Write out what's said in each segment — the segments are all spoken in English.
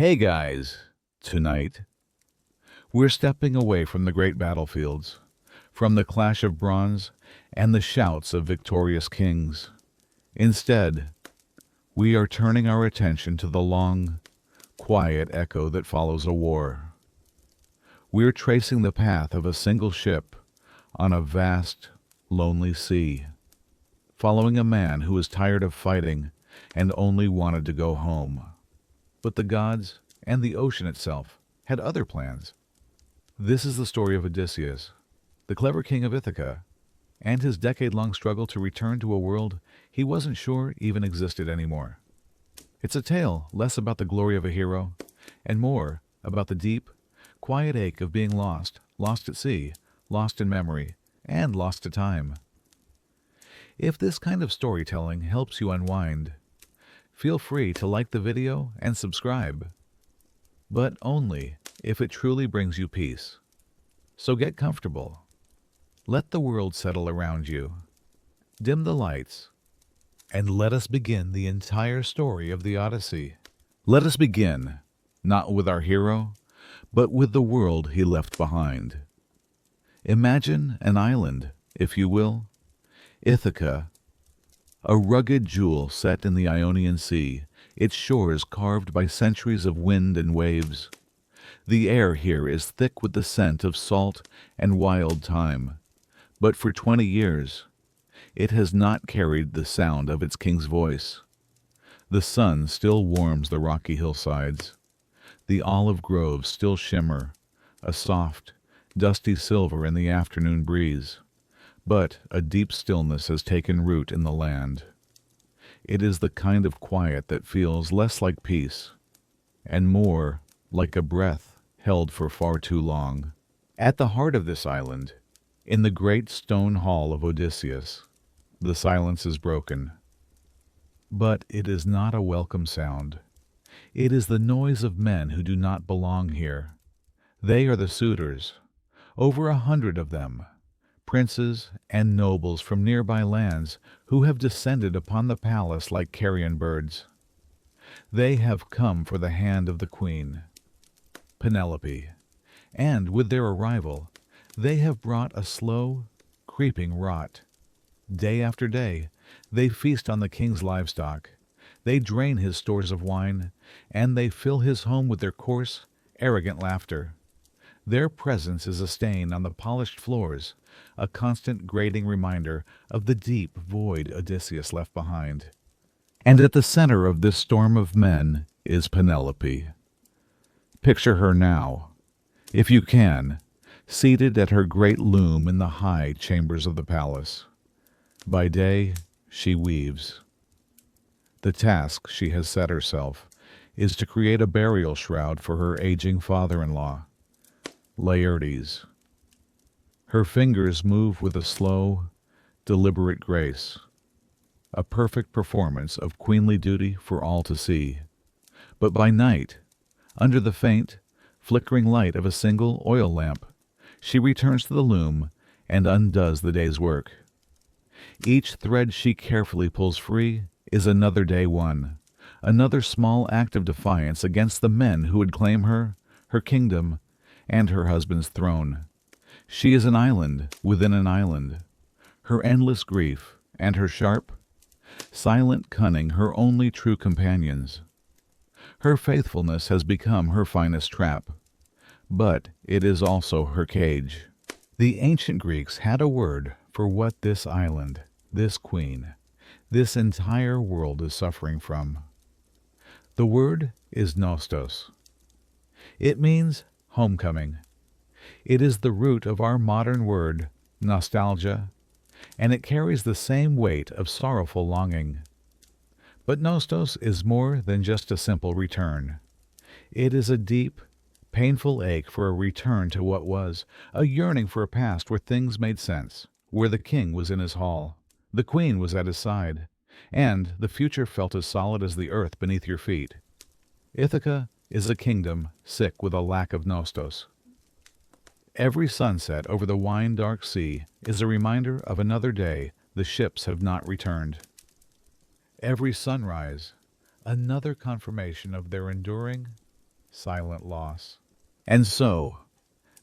Hey guys, tonight we're stepping away from the great battlefields, from the clash of bronze and the shouts of victorious kings. Instead, we are turning our attention to the long, quiet echo that follows a war. We're tracing the path of a single ship on a vast, lonely sea, following a man who was tired of fighting and only wanted to go home. But the gods and the ocean itself had other plans. This is the story of Odysseus, the clever king of Ithaca, and his decade-long struggle to return to a world he wasn't sure even existed anymore. It's a tale less about the glory of a hero and more about the deep, quiet ache of being lost, lost at sea, lost in memory, and lost to time. If this kind of storytelling helps you unwind, feel free to like the video and subscribe, but only if it truly brings you peace. So get comfortable. Let the world settle around you. Dim the lights, and let us begin the entire story of the Odyssey. Let us begin, not with our hero, but with the world he left behind. Imagine an island, if you will, Ithaca, a rugged jewel set in the Ionian Sea, its shores carved by centuries of wind and waves. The air here is thick with the scent of salt and wild thyme, but for 20 years it has not carried the sound of its king's voice. The sun still warms the rocky hillsides. The olive groves still shimmer, a soft, dusty silver in the afternoon breeze. But a deep stillness has taken root in the land. It is the kind of quiet that feels less like peace and more like a breath held for far too long. At the heart of this island, in the great stone hall of Odysseus, the silence is broken. But it is not a welcome sound. It is the noise of men who do not belong here. They are the suitors, over 100 of them, princes and nobles from nearby lands who have descended upon the palace like carrion birds. They have come for the hand of the queen, Penelope, and with their arrival, they have brought a slow, creeping rot. Day after day, they feast on the king's livestock. They drain his stores of wine, and they fill his home with their coarse, arrogant laughter. Their presence is a stain on the polished floors, a constant grating reminder of the deep void Odysseus left behind. And at the center of this storm of men is Penelope. Picture her now, if you can, seated at her great loom in the high chambers of the palace. By day, she weaves. The task she has set herself is to create a burial shroud for her aging father-in-law, Laertes. Her fingers move with a slow, deliberate grace, a perfect performance of queenly duty for all to see. But by night, under the faint, flickering light of a single oil lamp, she returns to the loom and undoes the day's work. Each thread she carefully pulls free is another day won, another small act of defiance against the men who would claim her, her kingdom, and her husband's throne. She is an island within an island, her endless grief and her sharp, silent cunning her only true companions. Her faithfulness has become her finest trap, but it is also her cage. The ancient Greeks had a word for what this island, this queen, this entire world is suffering from. The word is nostos. It means homecoming. It is the root of our modern word, nostalgia, and it carries the same weight of sorrowful longing. But nostos is more than just a simple return. It is a deep, painful ache for a return to what was, a yearning for a past where things made sense, where the king was in his hall, the queen was at his side, and the future felt as solid as the earth beneath your feet. Ithaca is a kingdom sick with a lack of nostos. Every sunset over the wine-dark sea is a reminder of another day the ships have not returned. Every sunrise, another confirmation of their enduring, silent loss. And so,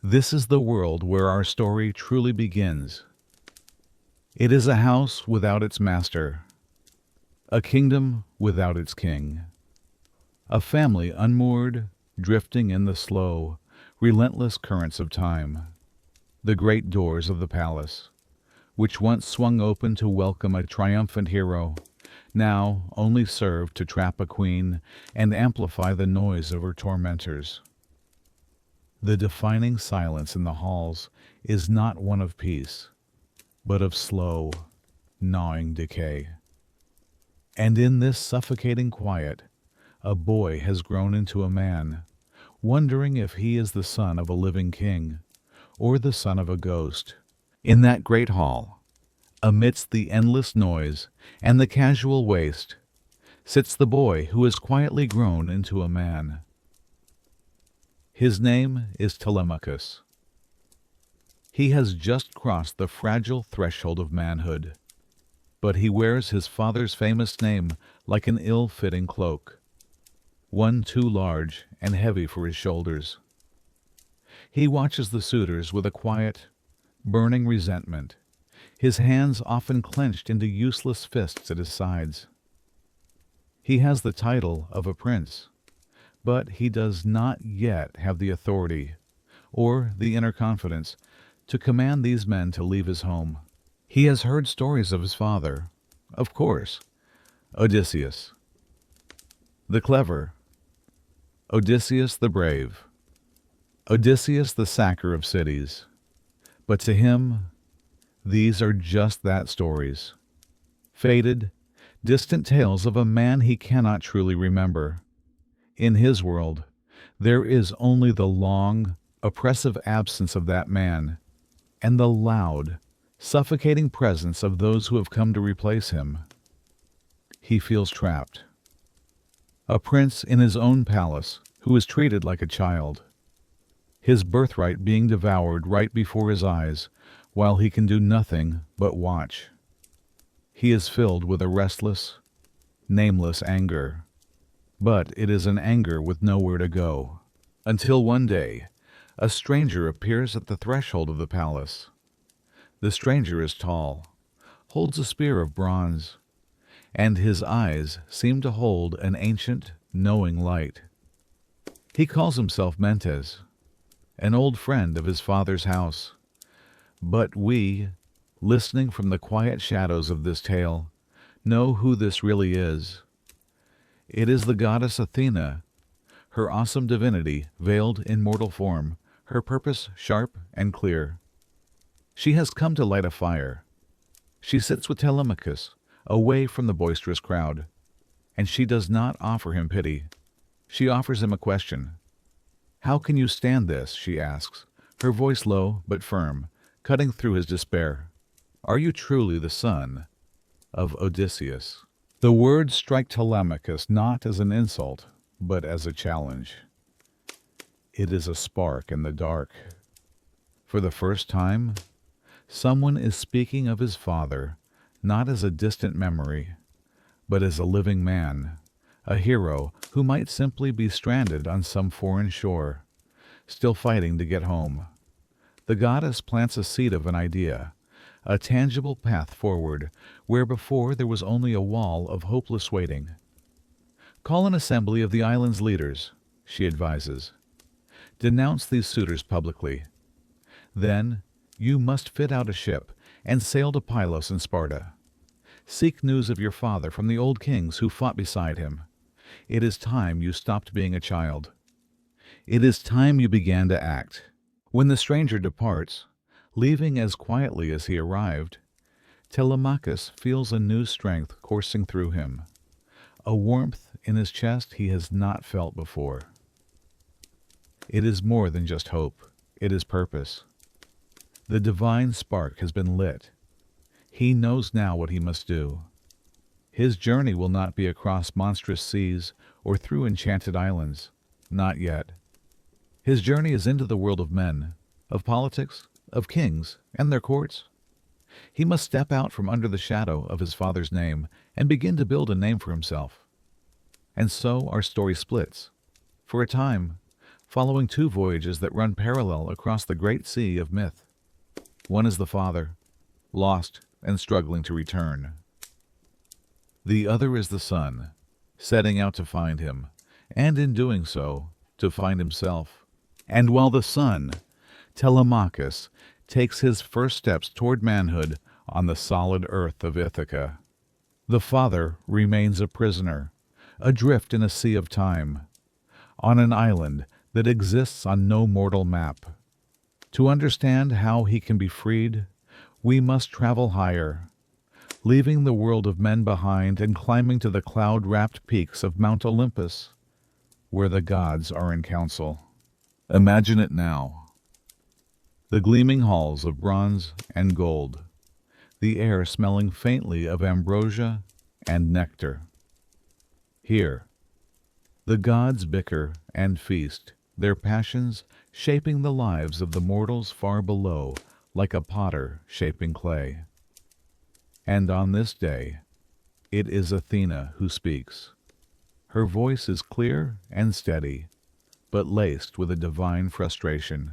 this is the world where our story truly begins. It is a house without its master, a kingdom without its king, a family unmoored, drifting in the slow, relentless currents of time. The great doors of the palace, which once swung open to welcome a triumphant hero, now only serve to trap a queen and amplify the noise of her tormentors. The defining silence in the halls is not one of peace, but of slow, gnawing decay. And in this suffocating quiet, a boy has grown into a man, wondering if he is the son of a living king or the son of a ghost. In that great hall, amidst the endless noise and the casual waste, sits the boy who has quietly grown into a man. His name is Telemachus. He has just crossed the fragile threshold of manhood, but he wears his father's famous name like an ill-fitting cloak, one too large and heavy for his shoulders. He watches the suitors with a quiet, burning resentment, his hands often clenched into useless fists at his sides. He has the title of a prince, but he does not yet have the authority or the inner confidence to command these men to leave his home. He has heard stories of his father, of course, Odysseus, the clever, Odysseus the brave, Odysseus the sacker of cities. But to him, these are just that, stories. Faded, distant tales of a man he cannot truly remember. In his world, there is only the long, oppressive absence of that man, and the loud, suffocating presence of those who have come to replace him. He feels trapped. A prince in his own palace who is treated like a child, his birthright being devoured right before his eyes, while he can do nothing but watch. He is filled with a restless, nameless anger, but it is an anger with nowhere to go, until one day a stranger appears at the threshold of the palace. The stranger is tall, holds a spear of bronze, and his eyes seem to hold an ancient, knowing light. He calls himself Mentes, an old friend of his father's house. But we, listening from the quiet shadows of this tale, know who this really is. It is the goddess Athena, her awesome divinity veiled in mortal form, her purpose sharp and clear. She has come to light a fire. She sits with Telemachus, away from the boisterous crowd, and she does not offer him pity. She offers him a question. "How can you stand this?" she asks, her voice low but firm, cutting through his despair. "Are you truly the son of Odysseus?" The words strike Telemachus not as an insult, but as a challenge. It is a spark in the dark. For the first time, someone is speaking of his father, not as a distant memory, but as a living man, a hero who might simply be stranded on some foreign shore, still fighting to get home. The goddess plants a seed of an idea, a tangible path forward, where before there was only a wall of hopeless waiting. "Call an assembly of the island's leaders," she advises. "Denounce these suitors publicly. Then you must fit out a ship and sail to Pylos in Sparta. Seek news of your father from the old kings who fought beside him. It is time you stopped being a child. It is time you began to act." When the stranger departs, leaving as quietly as he arrived, Telemachus feels a new strength coursing through him, a warmth in his chest he has not felt before. It is more than just hope, it is purpose. The divine spark has been lit. He knows now what he must do. His journey will not be across monstrous seas or through enchanted islands. Not yet. His journey is into the world of men, of politics, of kings, and their courts. He must step out from under the shadow of his father's name and begin to build a name for himself. And so our story splits. for a time, following two voyages that run parallel across the great sea of myth. One is the father, lost and struggling to return. The other is the son, setting out to find him, and in doing so, to find himself. And while the son, Telemachus, takes his first steps toward manhood on the solid earth of Ithaca, the father remains a prisoner, adrift in a sea of time, on an island that exists on no mortal map. To understand how he can be freed, we must travel higher, leaving the world of men behind and climbing to the cloud-wrapped peaks of Mount Olympus, where the gods are in council. Imagine it now. The gleaming halls of bronze and gold, the air smelling faintly of ambrosia and nectar. Here, the gods bicker and feast, their passions shaping the lives of the mortals far below like a potter shaping clay. And on this day, it is Athena who speaks. Her voice is clear and steady, but laced with a divine frustration.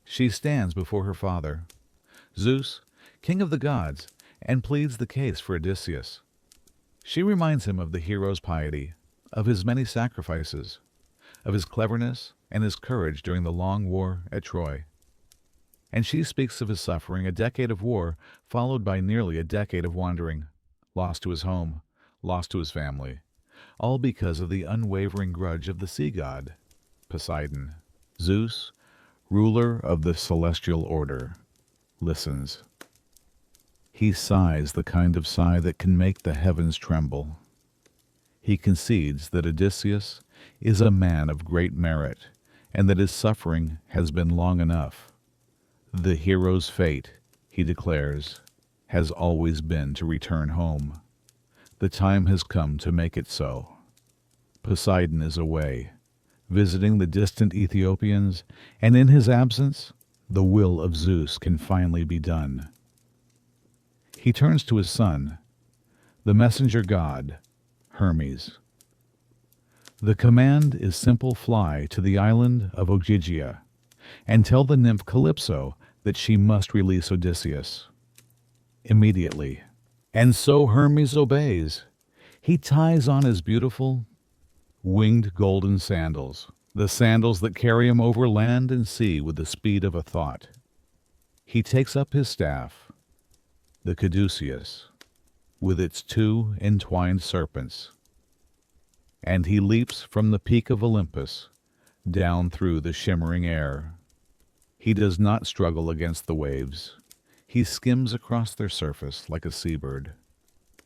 She stands before her father, Zeus, king of the gods, and pleads the case for Odysseus. She reminds him of the hero's piety, of his many sacrifices, of his cleverness and his courage during the long war at Troy. And she speaks of his suffering a decade of war, followed by nearly a decade of wandering, lost to his home, lost to his family, all because of the unwavering grudge of the sea god, Poseidon. Zeus, ruler of the celestial order, listens. He sighs the kind of sigh that can make the heavens tremble. He concedes that Odysseus is a man of great merit, and that his suffering has been long enough. The hero's fate, he declares, has always been to return home. The time has come to make it so. Poseidon is away, visiting the distant Ethiopians, and in his absence, the will of Zeus can finally be done. He turns to his son, the messenger god, Hermes. The command is simple: fly to the island of Ogygia, and tell the nymph Calypso that she must release Odysseus. Immediately. And so Hermes obeys. He ties on his beautiful, winged golden sandals, the sandals that carry him over land and sea with the speed of a thought. He takes up his staff, the caduceus, with its two entwined serpents, and he leaps from the peak of Olympus down through the shimmering air. He does not struggle against the waves. He skims across their surface like a seabird,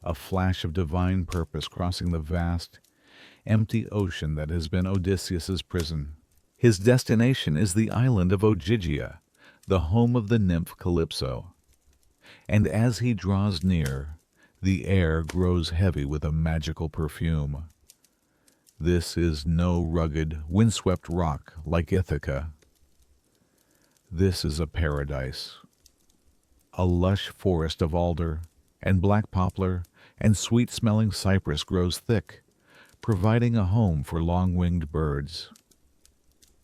a flash of divine purpose crossing the vast, empty ocean that has been Odysseus's prison. His destination is the island of Ogygia, the home of the nymph Calypso. And as he draws near, the air grows heavy with a magical perfume. This is no rugged, windswept rock like Ithaca. This is a paradise. A lush forest of alder and black poplar and sweet-smelling cypress grows thick, providing a home for long-winged birds.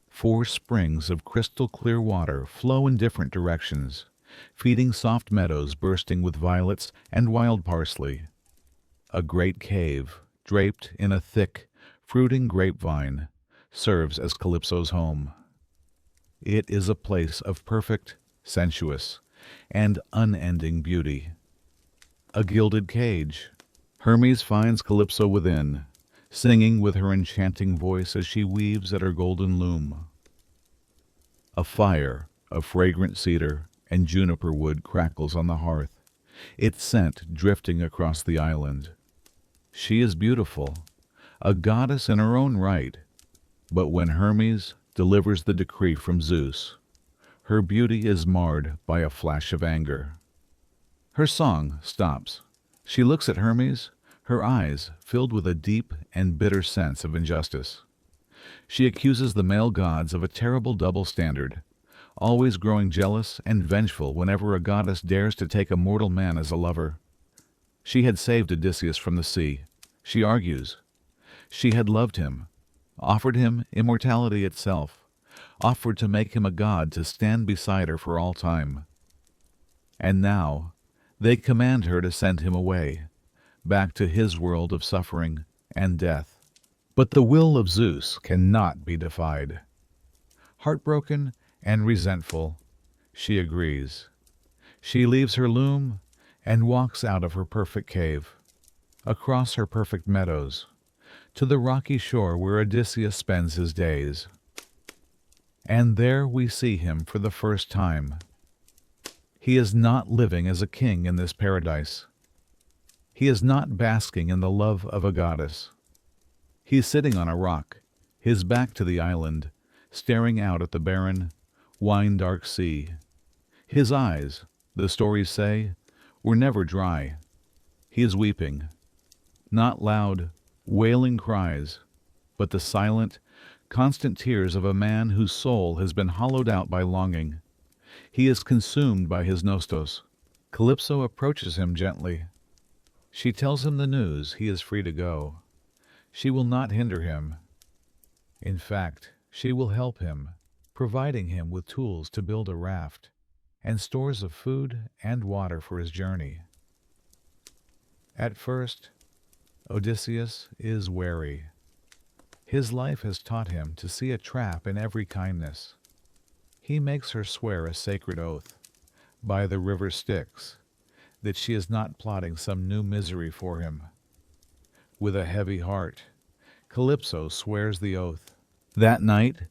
4 springs of crystal-clear water flow in different directions, feeding soft meadows bursting with violets and wild parsley. A great cave, draped in a thick, fruiting grapevine, serves as Calypso's home. It is a place of perfect, sensuous, and unending beauty. A gilded cage. Hermes finds Calypso within, singing with her enchanting voice as she weaves at her golden loom. A fire of fragrant cedar and juniper wood crackles on the hearth, its scent drifting across the island. She is beautiful, a goddess in her own right, but when Hermes delivers the decree from Zeus, her beauty is marred by a flash of anger. Her song stops. She looks at Hermes, her eyes filled with a deep and bitter sense of injustice. She accuses the male gods of a terrible double standard, always growing jealous and vengeful whenever a goddess dares to take a mortal man as a lover. She had saved Odysseus from the sea, she argues. She had loved him, offered him immortality itself, offered to make him a god to stand beside her for all time. And now they command her to send him away, back to his world of suffering and death. But the will of Zeus cannot be defied. Heartbroken and resentful, she agrees. She leaves her loom and walks out of her perfect cave, across her perfect meadows, to the rocky shore where Odysseus spends his days. And there we see him for the first time. He is not living as a king in this paradise. He is not basking in the love of a goddess. He is sitting on a rock, his back to the island, staring out at the barren, wine-dark sea. His eyes, the stories say, were never dry. He is weeping, not loud, wailing cries, but the silent, constant tears of a man whose soul has been hollowed out by longing. He is consumed by his nostos. Calypso approaches him gently. She tells him the news he is free to go. She will not hinder him. In fact, she will help him, providing him with tools to build a raft and stores of food and water for his journey. At first, Odysseus is wary. His life has taught him to see a trap in every kindness. He makes her swear a sacred oath, by the river Styx, that she is not plotting some new misery for him. With a heavy heart, Calypso swears the oath. That night,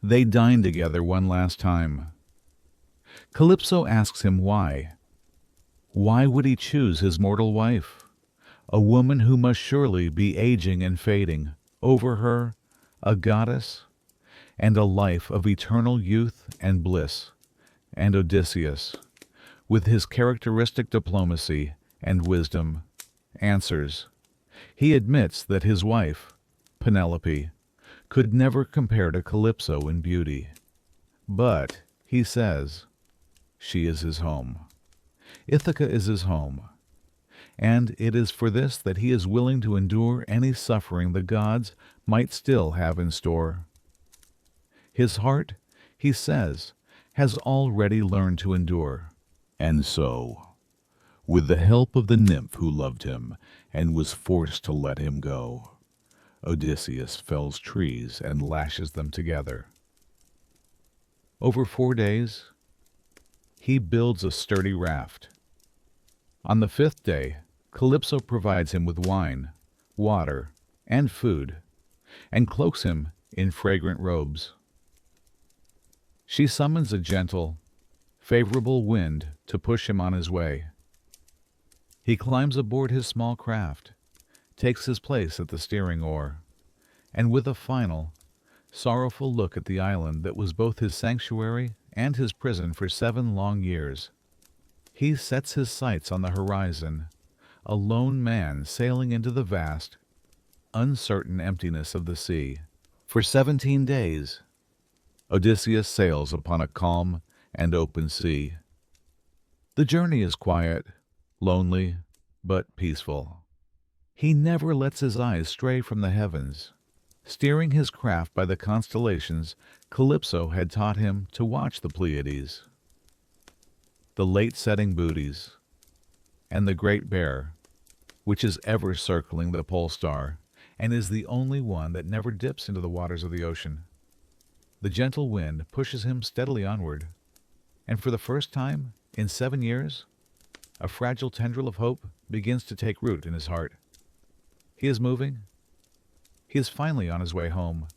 they dine together one last time. Calypso asks him why. Why would he choose his mortal wife? A woman who must surely be aging and fading, over her, a goddess, and a life of eternal youth and bliss. And Odysseus, with his characteristic diplomacy and wisdom, answers. He admits that his wife, Penelope, could never compare to Calypso in beauty. But, he says, she is his home. Ithaca is his home. And it is for this that he is willing to endure any suffering the gods might still have in store. His heart, he says, has already learned to endure. And so, with the help of the nymph who loved him and was forced to let him go, Odysseus fells trees and lashes them together. Over 4 days, he builds a sturdy raft. On the 5th day, Calypso provides him with wine, water, and food, and cloaks him in fragrant robes. She summons a gentle, favorable wind to push him on his way. He climbs aboard his small craft, takes his place at the steering oar, and with a final, sorrowful look at the island that was both his sanctuary and his prison for 7 long years, he sets his sights on the horizon, a lone man sailing into the vast, uncertain emptiness of the sea. For 17 days, Odysseus sails upon a calm and open sea. The journey is quiet, lonely, but peaceful. He never lets his eyes stray from the heavens. Steering his craft by the constellations, Calypso had taught him to watch the Pleiades, the late-setting Bootes, and the Great Bear, which is ever circling the pole star and is the only one that never dips into the waters of the ocean. The gentle wind pushes him steadily onward, and for the first time in 7 years, a fragile tendril of hope begins to take root in his heart. He is moving. He is finally on his way home.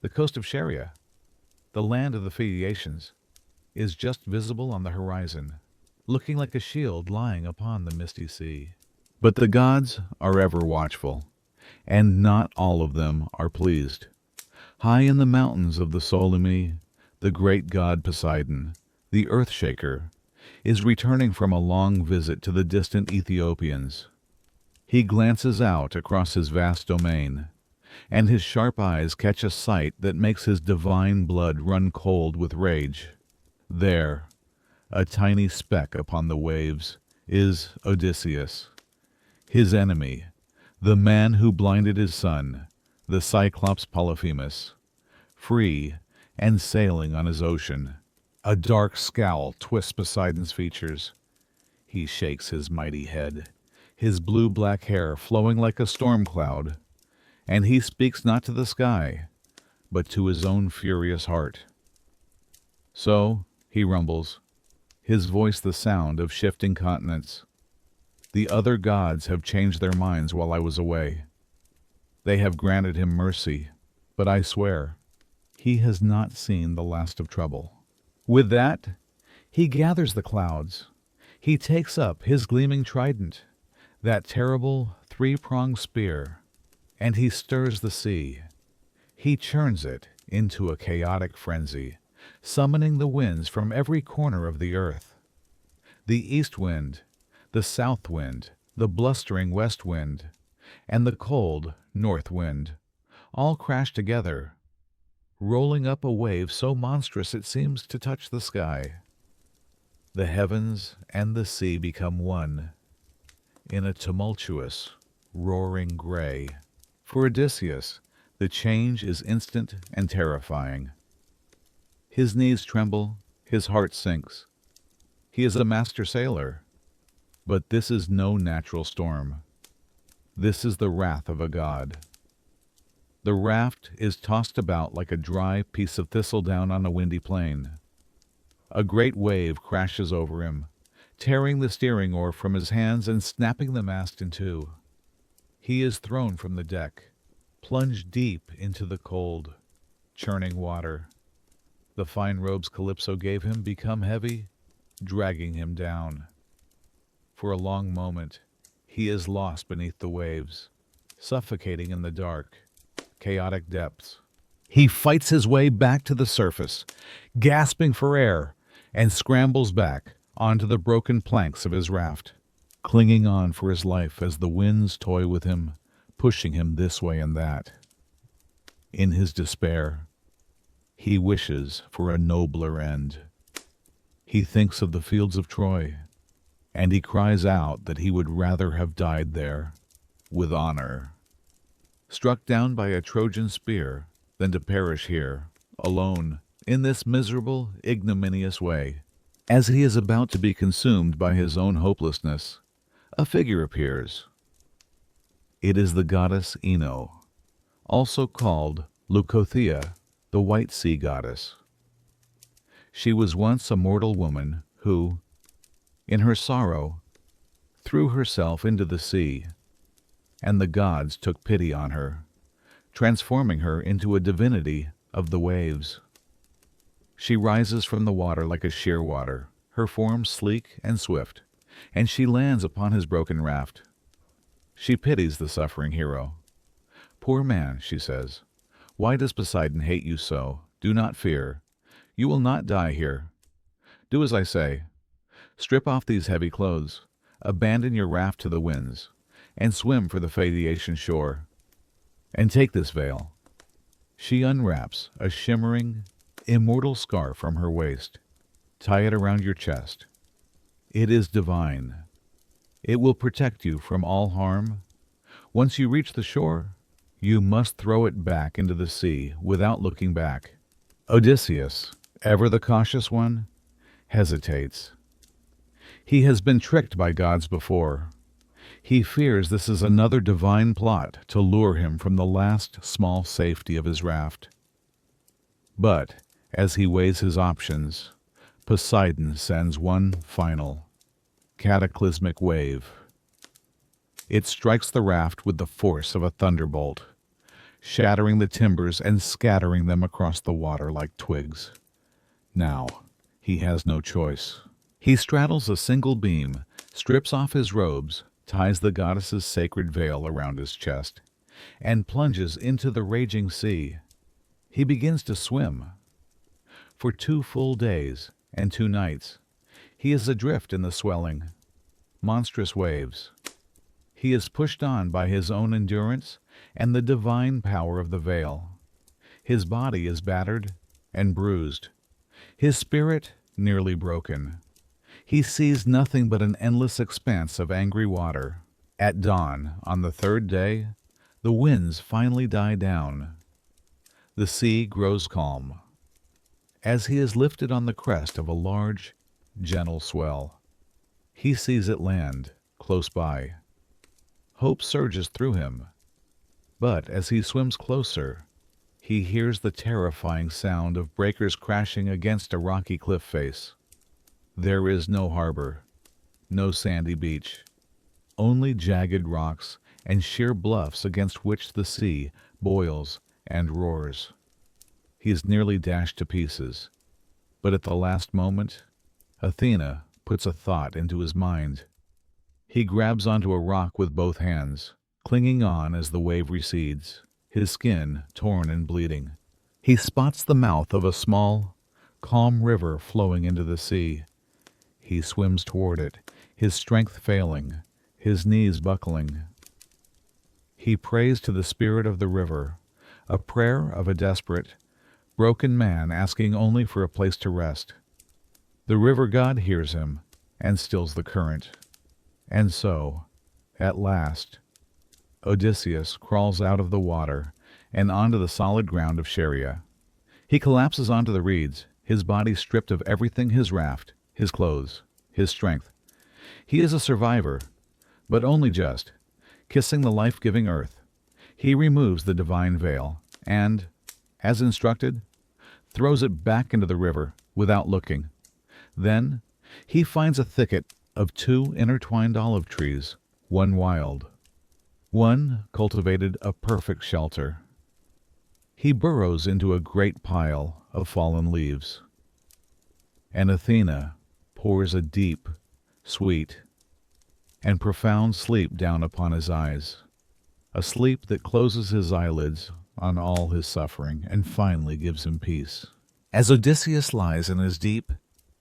The coast of Scheria, the land of the Phaeacians, is just visible on the horizon, looking like a shield lying upon the misty sea. But the gods are ever watchful, and not all of them are pleased. High in the mountains of the Solymi, the great god Poseidon, the earth-shaker, is returning from a long visit to the distant Ethiopians. He glances out across his vast domain, and his sharp eyes catch a sight that makes his divine blood run cold with rage. There, a tiny speck upon the waves, is Odysseus, his enemy, the man who blinded his son, the Cyclops Polyphemus, free and sailing on his ocean. A dark scowl twists Poseidon's features. He shakes his mighty head, his blue-black hair flowing like a storm cloud, and he speaks not to the sky, but to his own furious heart. So, he rumbles, his voice the sound of shifting continents. The other gods have changed their minds while I was away. They have granted him mercy, but I swear, he has not seen the last of trouble. With that, he gathers the clouds. He takes up his gleaming trident, that terrible three-pronged spear, and he stirs the sea. He churns it into a chaotic frenzy, summoning the winds from every corner of the earth. The east wind, the south wind, the blustering west wind, and the cold north wind, all crash together, rolling up a wave so monstrous it seems to touch the sky. The heavens and the sea become one, in a tumultuous, roaring gray. For Odysseus, the change is instant and terrifying. His knees tremble, his heart sinks. He is a master sailor, but this is no natural storm. This is the wrath of a god. The raft is tossed about like a dry piece of thistledown on a windy plain. A great wave crashes over him, tearing the steering oar from his hands and snapping the mast in two. He is thrown from the deck, plunged deep into the cold, churning water. The fine robes Calypso gave him become heavy, dragging him down. For a long moment, he is lost beneath the waves, suffocating in the dark, chaotic depths. He fights his way back to the surface, gasping for air, and scrambles back onto the broken planks of his raft, clinging on for his life as the winds toy with him, pushing him this way and that. In his despair, he wishes for a nobler end. He thinks of the fields of Troy, and he cries out that he would rather have died there, with honor, struck down by a Trojan spear, than to perish here, alone, in this miserable, ignominious way. As he is about to be consumed by his own hopelessness, a figure appears. It is the goddess Ino, also called Leucothea, the white sea goddess. She was once a mortal woman who, in her sorrow, threw herself into the sea, and the gods took pity on her, transforming her into a divinity of the waves. She rises from the water like a shearwater, her form sleek and swift, and she lands upon his broken raft. She pities the suffering hero. "Poor man," she says, "why does Poseidon hate you so? Do not fear. You will not die here. Do as I say. Strip off these heavy clothes, abandon your raft to the winds, and swim for the Phaeacian shore. And take this veil." She unwraps a shimmering, immortal scarf from her waist. Tie it around your chest. It is divine. It will protect you from all harm. Once you reach the shore, you must throw it back into the sea without looking back. Odysseus, ever the cautious one, hesitates. He has been tricked by gods before. He fears this is another divine plot to lure him from the last small safety of his raft. But, as he weighs his options, Poseidon sends one final, cataclysmic wave. It strikes the raft with the force of a thunderbolt, shattering the timbers and scattering them across the water like twigs. Now, he has no choice. He straddles a single beam, strips off his robes, ties the goddess's sacred veil around his chest, and plunges into the raging sea. He begins to swim. For 2 full days and 2 nights, he is adrift in the swelling, monstrous waves. He is pushed on by his own endurance and the divine power of the veil. His body is battered and bruised, his spirit nearly broken. He sees nothing but an endless expanse of angry water. At dawn, on the 3rd day, The winds finally die down. The sea grows calm. As he is lifted on the crest of a large, gentle swell, he sees it land close by. Hope surges through him, but as he swims closer, he hears the terrifying sound of breakers crashing against a rocky cliff face. There is no harbor, no sandy beach, only jagged rocks and sheer bluffs against which the sea boils and roars. He is nearly dashed to pieces, but at the last moment, Athena puts a thought into his mind. He grabs onto a rock with both hands, clinging on as the wave recedes, his skin torn and bleeding. He spots the mouth of a small, calm river flowing into the sea. He swims toward it, his strength failing, his knees buckling. He prays to the spirit of the river, a prayer of a desperate, broken man asking only for a place to rest. The river god hears him and stills the current. And so, at last, Odysseus crawls out of the water and onto the solid ground of Scheria. He collapses onto the reeds, his body stripped of everything: his raft, his clothes, his strength. He is a survivor, but only just. Kissing the life-giving earth, he removes the divine veil and, as instructed, throws it back into the river without looking. Then he finds a thicket of 2 intertwined olive trees, one wild. One cultivated a perfect shelter. He burrows into a great pile of fallen leaves. And Athena pours a deep, sweet, and profound sleep down upon his eyes, a sleep that closes his eyelids on all his suffering and finally gives him peace. As Odysseus lies in his deep,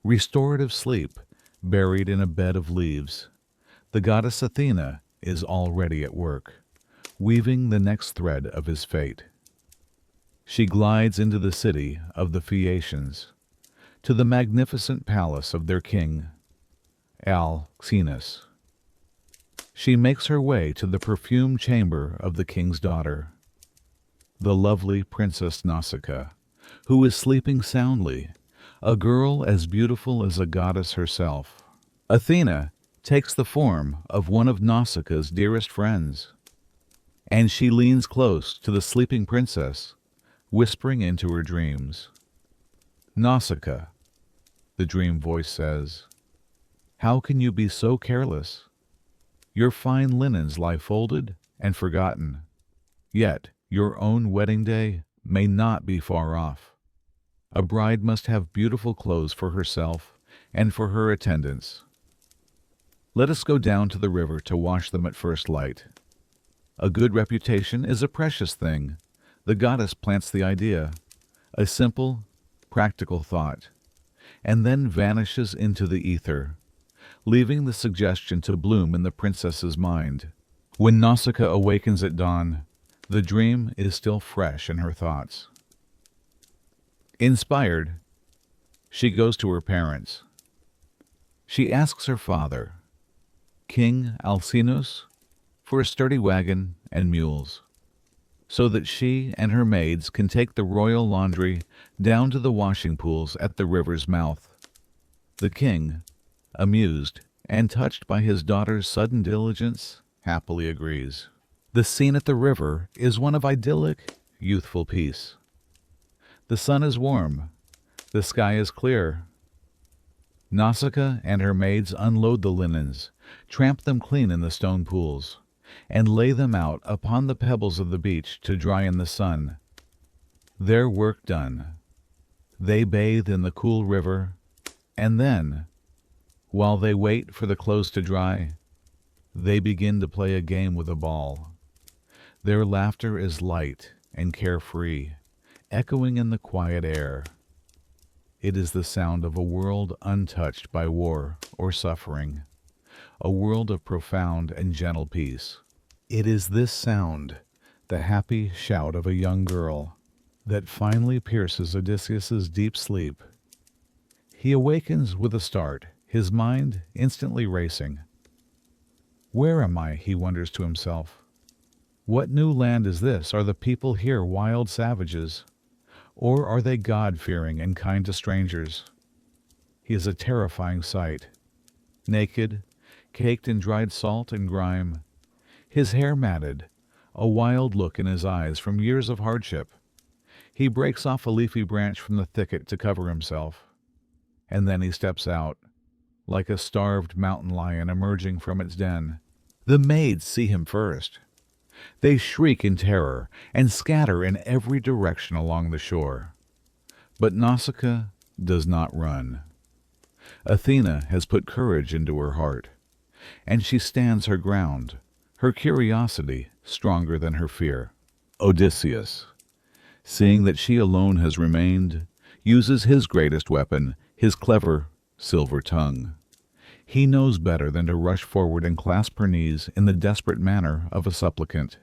restorative sleep, buried in a bed of leaves, the goddess Athena is already at work, weaving the next thread of his fate. She glides into the city of the Phaeacians, to the magnificent palace of their king, Alcinous. She makes her way to the perfumed chamber of the king's daughter, the lovely Princess Nausicaa, who is sleeping soundly, a girl as beautiful as a goddess herself. Athena takes the form of one of Nausicaa's dearest friends, and she leans close to the sleeping princess, whispering into her dreams. "Nausicaa," the dream voice says, "how can you be so careless? Your fine linens lie folded and forgotten, yet your own wedding day may not be far off. A bride must have beautiful clothes for herself and for her attendants. Let us go down to the river to wash them at first light. A good reputation is a precious thing." The goddess plants the idea, a simple, practical thought, and then vanishes into the ether, leaving the suggestion to bloom in the princess's mind. When Nausicaa awakens at dawn, the dream is still fresh in her thoughts. Inspired, she goes to her parents. She asks her father, King Alcinous, for a sturdy wagon and mules, so that she and her maids can take the royal laundry down to the washing pools at the river's mouth. The king, amused and touched by his daughter's sudden diligence, happily agrees. The scene at the river is one of idyllic, youthful peace. The sun is warm, the sky is clear. Nausicaa and her maids unload the linens, tramp them clean in the stone pools, and lay them out upon the pebbles of the beach to dry in the sun. Their work done, they bathe in the cool river, and then, while they wait for the clothes to dry, they begin to play a game with a ball. Their laughter is light and carefree, echoing in the quiet air. It is the sound of a world untouched by war or suffering, a world of profound and gentle peace. It is this sound, the happy shout of a young girl, that finally pierces Odysseus's deep sleep. He awakens with a start, his mind instantly racing. Where am I, he wonders to himself. What new land is this? Are the people here wild savages? Or are they God-fearing and kind to strangers? He is a terrifying sight. Naked, caked in dried salt and grime, his hair matted, a wild look in his eyes from years of hardship. He breaks off a leafy branch from the thicket to cover himself, and then he steps out, like a starved mountain lion emerging from its den. The maids see him first. They shriek in terror and scatter in every direction along the shore. But Nausicaa does not run. Athena has put courage into her heart, and she stands her ground, her curiosity stronger than her fear. Odysseus, seeing that she alone has remained, uses his greatest weapon, his clever silver tongue. He knows better than to rush forward and clasp her knees in the desperate manner of a supplicant.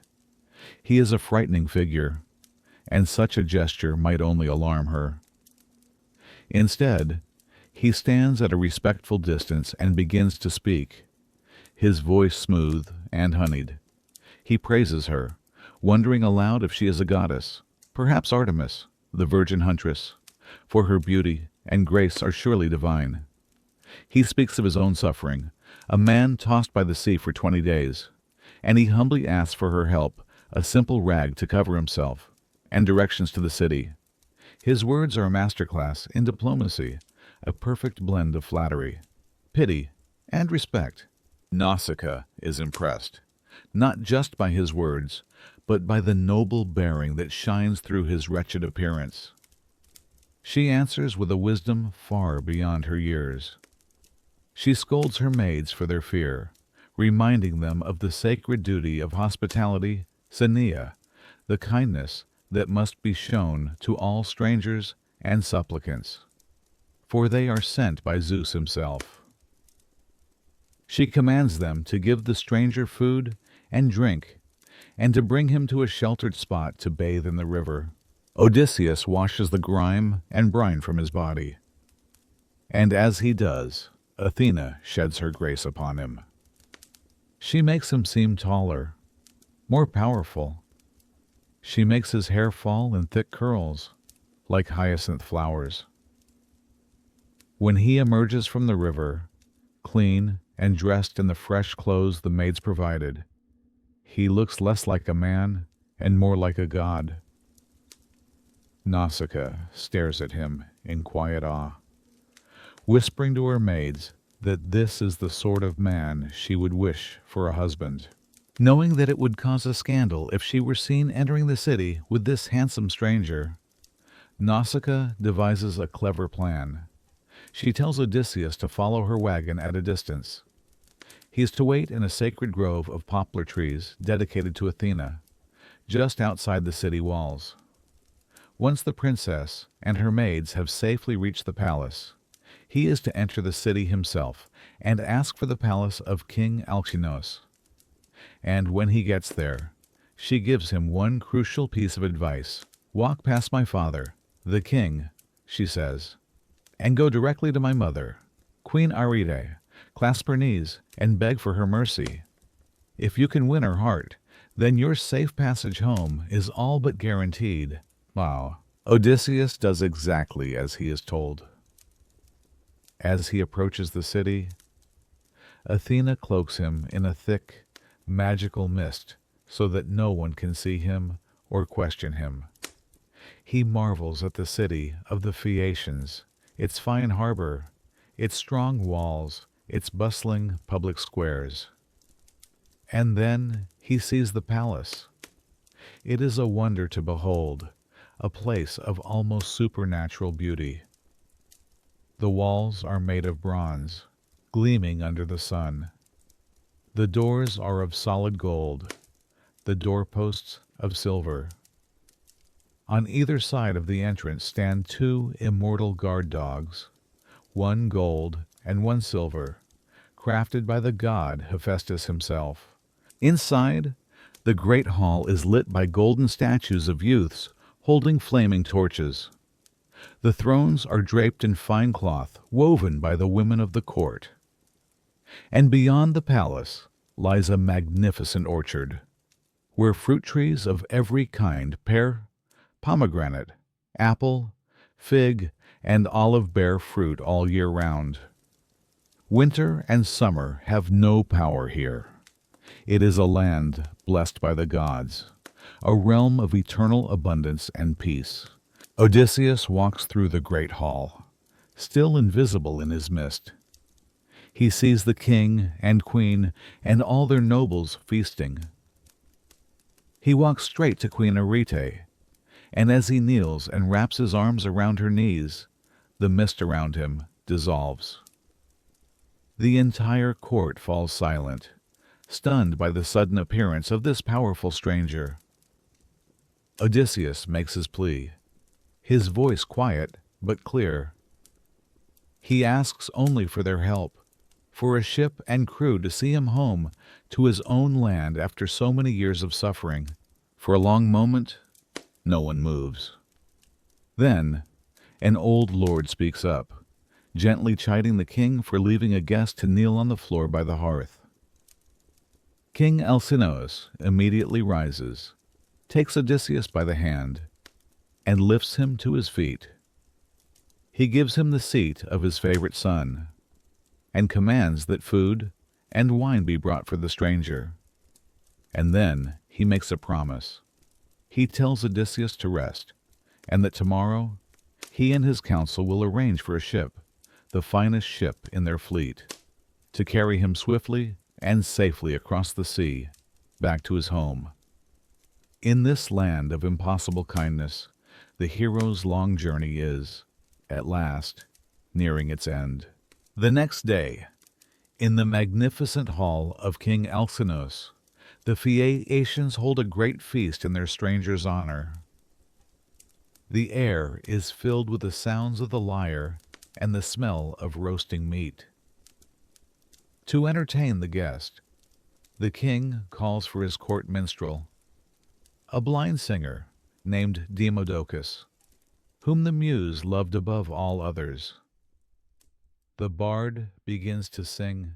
He is a frightening figure, and such a gesture might only alarm her. Instead, he stands at a respectful distance and begins to speak, his voice smooth and honeyed. He praises her, wondering aloud if she is a goddess, perhaps Artemis, the virgin huntress, for her beauty and grace are surely divine. He speaks of his own suffering, a man tossed by the sea for 20 days, and he humbly asks for her help, a simple rag to cover himself, and directions to the city. His words are a masterclass in diplomacy, a perfect blend of flattery, pity, and respect. Nausicaa is impressed, not just by his words, but by the noble bearing that shines through his wretched appearance. She answers with a wisdom far beyond her years. She scolds her maids for their fear, reminding them of the sacred duty of hospitality, xenia, the kindness that must be shown to all strangers and supplicants, for they are sent by Zeus himself. She commands them to give the stranger food and drink, and to bring him to a sheltered spot to bathe in the river. Odysseus washes the grime and brine from his body, and as he does, Athena sheds her grace upon him. She makes him seem taller, more powerful. She makes his hair fall in thick curls, like hyacinth flowers. When he emerges from the river, clean and dressed in the fresh clothes the maids provided, he looks less like a man and more like a god. Nausicaa stares at him in quiet awe, whispering to her maids that this is the sort of man she would wish for a husband. Knowing that it would cause a scandal if she were seen entering the city with this handsome stranger, Nausicaa devises a clever plan. She tells Odysseus to follow her wagon at a distance. He is to wait in a sacred grove of poplar trees dedicated to Athena, just outside the city walls. Once the princess and her maids have safely reached the palace, he is to enter the city himself and ask for the palace of King Alcinous. And when he gets there, she gives him one crucial piece of advice. "Walk past my father, the king," she says, "and go directly to my mother, Queen Arete, clasp her knees, and beg for her mercy. If you can win her heart, then your safe passage home is all but guaranteed." Wow. Odysseus does exactly as he is told. As he approaches the city, Athena cloaks him in a thick, magical mist so that no one can see him or question him. He marvels at the city of the Phaeacians, its fine harbor, its strong walls, its bustling public squares. And then he sees the palace. It is a wonder to behold, a place of almost supernatural beauty. The walls are made of bronze, gleaming under the sun. The doors are of solid gold, the doorposts of silver. On either side of the entrance stand two immortal guard dogs, one gold and one silver, crafted by the god Hephaestus himself. Inside, the great hall is lit by golden statues of youths holding flaming torches. The thrones are draped in fine cloth woven by the women of the court. And beyond the palace lies a magnificent orchard. where fruit trees of every kind, pear, pomegranate, apple, fig, and olive bear fruit all year round. Winter and summer have no power here. It is a land blessed by the gods, a realm of eternal abundance and peace. Odysseus walks through the great hall, still invisible in his mist. He sees the king and queen and all their nobles feasting. He walks straight to Queen Arete, and as he kneels and wraps his arms around her knees, the mist around him dissolves. The entire court falls silent, stunned by the sudden appearance of this powerful stranger. Odysseus makes his plea, his voice quiet but clear. He asks only for their help, for a ship and crew to see him home to his own land after so many years of suffering. For a long moment, no one moves. Then, an old lord speaks up, gently chiding the king for leaving a guest to kneel on the floor by the hearth. King Alcinous immediately rises, takes Odysseus by the hand, and lifts him to his feet. He gives him the seat of his favorite son, and commands that food and wine be brought for the stranger. And then he makes a promise. He tells Odysseus to rest, and that tomorrow he and his council will arrange for a ship, the finest ship in their fleet, to carry him swiftly and safely across the sea, back to his home. In this land of impossible kindness, the hero's long journey is, at last, nearing its end. The next day, in the magnificent hall of King Alcinous, the Phaeacians hold a great feast in their stranger's honor. The air is filled with the sounds of the lyre and the smell of roasting meat. To entertain the guest, the king calls for his court minstrel, a blind singer named Demodocus, whom the muse loved above all others. The bard begins to sing,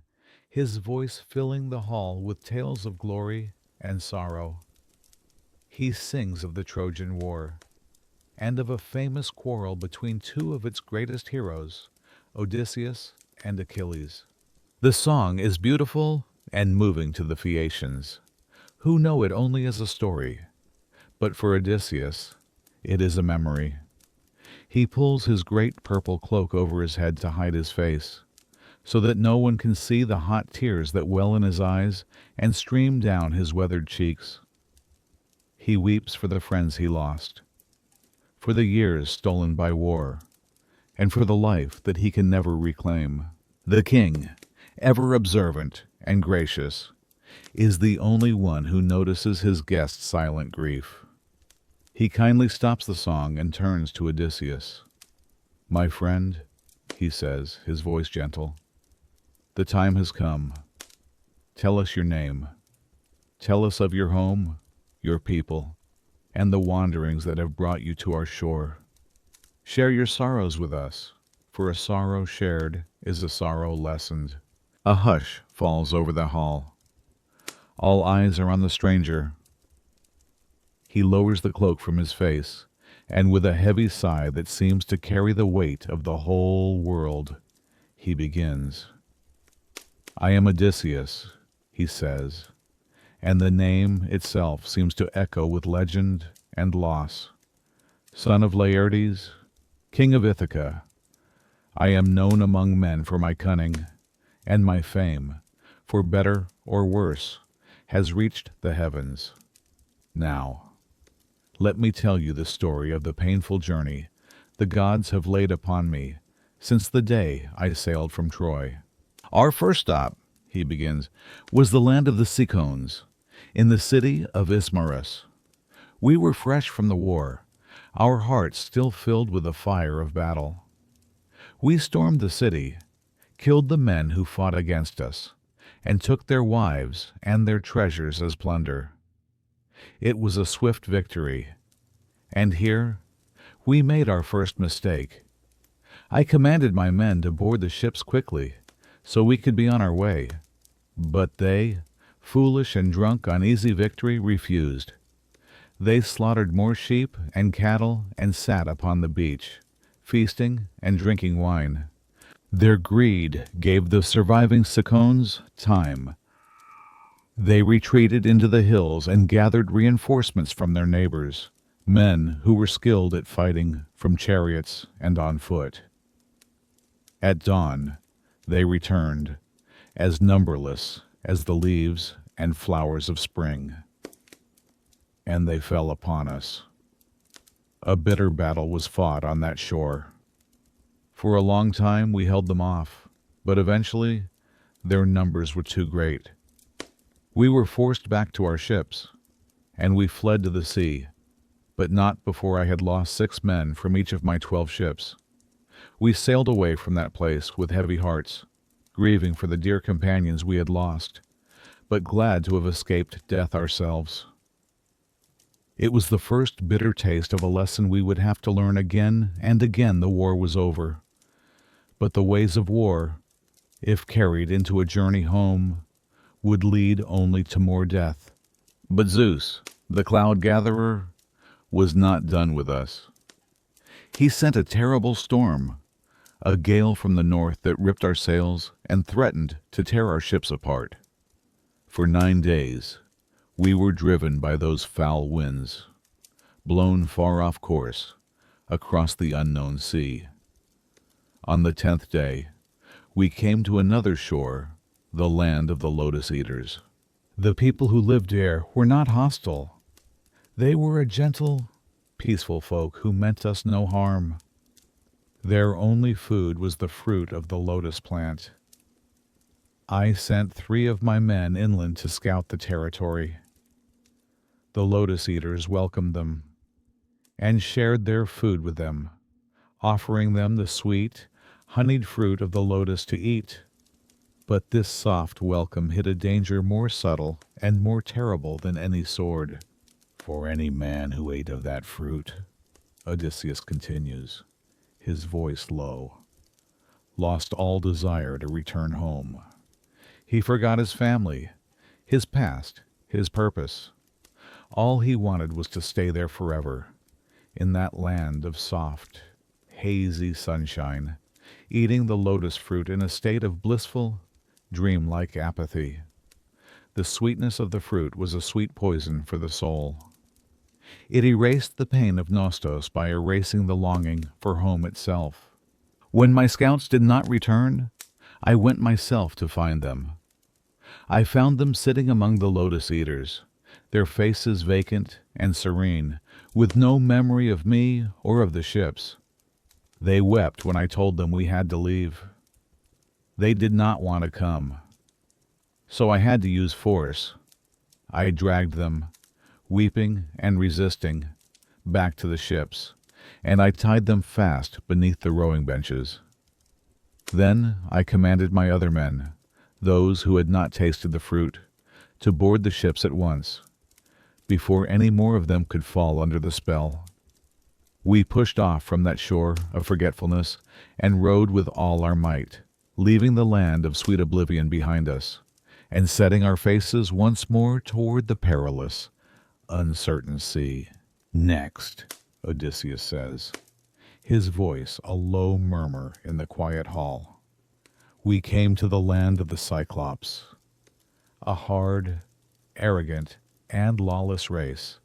his voice filling the hall with tales of glory and sorrow. He sings of the Trojan War, and of a famous quarrel between two of its greatest heroes, Odysseus and Achilles. The song is beautiful and moving to the Phaeacians, who know it only as a story, but for Odysseus, it is a memory. He pulls his great purple cloak over his head to hide his face, so that no one can see the hot tears that well in his eyes and stream down his weathered cheeks. He weeps for the friends he lost, for the years stolen by war, and for the life that he can never reclaim. The king, ever observant and gracious, is the only one who notices his guest's silent grief. He kindly stops the song and turns to Odysseus. "My friend," he says, his voice gentle, "the time has come. Tell us your name. Tell us of your home, your people, and the wanderings that have brought you to our shore. Share your sorrows with us, for a sorrow shared is a sorrow lessened." A hush falls over the hall. All eyes are on the stranger. He lowers the cloak from his face, and with a heavy sigh that seems to carry the weight of the whole world, he begins. "I am Odysseus," he says, and the name itself seems to echo with legend and loss. "Son of Laertes, king of Ithaca, I am known among men for my cunning, and my fame, for better or worse, has reached the heavens. Now, let me tell you the story of the painful journey the gods have laid upon me since the day I sailed from Troy. Our first stop," he begins, "was the land of the Cicons, in the city of Ismarus. We were fresh from the war, our hearts still filled with the fire of battle. We stormed the city, killed the men who fought against us, and took their wives and their treasures as plunder. It was a swift victory, and here we made our first mistake. I commanded my men to board the ships quickly, so we could be on our way, but they, foolish and drunk on easy victory, refused. They slaughtered more sheep and cattle and sat upon the beach, feasting and drinking wine. Their greed gave the surviving Sicons time. They retreated into the hills and gathered reinforcements from their neighbors, men who were skilled at fighting from chariots and on foot. At dawn, they returned, as numberless as the leaves and flowers of spring. And they fell upon us. A bitter battle was fought on that shore. For a long time we held them off, but eventually their numbers were too great. We were forced back to our ships, and we fled to the sea, but not before I had lost 6 men from each of my 12 ships. We sailed away from that place with heavy hearts, grieving for the dear companions we had lost, but glad to have escaped death ourselves. It was the first bitter taste of a lesson we would have to learn again and again. The war was over. But the ways of war, if carried into a journey home, would lead only to more death. But Zeus, the cloud gatherer, was not done with us. He sent a terrible storm, a gale from the north that ripped our sails and threatened to tear our ships apart. For 9 days, we were driven by those foul winds, blown far off course, across the unknown sea. On the 10th day, we came to another shore, the land of the lotus eaters. The people who lived there were not hostile. They were a gentle, peaceful folk who meant us no harm. Their only food was the fruit of the lotus plant. I sent 3 of my men inland to scout the territory. The lotus eaters welcomed them and shared their food with them, offering them the sweet, honeyed fruit of the lotus to eat. But this soft welcome hid a danger more subtle and more terrible than any sword. For any man who ate of that fruit, Odysseus continues, his voice low, lost all desire to return home. He forgot his family, his past, his purpose. All he wanted was to stay there forever, in that land of soft, hazy sunshine, eating the lotus fruit in a state of blissful, dreamlike apathy. The sweetness of the fruit was a sweet poison for the soul. It erased the pain of Nostos by erasing the longing for home itself. When my scouts did not return, I went myself to find them. I found them sitting among the lotus eaters, their faces vacant and serene, with no memory of me or of the ships. They wept when I told them we had to leave. They did not want to come. So I had to use force. I dragged them, weeping and resisting, back to the ships, and I tied them fast beneath the rowing benches. Then I commanded my other men, those who had not tasted the fruit, to board the ships at once, before any more of them could fall under the spell. We pushed off from that shore of forgetfulness and rowed with all our might, leaving the land of sweet oblivion behind us, and setting our faces once more toward the perilous, uncertain sea. Next, Odysseus says, his voice a low murmur in the quiet hall, we came to the land of the Cyclops, a hard, arrogant, and lawless race.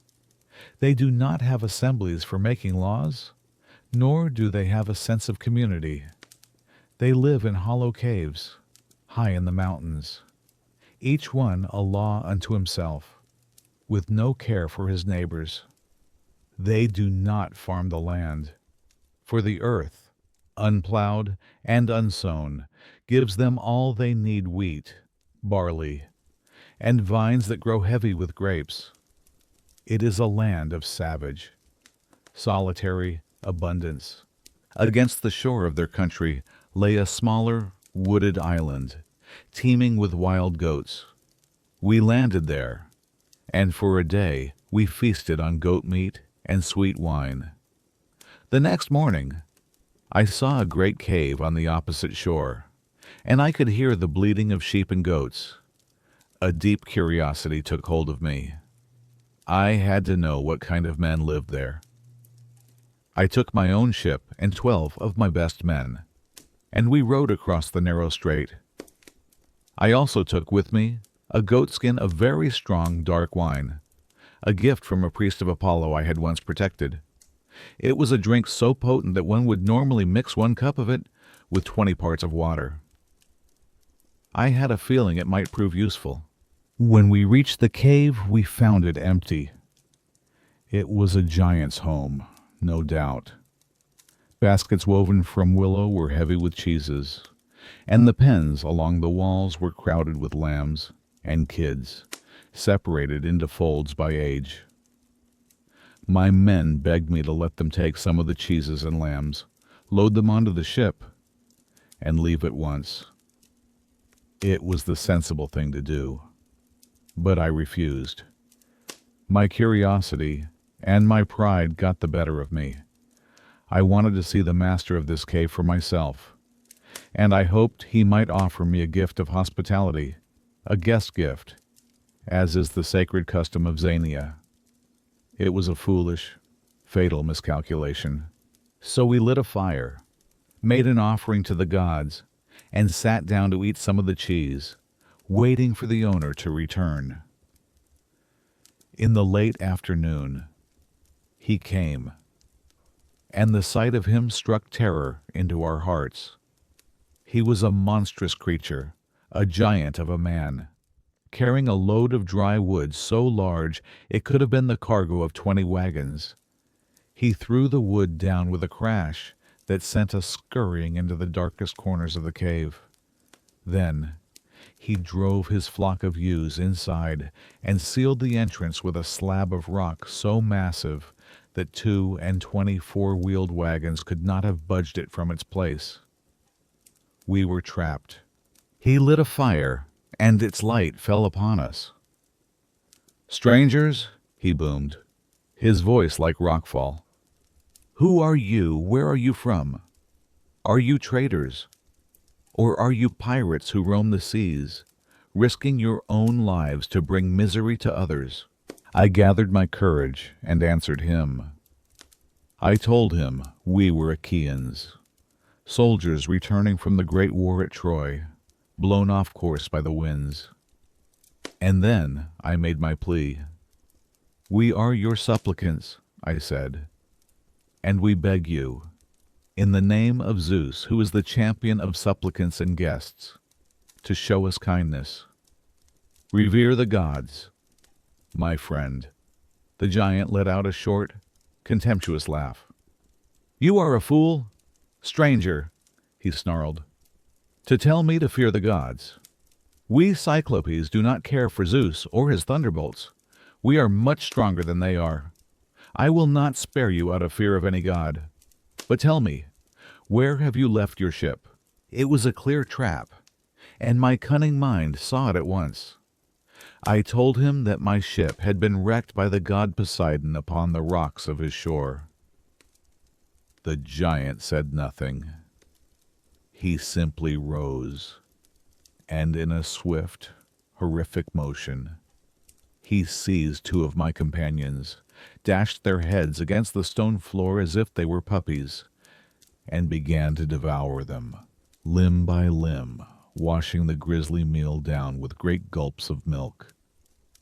They do not have assemblies for making laws, nor do they have a sense of community. They live in hollow caves, high in the mountains, each one a law unto himself, with no care for his neighbors. They do not farm the land, for the earth, unplowed and unsown, gives them all they need: wheat, barley, and vines that grow heavy with grapes. It is a land of savage, solitary abundance. Against the shore of their country lay a smaller, wooded island, teeming with wild goats. We landed there, and for a day we feasted on goat meat and sweet wine. The next morning, I saw a great cave on the opposite shore, and I could hear the bleating of sheep and goats. A deep curiosity took hold of me. I had to know what kind of men lived there. I took my own ship and 12 of my best men, and we rowed across the narrow strait. I also took with me a goatskin of very strong dark wine, a gift from a priest of Apollo I had once protected. It was a drink so potent that one would normally mix 1 cup of it with 20 parts of water. I had a feeling it might prove useful. When we reached the cave, we found it empty. It was a giant's home, no doubt. Baskets woven from willow were heavy with cheeses, and the pens along the walls were crowded with lambs and kids, separated into folds by age. My men begged me to let them take some of the cheeses and lambs, load them onto the ship, and leave at once. It was the sensible thing to do, but I refused. My curiosity and my pride got the better of me. I wanted to see the master of this cave for myself, and I hoped he might offer me a gift of hospitality, a guest gift, as is the sacred custom of Xania. It was a foolish, fatal miscalculation. So we lit a fire, made an offering to the gods, and sat down to eat some of the cheese, waiting for the owner to return. In the late afternoon, he came, and the sight of him struck terror into our hearts. He was a monstrous creature, a giant of a man, carrying a load of dry wood so large it could have been the cargo of 20 wagons. He threw the wood down with a crash that sent us scurrying into the darkest corners of the cave. Then he drove his flock of ewes inside and sealed the entrance with a slab of rock so massive that 2 and 20 four-wheeled wagons could not have budged it from its place. We were trapped. He lit a fire, and its light fell upon us. "Strangers," he boomed, his voice like rockfall. "Who are you? Where are you from? Are you traders? Or are you pirates who roam the seas, risking your own lives to bring misery to others?" I gathered my courage and answered him. I told him we were Achaeans, soldiers returning from the great war at Troy, blown off course by the winds. And then I made my plea. "We are your supplicants," I said, "and we beg you, in the name of Zeus, who is the champion of supplicants and guests, to show us kindness. Revere the gods." My friend, the giant let out a short, contemptuous laugh. "You are a fool, stranger," he snarled, "to tell me to fear the gods. We Cyclopes do not care for Zeus or his thunderbolts. We are much stronger than they are. I will not spare you out of fear of any god. But tell me, where have you left your ship?" It was a clear trap, and my cunning mind saw it at once. I told him that my ship had been wrecked by the god Poseidon upon the rocks of his shore. The giant said nothing. He simply rose, and in a swift, horrific motion, he seized 2 of my companions, dashed their heads against the stone floor as if they were puppies, and began to devour them, limb by limb, washing the grisly meal down with great gulps of milk.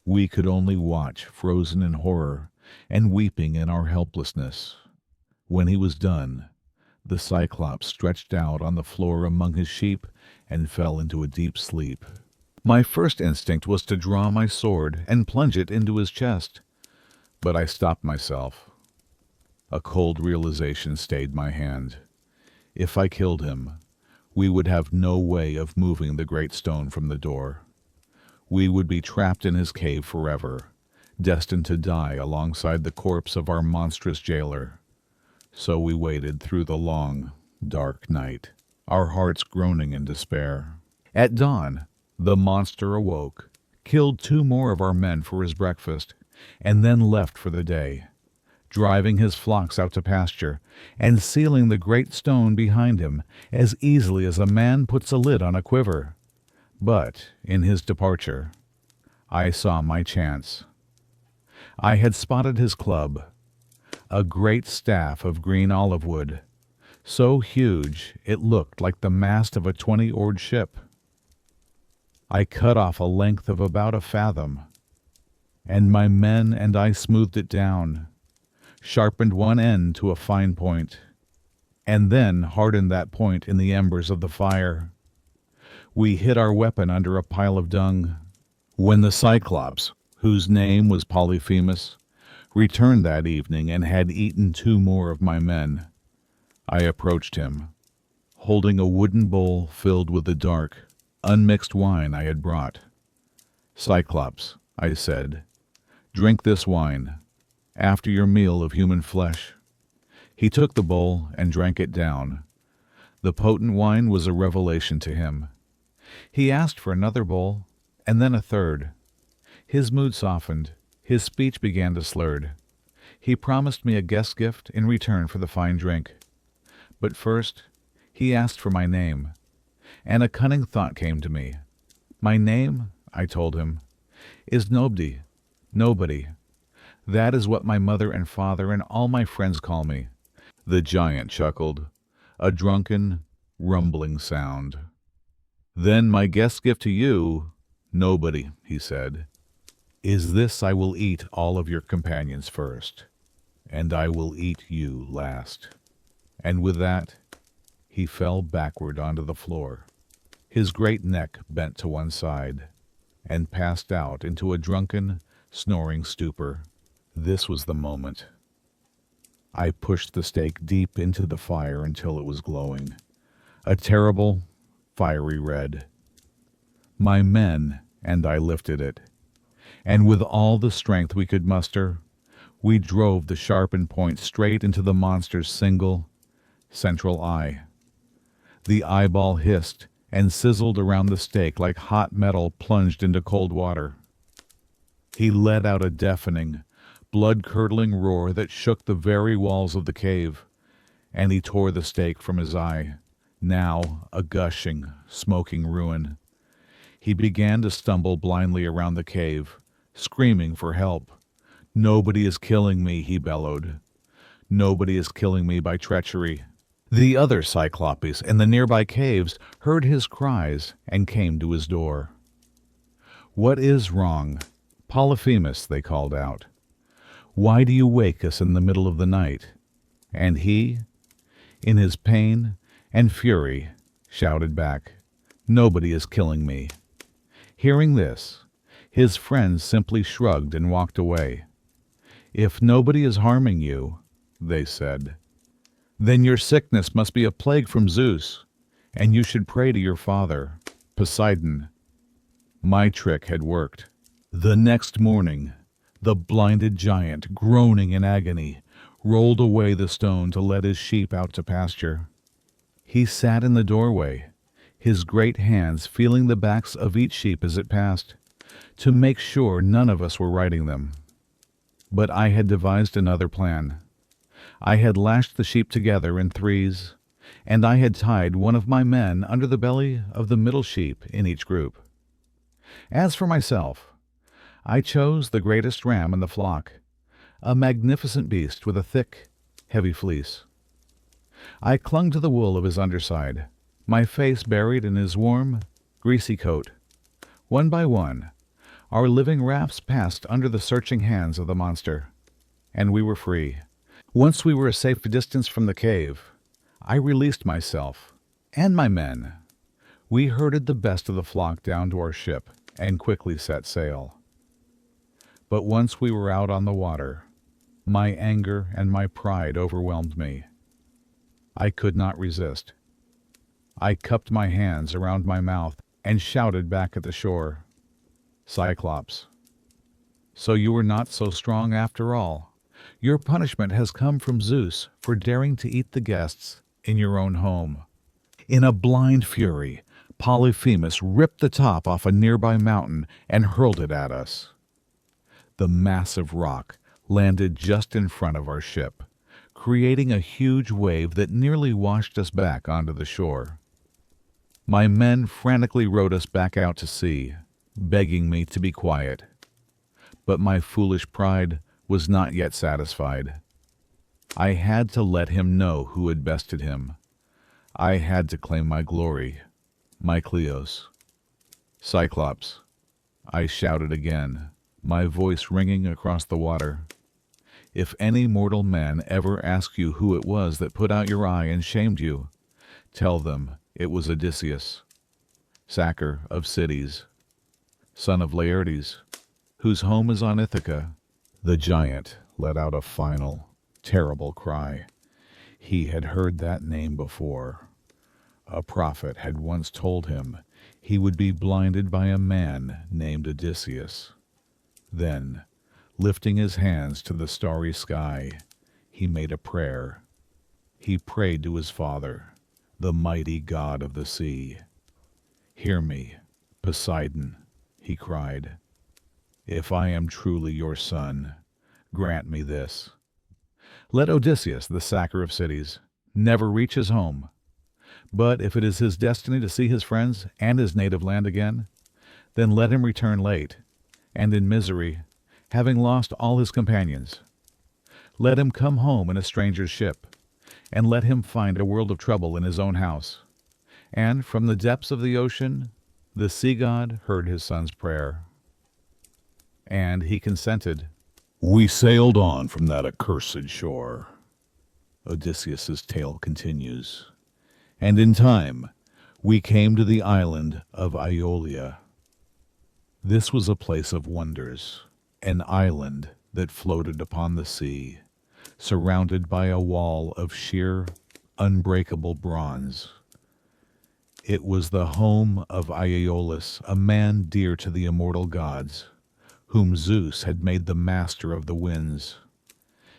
We could only watch, frozen in horror, and weeping in our helplessness. When he was done, the Cyclops stretched out on the floor among his sheep and fell into a deep sleep. My first instinct was to draw my sword and plunge it into his chest, but I stopped myself. A cold realization stayed my hand. If I killed him, we would have no way of moving the great stone from the door. We would be trapped in his cave forever, destined to die alongside the corpse of our monstrous jailer. So we waited through the long, dark night, our hearts groaning in despair. At dawn, the monster awoke, killed 2 more of our men for his breakfast, and then left for the day, driving his flocks out to pasture, and sealing the great stone behind him as easily as a man puts a lid on a quiver. But in his departure, I saw my chance. I had spotted his club, a great staff of green olive wood, so huge it looked like the mast of a 20-oared ship. I cut off a length of about a fathom, and my men and I smoothed it down, sharpened one end to a fine point, and then hardened that point in the embers of the fire. We hid our weapon under a pile of dung. When the Cyclops, whose name was Polyphemus, returned that evening and had eaten 2 more of my men, I approached him, holding a wooden bowl filled with the dark, unmixed wine I had brought. "Cyclops," I said, "drink this wine, after your meal of human flesh." He took the bowl and drank it down. The potent wine was a revelation to him. He asked for another bowl, and then a third. His mood softened. His speech began to slur. He promised me a guest gift in return for the fine drink. But first, he asked for my name, and a cunning thought came to me. "My name," I told him, "is Nobody. Nobody. That is what my mother and father and all my friends call me." The giant chuckled, a drunken, rumbling sound. "Then my guest gift to you, Nobody," he said, "is this: I will eat all of your companions first, and I will eat you last." And with that, he fell backward onto the floor, his great neck bent to one side, and passed out into a drunken, snoring stupor. This was the moment. I pushed the stake deep into the fire until it was glowing, a terrible, fiery red. My men and I lifted it, and with all the strength we could muster, we drove the sharpened point straight into the monster's single, central eye. The eyeball hissed and sizzled around the stake like hot metal plunged into cold water. He let out a deafening, blood-curdling roar that shook the very walls of the cave, and he tore the stake from his eye, now a gushing, smoking ruin. He began to stumble blindly around the cave, screaming for help. "Nobody is killing me," he bellowed. "Nobody is killing me by treachery." The other Cyclopes in the nearby caves heard his cries and came to his door. "What is wrong? Polyphemus," they called out. "Why do you wake us in the middle of the night?" And he, in his pain and fury, shouted back, "Nobody is killing me." Hearing this, his friends simply shrugged and walked away. "If nobody is harming you," they said, "then your sickness must be a plague from Zeus, and you should pray to your father, Poseidon." My trick had worked. The next morning, the blinded giant, groaning in agony, rolled away the stone to let his sheep out to pasture. He sat in the doorway, his great hands feeling the backs of each sheep as it passed, to make sure none of us were riding them. But I had devised another plan. I had lashed the sheep together in threes, and I had tied one of my men under the belly of the middle sheep in each group. As for myself, I chose the greatest ram in the flock, a magnificent beast with a thick, heavy fleece. I clung to the wool of his underside, my face buried in his warm, greasy coat. One by one, our living rafts passed under the searching hands of the monster, and we were free. Once we were a safe distance from the cave, I released myself and my men. We herded the best of the flock down to our ship and quickly set sail. But once we were out on the water, my anger and my pride overwhelmed me. I could not resist. I cupped my hands around my mouth and shouted back at the shore, "Cyclops, so you were not so strong after all. Your punishment has come from Zeus for daring to eat the guests in your own home." In a blind fury, Polyphemus ripped the top off a nearby mountain and hurled it at us. The massive rock landed just in front of our ship, creating a huge wave that nearly washed us back onto the shore. My men frantically rowed us back out to sea, begging me to be quiet. But my foolish pride was not yet satisfied. I had to let him know who had bested him. I had to claim my glory, my Kleos. Cyclops, I shouted again, my voice ringing across the water. If any mortal man ever asks you who it was that put out your eye and shamed you, tell them it was Odysseus, sacker of cities, son of Laertes, whose home is on Ithaca. The giant let out a final, terrible cry. He had heard that name before. A prophet had once told him he would be blinded by a man named Odysseus. Then, lifting his hands to the starry sky, he made a prayer. He prayed to his father, the mighty god of the sea. "Hear me, Poseidon," he cried. "If I am truly your son, grant me this. Let Odysseus, the sacker of cities, never reach his home. But if it is his destiny to see his friends and his native land again, then let him return late, and in misery, having lost all his companions. Let him come home in a stranger's ship, and let him find a world of trouble in his own house." And from the depths of the ocean, the sea god heard his son's prayer. And he consented. We sailed on from that accursed shore. Odysseus's tale continues. And in time, we came to the island of Aeolia. This was a place of wonders, an island that floated upon the sea, surrounded by a wall of sheer, unbreakable bronze. It was the home of Aeolus, a man dear to the immortal gods, whom Zeus had made the master of the winds.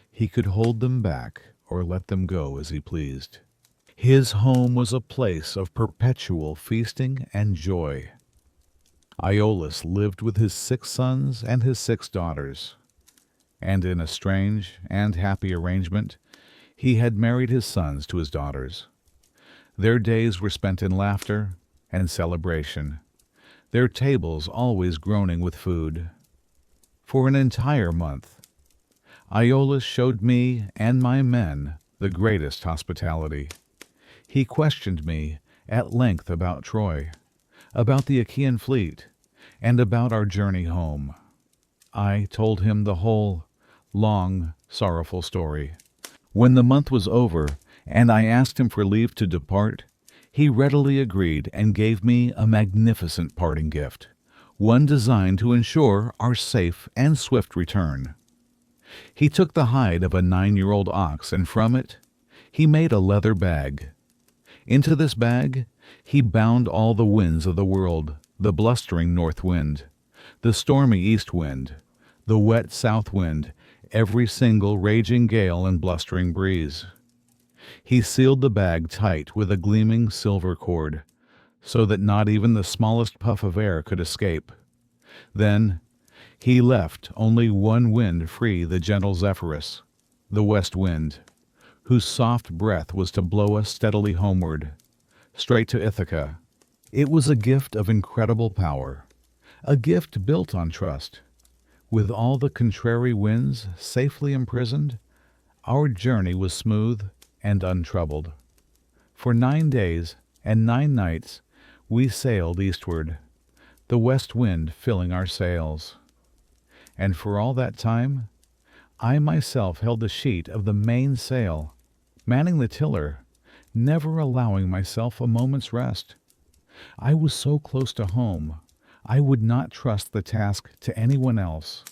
He could hold them back or let them go as he pleased. His home was a place of perpetual feasting and joy. Aeolus lived with his 6 sons and his 6 daughters, and in a strange and happy arrangement, he had married his sons to his daughters. Their days were spent in laughter and celebration, their tables always groaning with food. For an entire month, Aeolus showed me and my men the greatest hospitality. He questioned me at length about Troy, about the Achaean fleet, and about our journey home. I told him the whole, long, sorrowful story. When the month was over, and I asked him for leave to depart, he readily agreed and gave me a magnificent parting gift, one designed to ensure our safe and swift return. He took the hide of a 9-year-old ox, and from it he made a leather bag. Into this bag he bound all the winds of the world, the blustering north wind, the stormy east wind, the wet south wind, every single raging gale and blustering breeze. He sealed the bag tight with a gleaming silver cord, so that not even the smallest puff of air could escape. Then he left only one wind free, the gentle Zephyrus, the west wind, whose soft breath was to blow us steadily homeward, straight to Ithaca. It was a gift of incredible power, a gift built on trust. With all the contrary winds safely imprisoned, our journey was smooth and untroubled. For 9 days and 9 nights we sailed eastward, the west wind filling our sails. And for all that time, I myself held the sheet of the mainsail, manning the tiller, never allowing myself a moment's rest. I was so close to home, I would not trust the task to anyone else.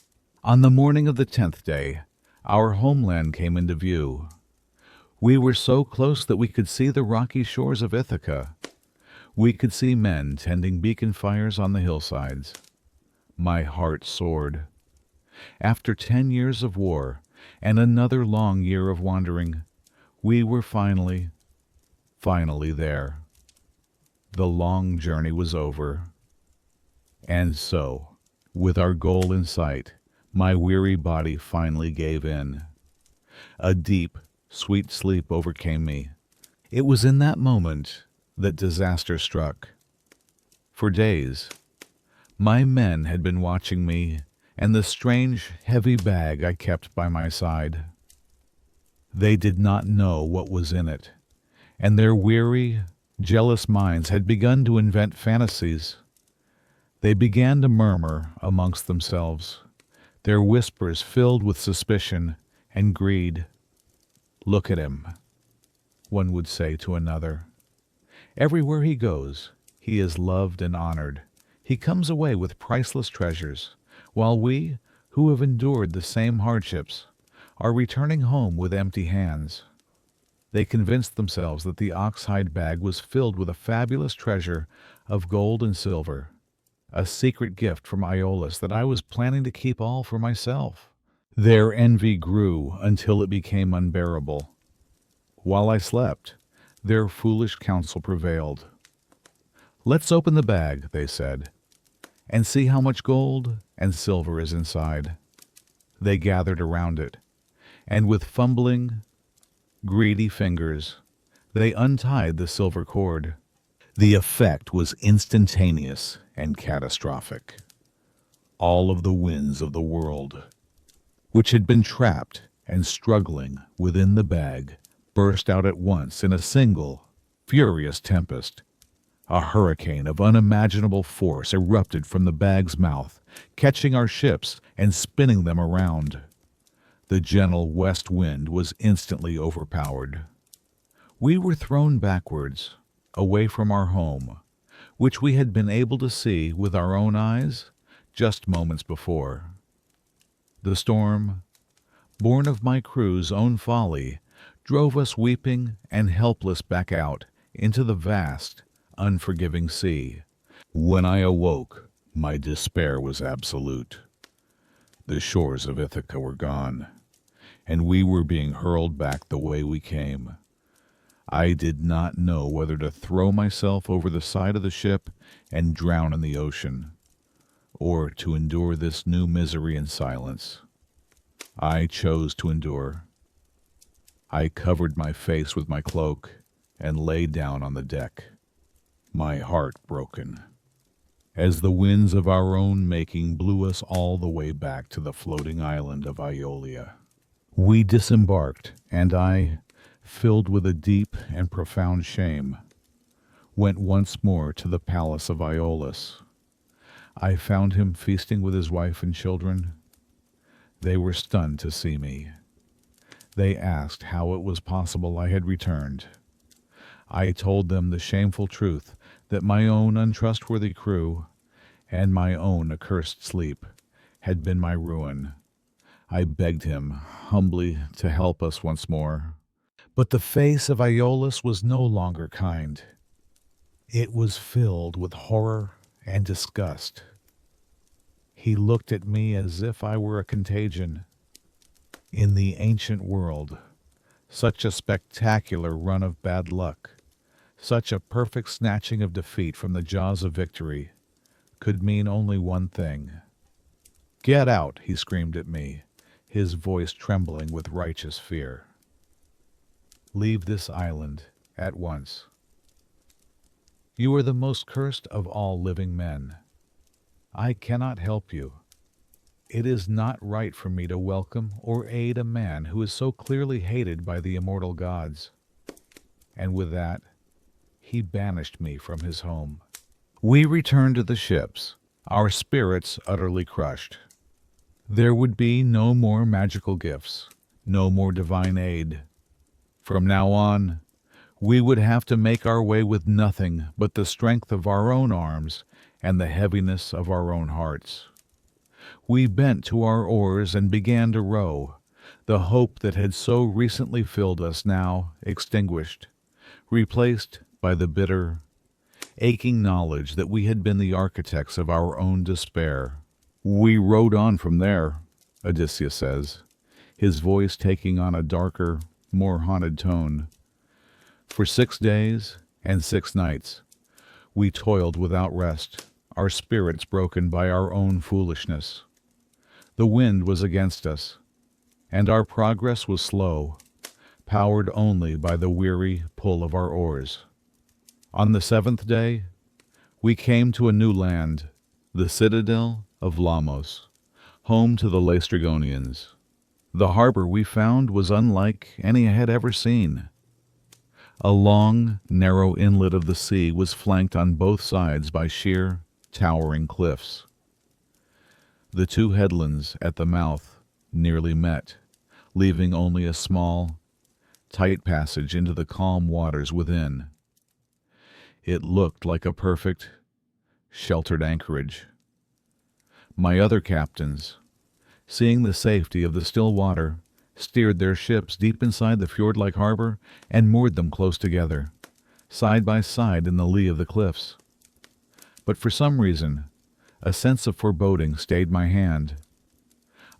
On the morning of the 10th day, our homeland came into view. We were so close that we could see the rocky shores of Ithaca. We could see men tending beacon fires on the hillsides. My heart soared. After 10 years of war and another long year of wandering, we were finally there. The long journey was over. And so, with our goal in sight, my weary body finally gave in. A deep, sweet sleep overcame me. It was in that moment that disaster struck. For days, My men had been watching me and the strange, heavy bag I kept by my side. They did not know what was in it, and their weary, jealous minds had begun to invent fantasies. They began to murmur amongst themselves, their whispers filled with suspicion and greed. "Look at him," one would say to another. "Everywhere he goes, he is loved and honored. He comes away with priceless treasures, while we, who have endured the same hardships, are returning home with empty hands." They convinced themselves that the ox-hide bag was filled with a fabulous treasure of gold and silver, a secret gift from Iolus that I was planning to keep all for myself. Their envy grew until it became unbearable. While I slept, their foolish counsel prevailed. "Let's open the bag," they said, "and see how much gold and silver is inside." They gathered around it, and with fumbling, greedy fingers, they untied the silver cord. The effect was instantaneous and catastrophic. All of the winds of the world, which had been trapped and struggling within the bag, burst out at once in a single, furious tempest. A hurricane of unimaginable force erupted from the bag's mouth, catching our ships and spinning them around. The gentle west wind was instantly overpowered. We were thrown backwards, away from our home, which we had been able to see with our own eyes just moments before. The storm, born of my crew's own folly, drove us weeping and helpless back out into the vast, unforgiving sea. When I awoke, my despair was absolute. The shores of Ithaca were gone, and we were being hurled back the way we came. I did not know whether to throw myself over the side of the ship and drown in the ocean, or to endure this new misery in silence. I chose to endure. I covered my face with my cloak and lay down on the deck, my heart broken, as the winds of our own making blew us all the way back to the floating island of Iolia. We disembarked, and I, filled with a deep and profound shame, went once more to the palace of Iolus. I found him feasting with his wife and children. They were stunned to see me. They asked how it was possible I had returned. I told them the shameful truth that my own untrustworthy crew and my own accursed sleep had been my ruin. I begged him humbly to help us once more. But the face of Iolus was no longer kind. It was filled with horror and disgust. He looked at me as if I were a contagion. In the ancient world, such a spectacular run of bad luck, such a perfect snatching of defeat from the jaws of victory, could mean only one thing. "Get out," he screamed at me, his voice trembling with righteous fear. "Leave this island at once. You are the most cursed of all living men. I cannot help you. It is not right for me to welcome or aid a man who is so clearly hated by the immortal gods." And with that, he banished me from his home. We returned to the ships, our spirits utterly crushed. There would be no more magical gifts, no more divine aid. From now on, we would have to make our way with nothing but the strength of our own arms and the heaviness of our own hearts. We bent to our oars and began to row, the hope that had so recently filled us now extinguished, replaced by the bitter, aching knowledge that we had been the architects of our own despair. We rowed on from there, Odysseus says, his voice taking on a darker, more haunted tone. For 6 days and 6 nights, we toiled without rest, our spirits broken by our own foolishness. The wind was against us, and our progress was slow, powered only by the weary pull of our oars. On the 7th day, we came to a new land, the citadel of Lamos, home to the Laestrygonians. The harbor we found was unlike any I had ever seen. A long, narrow inlet of the sea was flanked on both sides by sheer, towering cliffs. The two headlands at the mouth nearly met, leaving only a small, tight passage into the calm waters within. It looked like a perfect, sheltered anchorage. My other captains, seeing the safety of the still water, steered their ships deep inside the fjord-like harbor and moored them close together, side by side in the lee of the cliffs. But for some reason, a sense of foreboding stayed my hand.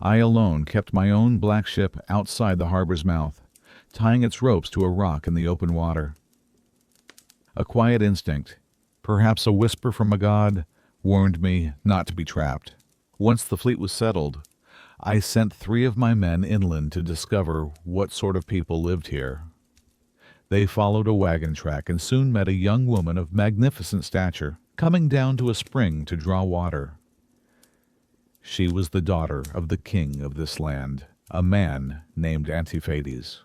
I alone kept my own black ship outside the harbor's mouth, tying its ropes to a rock in the open water. A quiet instinct, perhaps a whisper from a god, warned me not to be trapped. Once the fleet was settled, I sent 3 of my men inland to discover what sort of people lived here. They followed a wagon track and soon met a young woman of magnificent stature, coming down to a spring to draw water. She was the daughter of the king of this land, a man named Antiphates.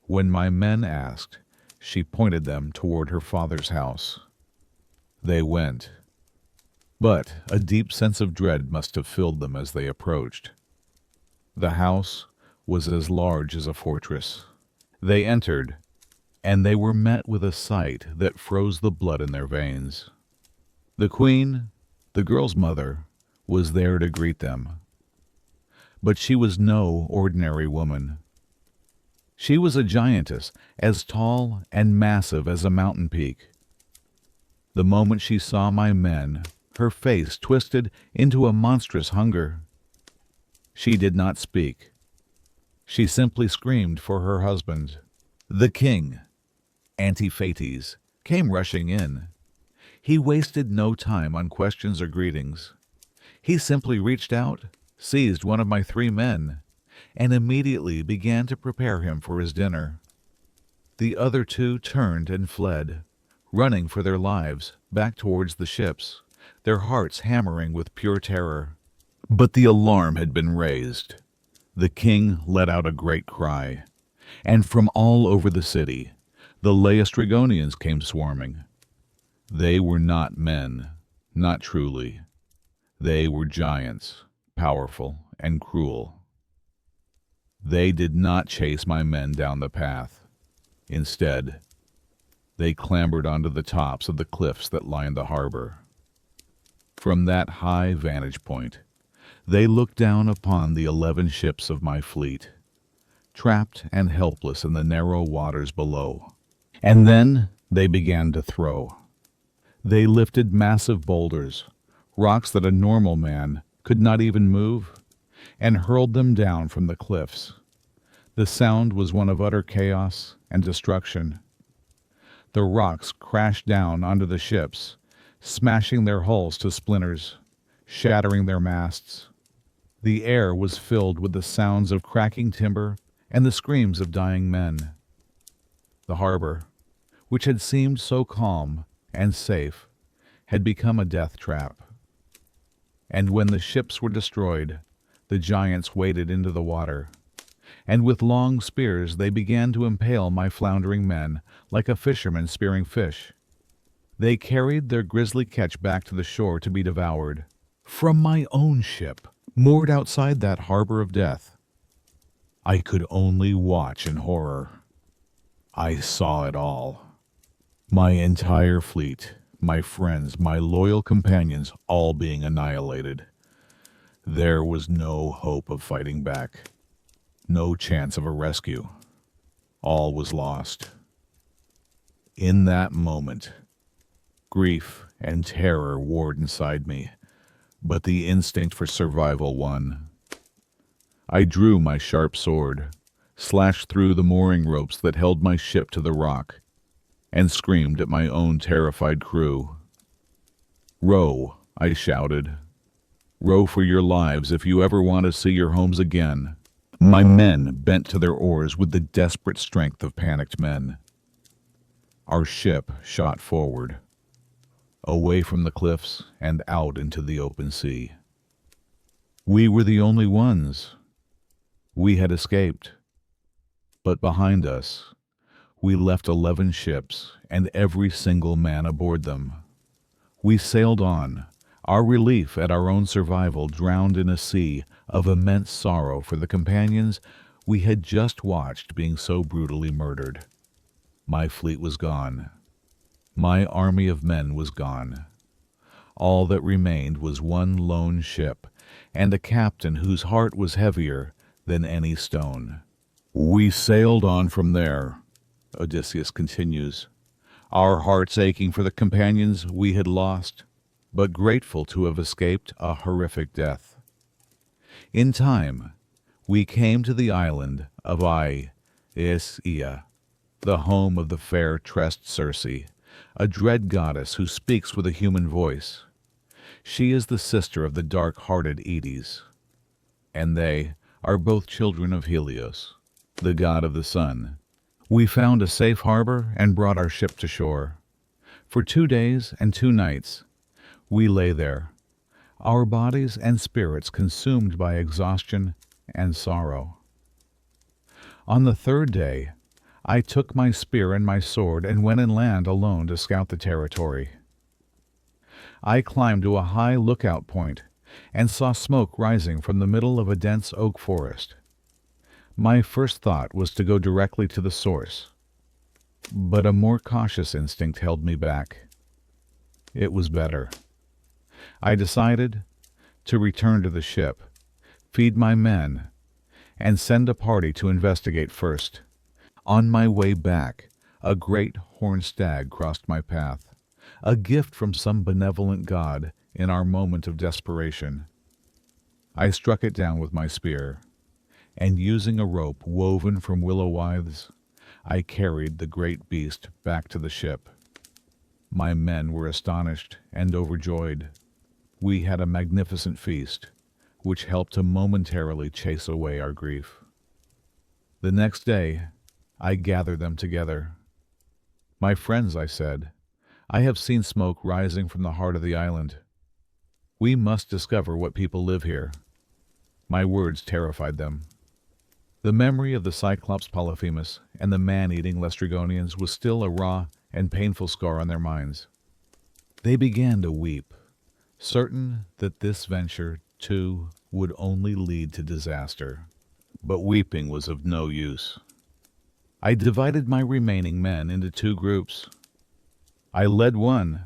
When my men asked, she pointed them toward her father's house. They went. But a deep sense of dread must have filled them as they approached. The house was as large as a fortress. They entered, and they were met with a sight that froze the blood in their veins. The queen, the girl's mother, was there to greet them. But she was no ordinary woman. She was a giantess, as tall and massive as a mountain peak. The moment she saw my men, her face twisted into a monstrous hunger. She did not speak. She simply screamed for her husband. The king, Antiphates, came rushing in. He wasted no time on questions or greetings. He simply reached out, seized one of my 3 men, and immediately began to prepare him for his dinner. The other 2 turned and fled, running for their lives back towards the ships, their hearts hammering with pure terror. But the alarm had been raised. The king let out a great cry, and from all over the city, the Laestrygonians came swarming. They were not men, not truly. They were giants, powerful and cruel. They did not chase my men down the path. Instead, they clambered onto the tops of the cliffs that lined the harbor. From that high vantage point, they looked down upon the 11 ships of my fleet, trapped and helpless in the narrow waters below. And then they began to throw. They lifted massive boulders, rocks that a normal man could not even move, and hurled them down from the cliffs. The sound was one of utter chaos and destruction. The rocks crashed down onto the ships, smashing their hulls to splinters, shattering their masts. The air was filled with the sounds of cracking timber and the screams of dying men. The harbor, which had seemed so calm and safe, had become a death trap. And when the ships were destroyed, the giants waded into the water, and with long spears they began to impale my floundering men like a fisherman spearing fish. They carried their grisly catch back to the shore to be devoured. From my own ship, moored outside that harbor of death, I could only watch in horror. I saw it all. My entire fleet, my friends, my loyal companions, all being annihilated. There was no hope of fighting back, no chance of a rescue. All was lost. In that moment, grief and terror warred inside me, but the instinct for survival won. I drew my sharp sword, slashed through the mooring ropes that held my ship to the rock, and screamed at my own terrified crew. "Row," I shouted. "Row for your lives if you ever want to see your homes again." My men bent to their oars with the desperate strength of panicked men. Our ship shot forward. away from the cliffs and out into the open sea. We were the only ones. We had escaped. But behind us, we left 11 ships and every single man aboard them. We sailed on, our relief at our own survival drowned in a sea of immense sorrow for the companions we had just watched being so brutally murdered. My fleet was gone. My army of men was gone. All that remained was one lone ship and a captain whose heart was heavier than any stone. We sailed on from there, Odysseus continues, our hearts aching for the companions we had lost, but grateful to have escaped a horrific death. In time, we came to the island of Odyssey, the home of the fair-tressed Circe, a dread goddess who speaks with a human voice. She is the sister of the dark-hearted Edes, and they are both children of Helios, the god of the sun. We found a safe harbor and brought our ship to shore. For 2 days and 2 nights, we lay there, our bodies and spirits consumed by exhaustion and sorrow. On the 3rd day, I took my spear and my sword and went inland alone to scout the territory. I climbed to a high lookout point and saw smoke rising from the middle of a dense oak forest. My first thought was to go directly to the source, but a more cautious instinct held me back. It was better. I decided to return to the ship, feed my men, and send a party to investigate first. On my way back, a great horned stag crossed my path, a gift from some benevolent god in our moment of desperation. I struck it down with my spear, and using a rope woven from willow withes, I carried the great beast back to the ship. My men were astonished and overjoyed. We had a magnificent feast, which helped to momentarily chase away our grief. The next day, I gathered them together. "My friends," I said, "I have seen smoke rising from the heart of the island. We must discover what people live here." My words terrified them. The memory of the Cyclops Polyphemus and the man-eating Laestrygonians was still a raw and painful scar on their minds. They began to weep, certain that this venture, too, would only lead to disaster. But weeping was of no use. I divided my remaining men into 2 groups. I led one,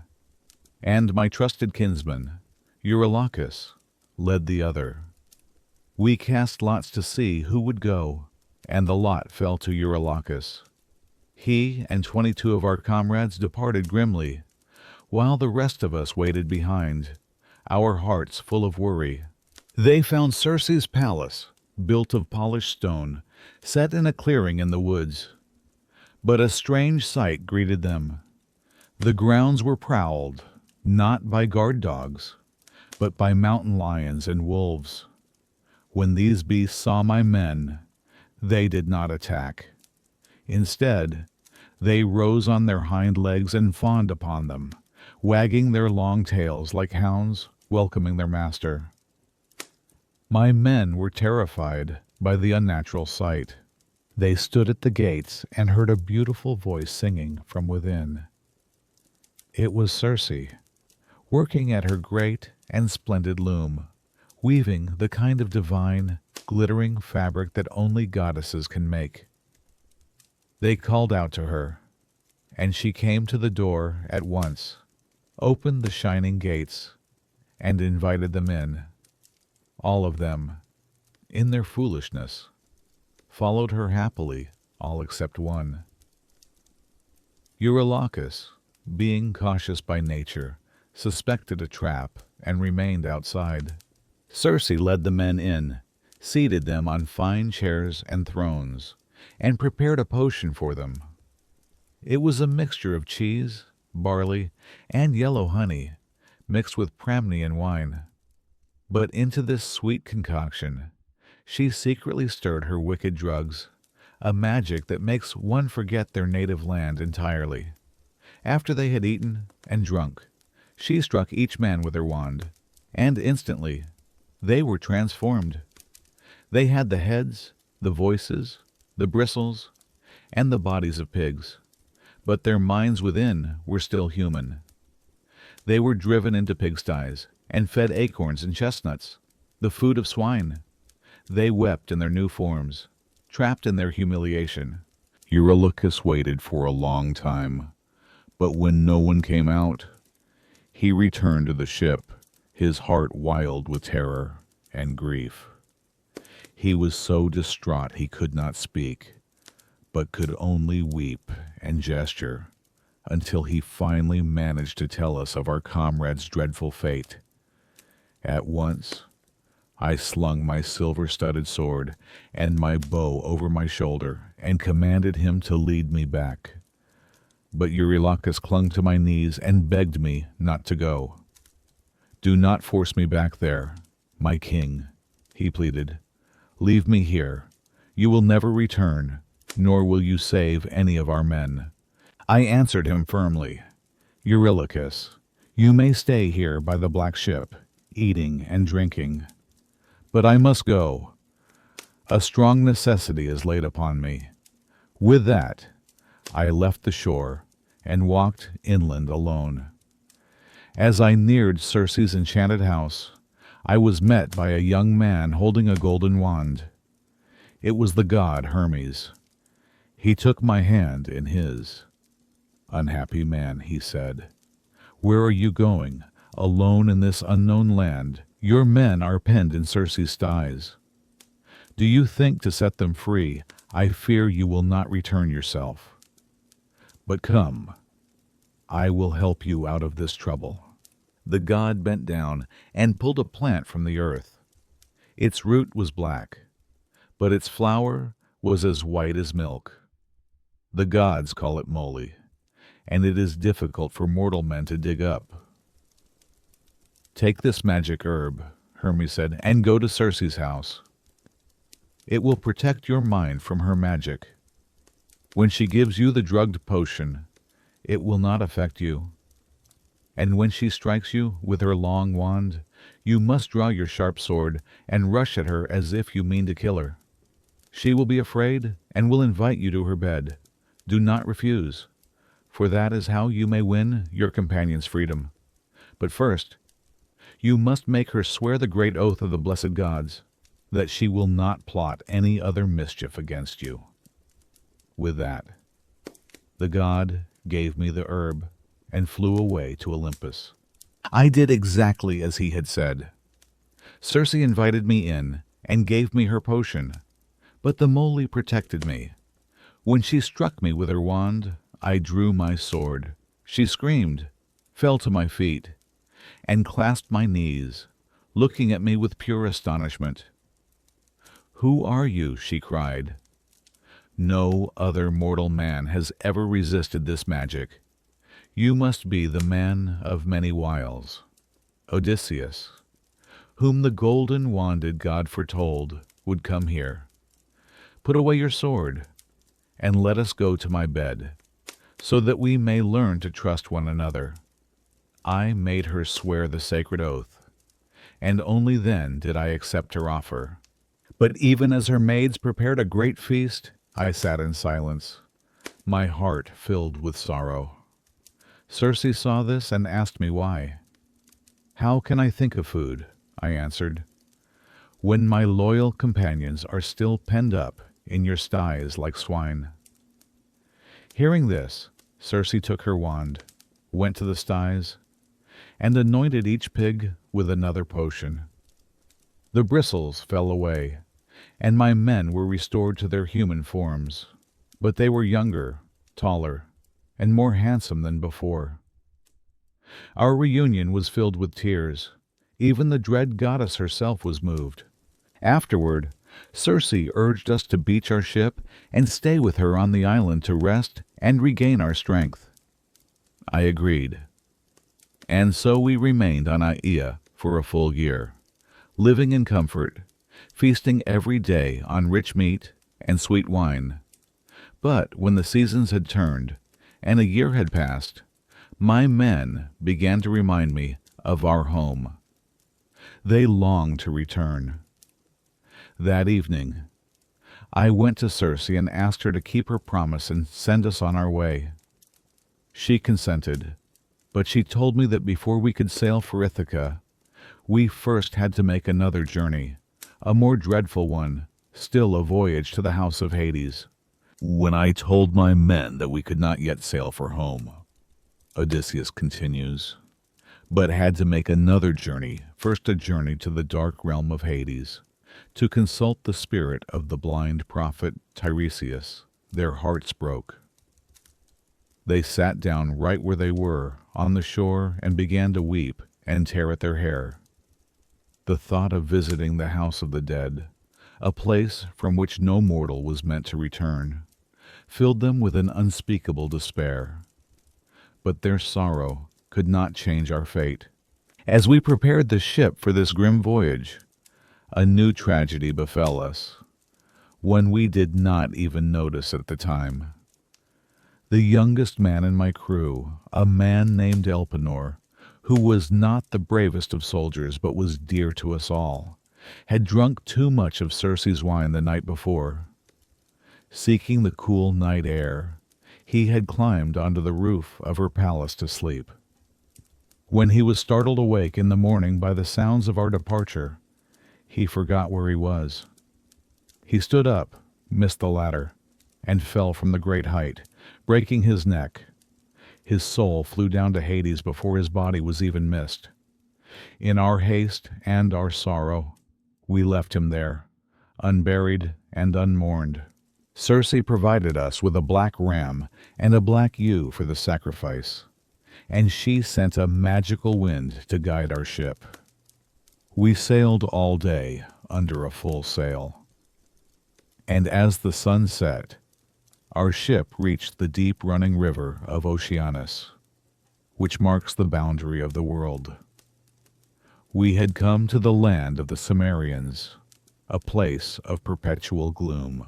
and my trusted kinsman, Eurylochus, led the other. We cast lots to see who would go, and the lot fell to Eurylochus. He and 22 of our comrades departed grimly, while the rest of us waited behind, our hearts full of worry. They found Circe's palace, built of polished stone, set in a clearing in the woods. But a strange sight greeted them. The grounds were prowled, not by guard dogs, but by mountain lions and wolves. When these beasts saw my men, they did not attack. Instead, they rose on their hind legs and fawned upon them, wagging their long tails like hounds welcoming their master. My men were terrified by the unnatural sight. They stood at the gates and heard a beautiful voice singing from within. It was Circe, working at her great and splendid loom, weaving the kind of divine, glittering fabric that only goddesses can make. They called out to her, and she came to the door at once, opened the shining gates, and invited them in. All of them, in their foolishness, followed her happily, all except one. Eurylochus, being cautious by nature, suspected a trap and remained outside. Circe led the men in, seated them on fine chairs and thrones, and prepared a potion for them. It was a mixture of cheese, barley, and yellow honey, mixed with Pramnian wine. But into this sweet concoction, she secretly stirred her wicked drugs, a magic that makes one forget their native land entirely. After they had eaten and drunk, She struck each man with her wand, and instantly they were transformed. They had the heads, the voices, the bristles, and the bodies of pigs, but their minds within were still human. They were driven into pigsties and fed acorns and chestnuts, the food of swine. They wept in their new forms, trapped in their humiliation. Eurylochus waited for a long time, but when no one came out, he returned to the ship, his heart wild with terror and grief. He was so distraught he could not speak, but could only weep and gesture, until he finally managed to tell us of our comrade's dreadful fate. At once, I slung my silver-studded sword and my bow over my shoulder and commanded him to lead me back. But Eurylochus clung to my knees and begged me not to go. "Do not force me back there, my king," he pleaded. "Leave me here. You will never return, nor will you save any of our men." I answered him firmly, "Eurylochus, you may stay here by the black ship, eating and drinking. But I must go. A strong necessity is laid upon me." With that, I left the shore and walked inland alone. As I neared Circe's enchanted house, I was met by a young man holding a golden wand. It was the god Hermes. He took my hand in his. "Unhappy man," he said, "where are you going, alone in this unknown land? Your men are penned in Circe's sties. Do you think to set them free? I fear you will not return yourself. But come, I will help you out of this trouble." The god bent down and pulled a plant from the earth. Its root was black, but its flower was as white as milk. The gods call it moly, and it is difficult for mortal men to dig up. "Take this magic herb," Hermes said, "and go to Circe's house. It will protect your mind from her magic. When she gives you the drugged potion, it will not affect you. And when she strikes you with her long wand, you must draw your sharp sword and rush at her as if you mean to kill her. She will be afraid and will invite you to her bed. Do not refuse, for that is how you may win your companion's freedom. But first, you must make her swear the great oath of the blessed gods, that she will not plot any other mischief against you." With that, the god gave me the herb and flew away to Olympus. I did exactly as he had said. Circe invited me in and gave me her potion, but the moly protected me. When she struck me with her wand, I drew my sword. She screamed, fell to my feet, and clasped my knees, looking at me with pure astonishment. "Who are you?" she cried. "No other mortal man has ever resisted this magic. You must be the man of many wiles, Odysseus, whom the golden-wanded god foretold would come here. Put away your sword, and let us go to my bed, so that we may learn to trust one another." I made her swear the sacred oath, and only then did I accept her offer. But even as her maids prepared a great feast, I sat in silence, my heart filled with sorrow. Circe saw this and asked me why. "How can I think of food," I answered, "when my loyal companions are still penned up in your sties like swine?" Hearing this, Circe took her wand, went to the sties, and anointed each pig with another potion. The bristles fell away, and my men were restored to their human forms, but they were younger, taller, and more handsome than before. Our reunion was filled with tears. Even the dread goddess herself was moved. Afterward, Circe urged us to beach our ship and stay with her on the island to rest and regain our strength. I agreed. And so we remained on Aea for a full year, living in comfort, feasting every day on rich meat and sweet wine. But when the seasons had turned, and a year had passed, My men began to remind me of our home. They longed to return. That evening, I went to Circe and asked her to keep her promise and send us on our way. She consented, but she told me that before we could sail for Ithaca, we first had to make another journey, a more dreadful one, still a voyage to the house of Hades. When I told my men that we could not yet sail for home, Odysseus continues, but had to make another journey, first a journey to the dark realm of Hades, to consult the spirit of the blind prophet Tiresias, their hearts broke. They sat down right where they were, on the shore, and began to weep and tear at their hair. The thought of visiting the house of the dead, a place from which no mortal was meant to return, filled them with an unspeakable despair. But their sorrow could not change our fate. As we prepared the ship for this grim voyage, a new tragedy befell us, one we did not even notice at the time. The youngest man in my crew, a man named Elpenor, who was not the bravest of soldiers but was dear to us all, had drunk too much of Circe's wine the night before. Seeking the cool night air, he had climbed onto the roof of her palace to sleep. When he was startled awake in the morning by the sounds of our departure, he forgot where he was. He stood up, missed the ladder, and fell from the great height, breaking his neck. His soul flew down to Hades before his body was even missed. In our haste and our sorrow, we left him there, unburied and unmourned. Circe provided us with a black ram and a black ewe for the sacrifice, and she sent a magical wind to guide our ship. We sailed all day under a full sail, and as the sun set, our ship reached the deep-running river of Oceanus, which marks the boundary of the world. We had come to the land of the Cimmerians, a place of perpetual gloom.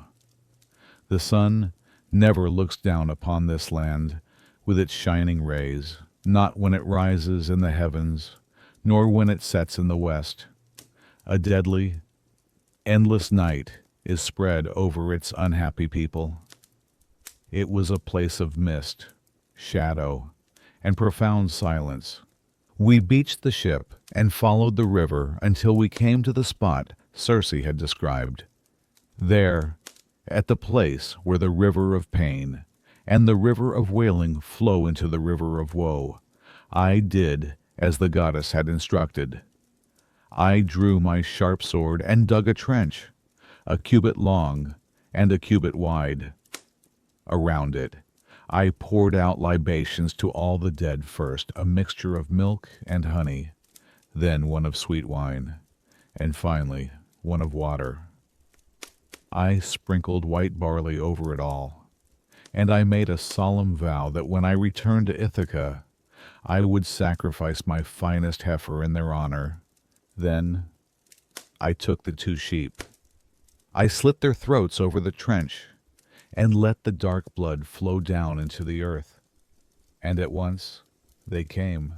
The sun never looks down upon this land with its shining rays, not when it rises in the heavens, nor when it sets in the west. A deadly, endless night is spread over its unhappy people. It was a place of mist, shadow, and profound silence. We beached the ship and followed the river until we came to the spot Circe had described. There, at the place where the river of pain and the river of wailing flow into the river of woe, I did as the goddess had instructed. I drew my sharp sword and dug a trench, a cubit long and a cubit wide. Around it, I poured out libations to all the dead, first a mixture of milk and honey, then one of sweet wine, and finally one of water. I sprinkled white barley over it all, and I made a solemn vow that when I returned to Ithaca, I would sacrifice my finest heifer in their honor. Then I took the 2 sheep. I slit their throats over the trench, and let the dark blood flow down into the earth. And at once they came,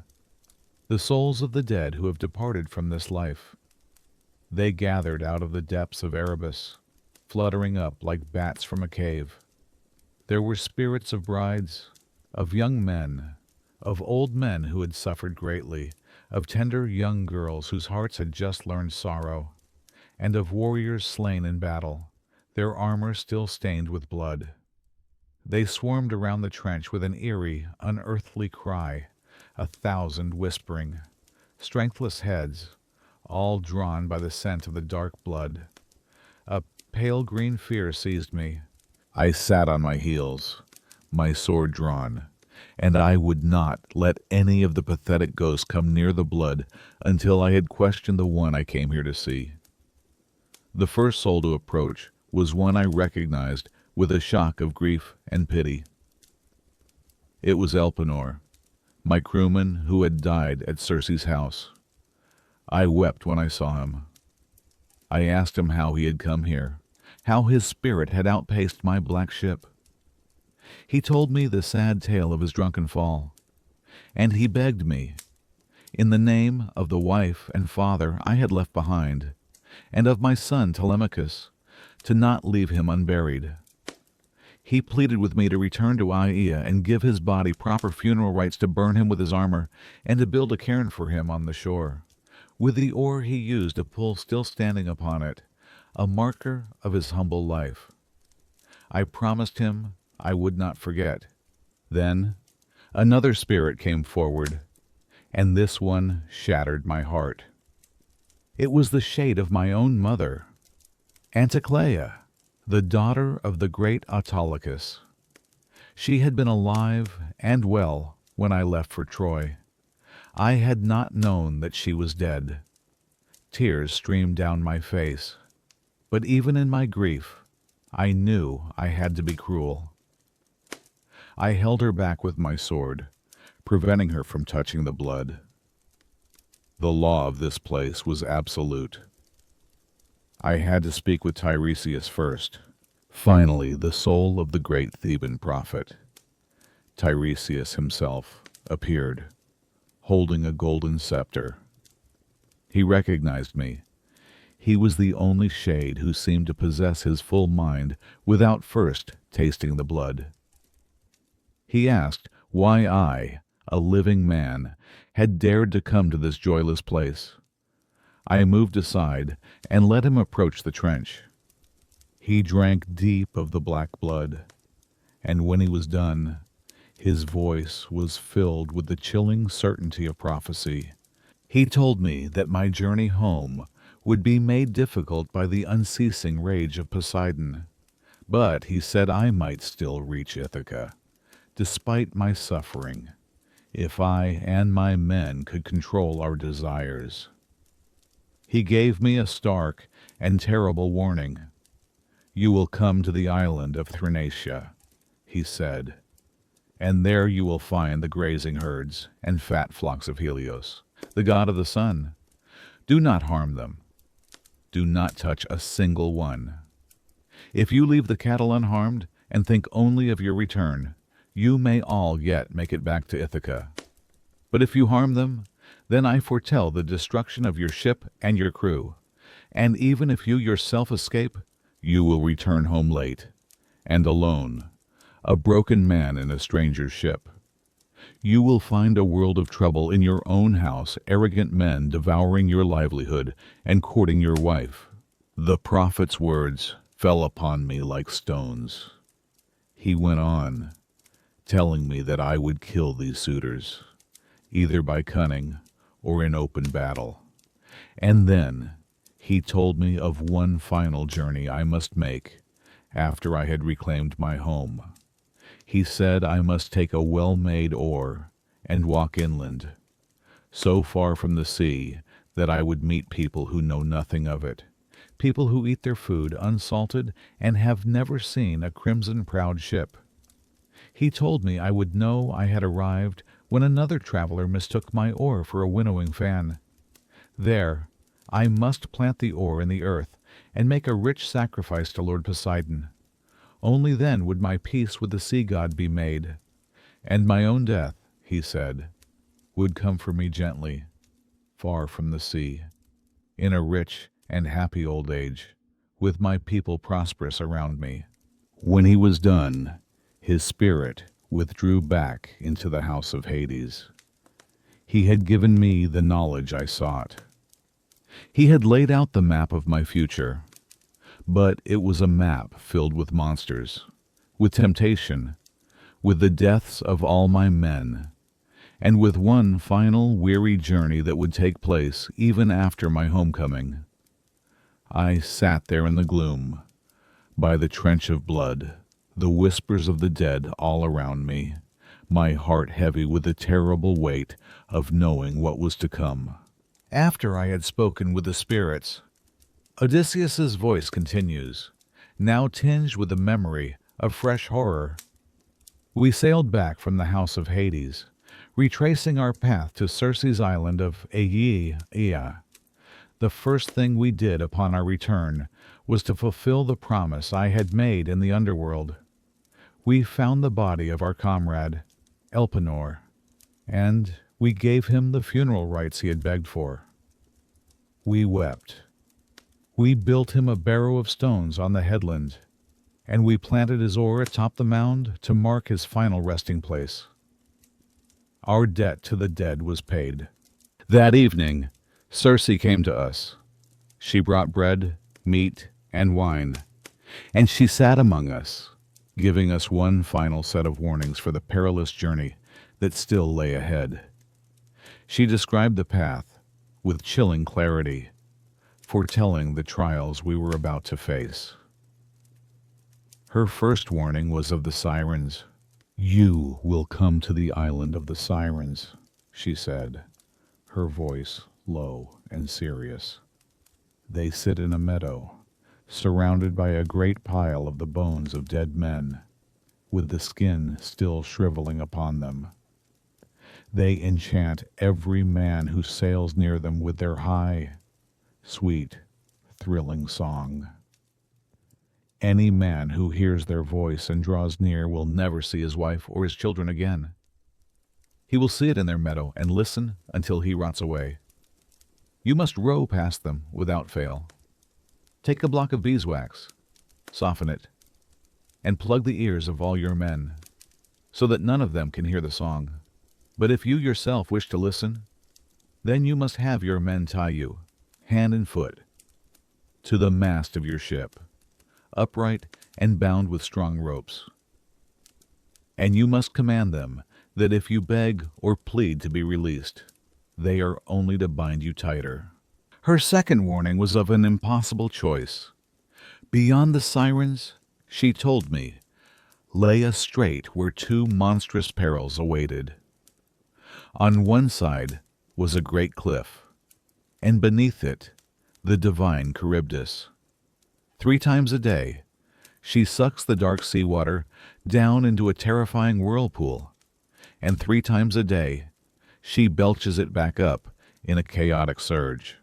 the souls of the dead who have departed from this life. They gathered out of the depths of Erebus, fluttering up like bats from a cave. There were spirits of brides, of young men, of old men who had suffered greatly, of tender young girls whose hearts had just learned sorrow, and of warriors slain in battle, their armor still stained with blood. They swarmed around the trench with an eerie, unearthly cry, 1,000 whispering, strengthless heads, all drawn by the scent of the dark blood. A pale green fear seized me. I sat on my heels, my sword drawn, and I would not let any of the pathetic ghosts come near the blood until I had questioned the one I came here to see. The first soul to approach was one I recognized with a shock of grief and pity. It was Elpenor, my crewman who had died at Circe's house. I wept when I saw him. I asked him how he had come here, how his spirit had outpaced my black ship. He told me the sad tale of his drunken fall. and he begged me, in the name of the wife and father I had left behind, and of my son Telemachus, to not leave him unburied. He pleaded with me to return to Aea and give his body proper funeral rites, to burn him with his armor, and to build a cairn for him on the shore, with the oar he used a pole still standing upon it, a marker of his humble life. I promised him I would not forget. Then another spirit came forward, and this one shattered my heart. It was the shade of my own mother, Anticlea, the daughter of the great Autolycus. She had been alive and well when I left for Troy. I had not known that she was dead. Tears streamed down my face, but even in my grief, I knew I had to be cruel. I held her back with my sword, preventing her from touching the blood. The law of this place was absolute. I had to speak with Tiresias first. Finally, the soul of the great Theban prophet, Tiresias himself, appeared, holding a golden scepter. He recognized me. He was the only shade who seemed to possess his full mind without first tasting the blood. He asked why I, a living man, had dared to come to this joyless place. I moved aside and let him approach the trench. He drank deep of the black blood, and when he was done, his voice was filled with the chilling certainty of prophecy. He told me that my journey home would be made difficult by the unceasing rage of Poseidon, but he said I might still reach Ithaca, despite my suffering, if I and my men could control our desires. He gave me a stark and terrible warning. You will come to the island of Thrinacia, he said, and there you will find the grazing herds and fat flocks of Helios, the god of the sun. Do not harm them. Do not touch a single one. If you leave the cattle unharmed and think only of your return, you may all yet make it back to Ithaca. But if you harm them, then I foretell the destruction of your ship and your crew, and even if you yourself escape, you will return home late, and alone, a broken man in a stranger's ship. You will find a world of trouble in your own house, arrogant men devouring your livelihood and courting your wife. The prophet's words fell upon me like stones. He went on, telling me that I would kill these suitors, either by cunning or in open battle. And then he told me of one final journey I must make after I had reclaimed my home. He said I must take a well-made oar and walk inland, so far from the sea that I would meet people who know nothing of it, people who eat their food unsalted and have never seen a crimson-prowed ship. He told me I would know I had arrived when another traveler mistook my oar for a winnowing fan. There, I must plant the oar in the earth and make a rich sacrifice to Lord Poseidon. Only then would my peace with the sea god be made, and my own death, he said, would come for me gently, far from the sea, in a rich and happy old age, with my people prosperous around me. When he was done, his spirit withdrew back into the house of Hades. He had given me the knowledge I sought. He had laid out the map of my future, but it was a map filled with monsters, with temptation, with the deaths of all my men, and with one final weary journey that would take place even after my homecoming. I sat there in the gloom, by the trench of blood, the whispers of the dead all around me, my heart heavy with the terrible weight of knowing what was to come. After I had spoken with the spirits, Odysseus's voice continues, now tinged with the memory of fresh horror. We sailed back from the house of Hades, retracing our path to Circe's island of Aea. The first thing we did upon our return was to fulfill the promise I had made in the underworld. We found the body of our comrade, Elpenor, and we gave him the funeral rites he had begged for. We wept. We built him a barrow of stones on the headland, and we planted his oar atop the mound to mark his final resting place. Our debt to the dead was paid. That evening, Circe came to us. She brought bread, meat, and wine, and she sat among us, giving us one final set of warnings for the perilous journey that still lay ahead. She described the path with chilling clarity, foretelling the trials we were about to face. Her first warning was of the sirens. "You will come to the island of the sirens," she said, her voice low and serious. "They sit in a meadow, surrounded by a great pile of the bones of dead men, with the skin still shriveling upon them. They enchant every man who sails near them with their high, sweet, thrilling song. Any man who hears their voice and draws near will never see his wife or his children again. He will sit in their meadow and listen until he rots away. You must row past them without fail. Take a block of beeswax, soften it, and plug the ears of all your men, so that none of them can hear the song. But if you yourself wish to listen, then you must have your men tie you, hand and foot, to the mast of your ship, upright and bound with strong ropes. And you must command them that if you beg or plead to be released, they are only to bind you tighter." Her second warning was of an impossible choice. Beyond the sirens, she told me, lay a strait where two monstrous perils awaited. On one side was a great cliff, and beneath it the divine Charybdis. 3 times a day she sucks the dark sea water down into a terrifying whirlpool, and 3 times a day she belches it back up in a chaotic surge.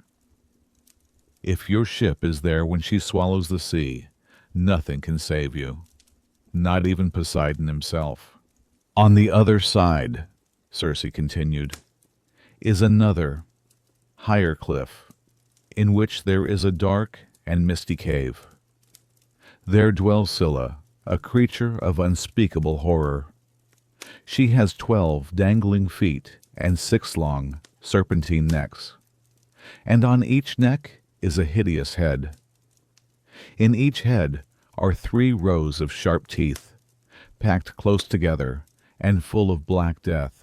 If your ship is there when she swallows the sea, nothing can save you, not even Poseidon himself. On the other side, Circe continued, is another, higher cliff, in which there is a dark and misty cave. There dwells Scylla, a creature of unspeakable horror. She has 12 dangling feet and 6 long, serpentine necks, and on each neck is a hideous head. In each head are 3 rows of sharp teeth, packed close together and full of black death.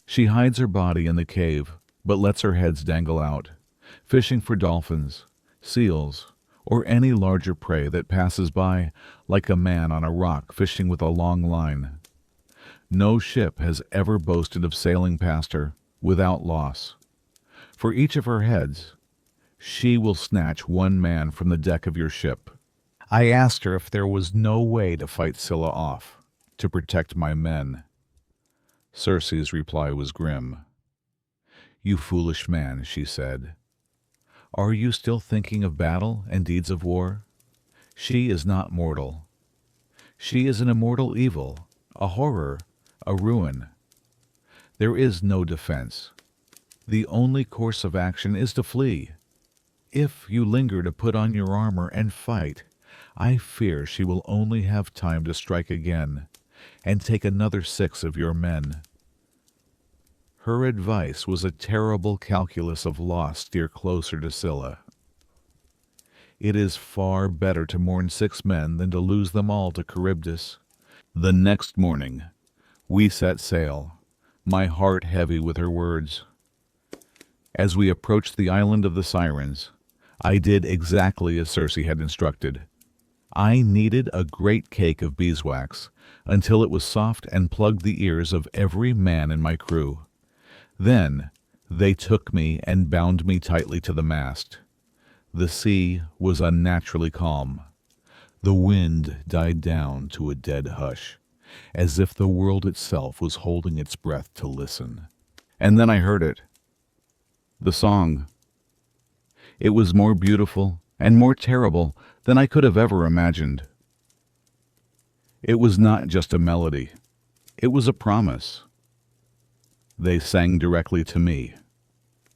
She hides her body in the cave, but lets her heads dangle out, fishing for dolphins, seals, or any larger prey that passes by like a man on a rock fishing with a long line. No ship has ever boasted of sailing past her without loss. For each of her heads, she will snatch 1 man from the deck of your ship. I asked her if there was no way to fight Scylla off, to protect my men. Circe's reply was grim. "You foolish man," she said. "Are you still thinking of battle and deeds of war? She is not mortal. She is an immortal evil, a horror, a ruin. There is no defense. The only course of action is to flee. If you linger to put on your armor and fight, I fear she will only have time to strike again and take another 6 of your men." Her advice was a terrible calculus of loss steer closer to Scylla. It is far better to mourn 6 men than to lose them all to Charybdis. The next morning, we set sail, my heart heavy with her words. As we approached the island of the Sirens, I did exactly as Circe had instructed. I kneaded a great cake of beeswax until it was soft and plugged the ears of every man in my crew. Then they took me and bound me tightly to the mast. The sea was unnaturally calm. The wind died down to a dead hush, as if the world itself was holding its breath to listen. And then I heard it. The song. It was more beautiful and more terrible than I could have ever imagined. It was not just a melody. It was a promise. They sang directly to me.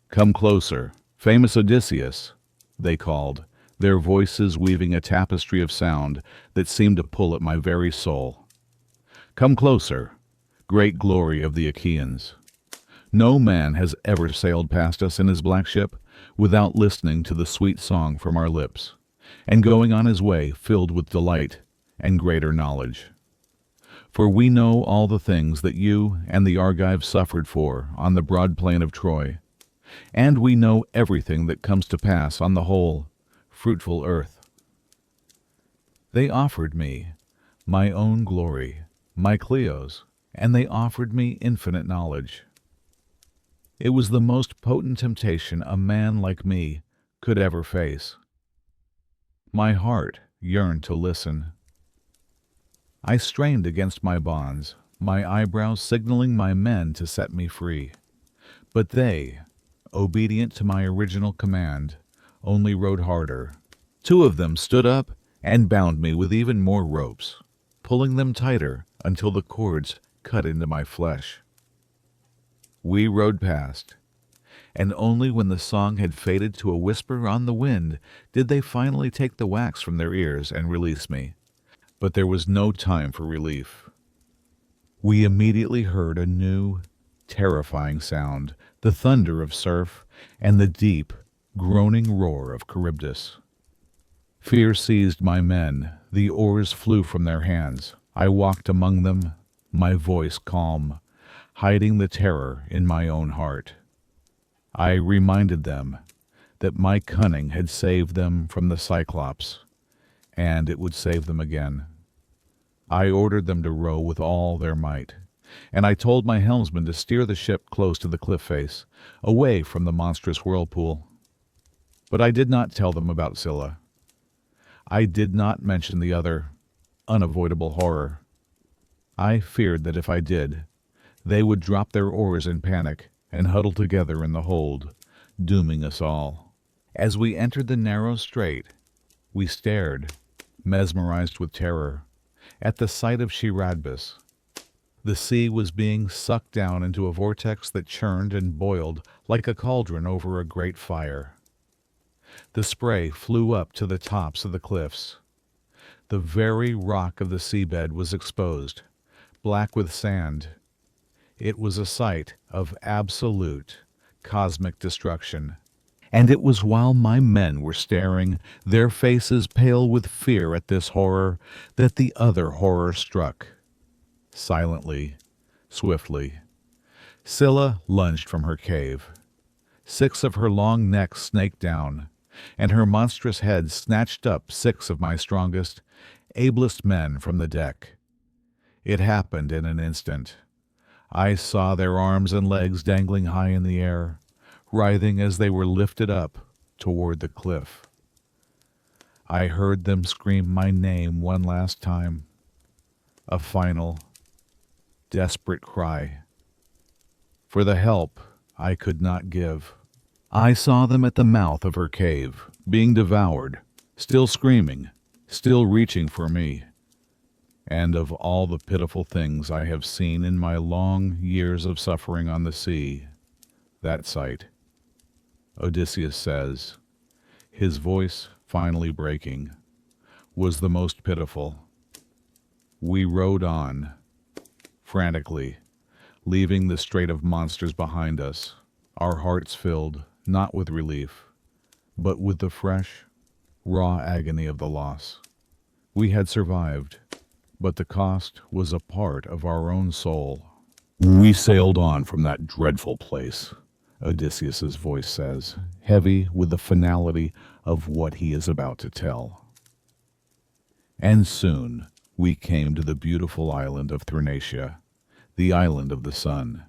"Come closer, famous Odysseus," they called, their voices weaving a tapestry of sound that seemed to pull at my very soul. "Come closer, great glory of the Achaeans." No man has ever sailed past us in his black ship without listening to the sweet song from our lips, and going on his way filled with delight and greater knowledge. For we know all the things that you and the Argives suffered for on the broad plain of Troy, and we know everything that comes to pass on the whole fruitful earth. They offered me my own glory, my Cleo's, and they offered me infinite knowledge. It was the most potent temptation a man like me could ever face. My heart yearned to listen. I strained against my bonds, my eyebrows signaling my men to set me free. But they, obedient to my original command, only rode harder. Two of them stood up and bound me with even more ropes, pulling them tighter until the cords cut into my flesh. We rode past, and only when the song had faded to a whisper on the wind did they finally take the wax from their ears and release me. But there was no time for relief. We immediately heard a new, terrifying sound, the thunder of surf and the deep, groaning roar of Charybdis. Fear seized my men, the oars flew from their hands. I walked among them, my voice calm, hiding the terror in my own heart. I reminded them that my cunning had saved them from the Cyclops, and it would save them again. I ordered them to row with all their might, and I told my helmsman to steer the ship close to the cliff face, away from the monstrous whirlpool. But I did not tell them about Scylla. I did not mention the other, unavoidable horror. I feared that if I did, they would drop their oars in panic and huddle together in the hold, dooming us all. As we entered the narrow strait, we stared, mesmerized with terror, at the sight of Charybdis. The sea was being sucked down into a vortex that churned and boiled like a cauldron over a great fire. The spray flew up to the tops of the cliffs. The very rock of the seabed was exposed, black with sand. It was a sight of absolute, cosmic destruction. And it was while my men were staring, their faces pale with fear at this horror, that the other horror struck. Silently, swiftly, Scylla lunged from her cave. 6 of her long necks snaked down, and her monstrous head snatched up 6 of my strongest, ablest men from the deck. It happened in an instant. I saw their arms and legs dangling high in the air, writhing as they were lifted up toward the cliff. I heard them scream my name one last time, a final, desperate cry for the help I could not give. I saw them at the mouth of her cave, being devoured, still screaming, still reaching for me. And of all the pitiful things I have seen in my long years of suffering on the sea, that sight, Odysseus says, his voice finally breaking, was the most pitiful. We rowed on, frantically, leaving the strait of monsters behind us, our hearts filled not with relief, but with the fresh, raw agony of the loss. We had survived, but the cost was a part of our own soul. We sailed on from that dreadful place, Odysseus's voice says, heavy with the finality of what he is about to tell. And soon we came to the beautiful island of Thrinacia, the island of the sun.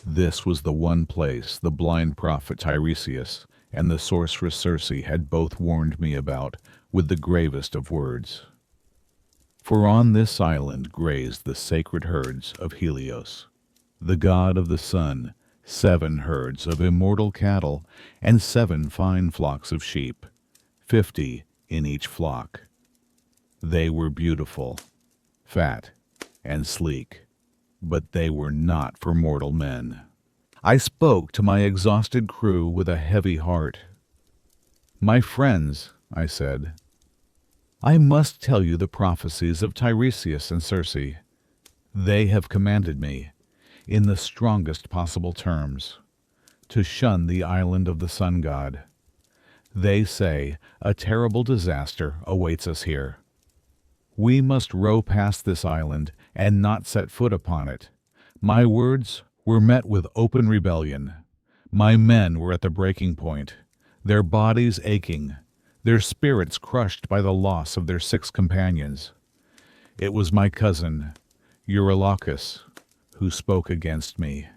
This was the one place the blind prophet Tiresias and the sorceress Circe had both warned me about with the gravest of words. For on this island grazed the sacred herds of Helios, the god of the sun, 7 herds of immortal cattle, and 7 fine flocks of sheep, 50 in each flock. They were beautiful, fat, and sleek, but they were not for mortal men. I spoke to my exhausted crew with a heavy heart. "My friends," I said, "I must tell you the prophecies of Tiresias and Circe. They have commanded me, in the strongest possible terms, to shun the island of the sun god. They say a terrible disaster awaits us here. We must row past this island and not set foot upon it. My words were met with open rebellion. My men were at the breaking point, their bodies aching, their spirits crushed by the loss of their 6 companions. It was my cousin, Eurylochus, who spoke against me,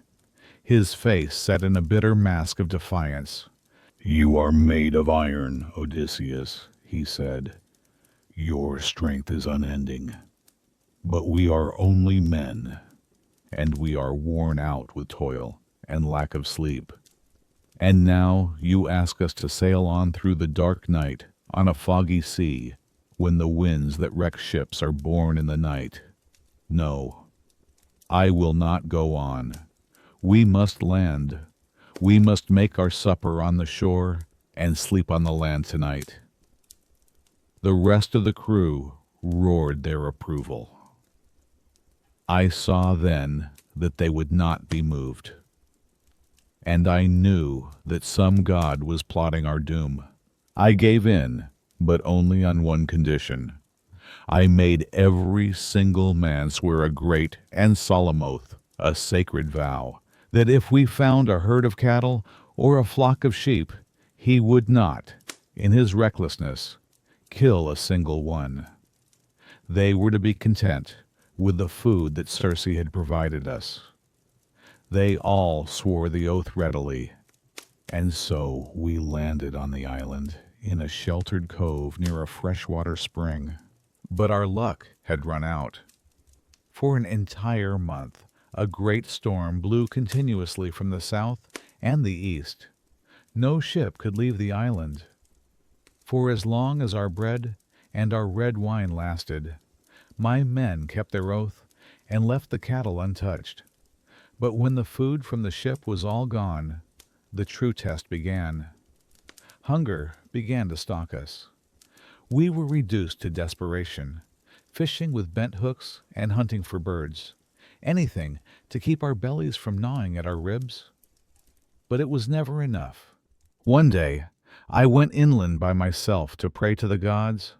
his face set in a bitter mask of defiance. 'You are made of iron, Odysseus,' he said. 'Your strength is unending. But we are only men, and we are worn out with toil and lack of sleep. And now you ask us to sail on through the dark night on a foggy sea, when the winds that wreck ships are born in the night. No, I will not go on. We must land. We must make our supper on the shore and sleep on the land tonight.' The rest of the crew roared their approval. I saw then that they would not be moved, and I knew that some god was plotting our doom. I gave in, but only on one condition. I made every single man swear a great and solemn oath, a sacred vow, that if we found a herd of cattle or a flock of sheep, he would not, in his recklessness, kill a single one. They were to be content with the food that Circe had provided us. They all swore the oath readily, and so we landed on the island in a sheltered cove near a freshwater spring. But our luck had run out. For an entire month, a great storm blew continuously from the south and the east. No ship could leave the island. For as long as our bread and our red wine lasted, my men kept their oath and left the cattle untouched. But when the food from the ship was all gone, the true test began. Hunger began to stalk us. We were reduced to desperation, fishing with bent hooks and hunting for birds, anything to keep our bellies from gnawing at our ribs. But it was never enough. One day, I went inland by myself to pray to the gods,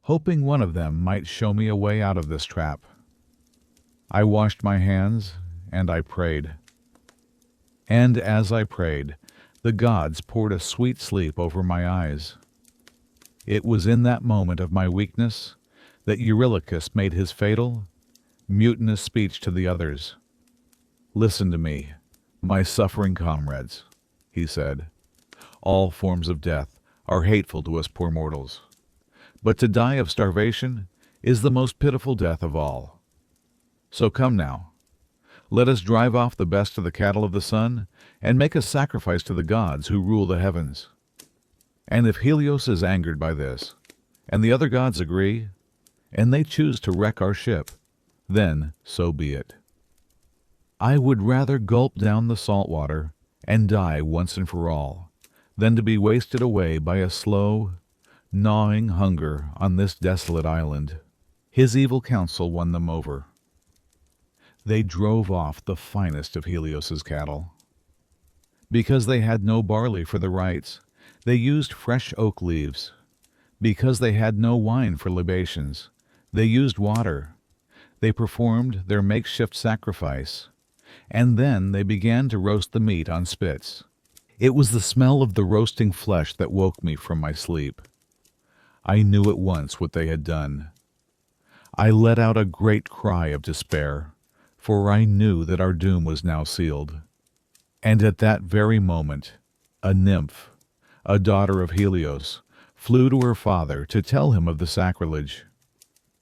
hoping one of them might show me a way out of this trap. I washed my hands, and I prayed. And as I prayed, the gods poured a sweet sleep over my eyes. It was in that moment of my weakness that Eurylochus made his fatal, mutinous speech to the others. "Listen to me, my suffering comrades," he said. "All forms of death are hateful to us poor mortals, but to die of starvation is the most pitiful death of all. So come now, let us drive off the best of the cattle of the sun and make a sacrifice to the gods who rule the heavens. And if Helios is angered by this, and the other gods agree, and they choose to wreck our ship, then so be it. I would rather gulp down the salt water and die once and for all, than to be wasted away by a slow, gnawing hunger on this desolate island." His evil counsel won them over. They drove off the finest of Helios's cattle. Because they had no barley for the rites, they used fresh oak leaves. Because they had no wine for libations, they used water. They performed their makeshift sacrifice, and then they began to roast the meat on spits. It was the smell of the roasting flesh that woke me from my sleep. I knew at once what they had done. I let out a great cry of despair, for I knew that our doom was now sealed. And at that very moment, a nymph, a daughter of Helios, flew to her father to tell him of the sacrilege.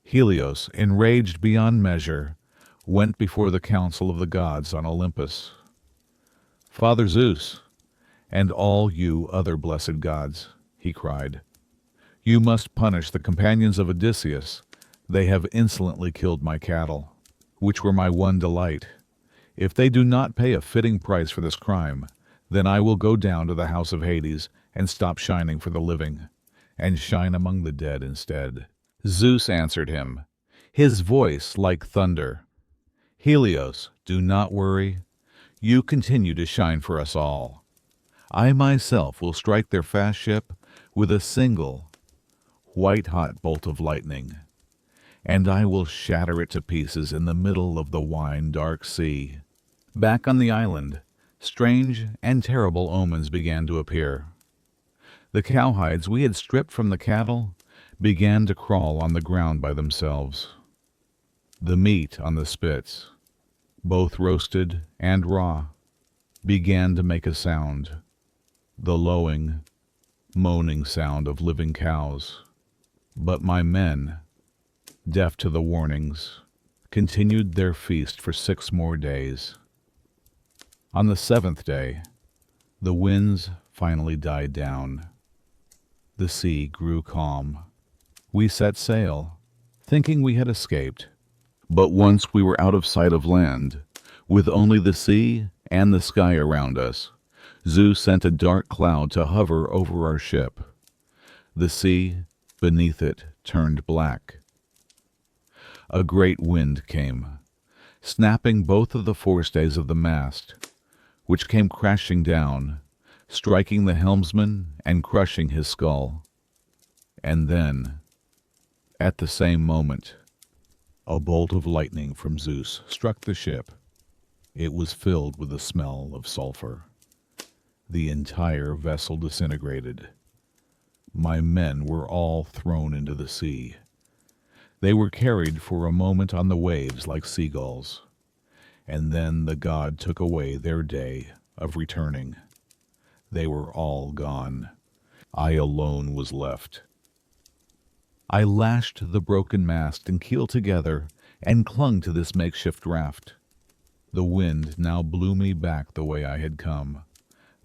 Helios, enraged beyond measure, went before the council of the gods on Olympus. "Father Zeus, and all you other blessed gods," he cried, "you must punish the companions of Odysseus. They have insolently killed my cattle. which were my one delight. If they do not pay a fitting price for this crime, then I will go down to the house of Hades and stop shining for the living, and shine among the dead instead." Zeus answered him, his voice like thunder, "Helios, do not worry. You continue to shine for us all. I myself will strike their fast ship with a single, white-hot bolt of lightning, and I will shatter it to pieces in the middle of the wine-dark sea." Back on the island, strange and terrible omens began to appear. The cowhides we had stripped from the cattle began to crawl on the ground by themselves. The meat on the spits, both roasted and raw, began to make a sound, the lowing, moaning sound of living cows. But my men, deaf to the warnings, continued their feast for 6 more days. On the 7th day, the winds finally died down. The sea grew calm. We set sail, thinking we had escaped. But once we were out of sight of land, with only the sea and the sky around us, Zeus sent a dark cloud to hover over our ship. The sea beneath it turned black. A great wind came, snapping both of the forestays of the mast, which came crashing down, striking the helmsman and crushing his skull. And then, at the same moment, a bolt of lightning from Zeus struck the ship. It was filled with the smell of sulfur. The entire vessel disintegrated. My men were all thrown into the sea. They were carried for a moment on the waves like seagulls, and then the god took away their day of returning. They were all gone. I alone was left. I lashed the broken mast and keel together and clung to this makeshift raft. The wind now blew me back the way I had come,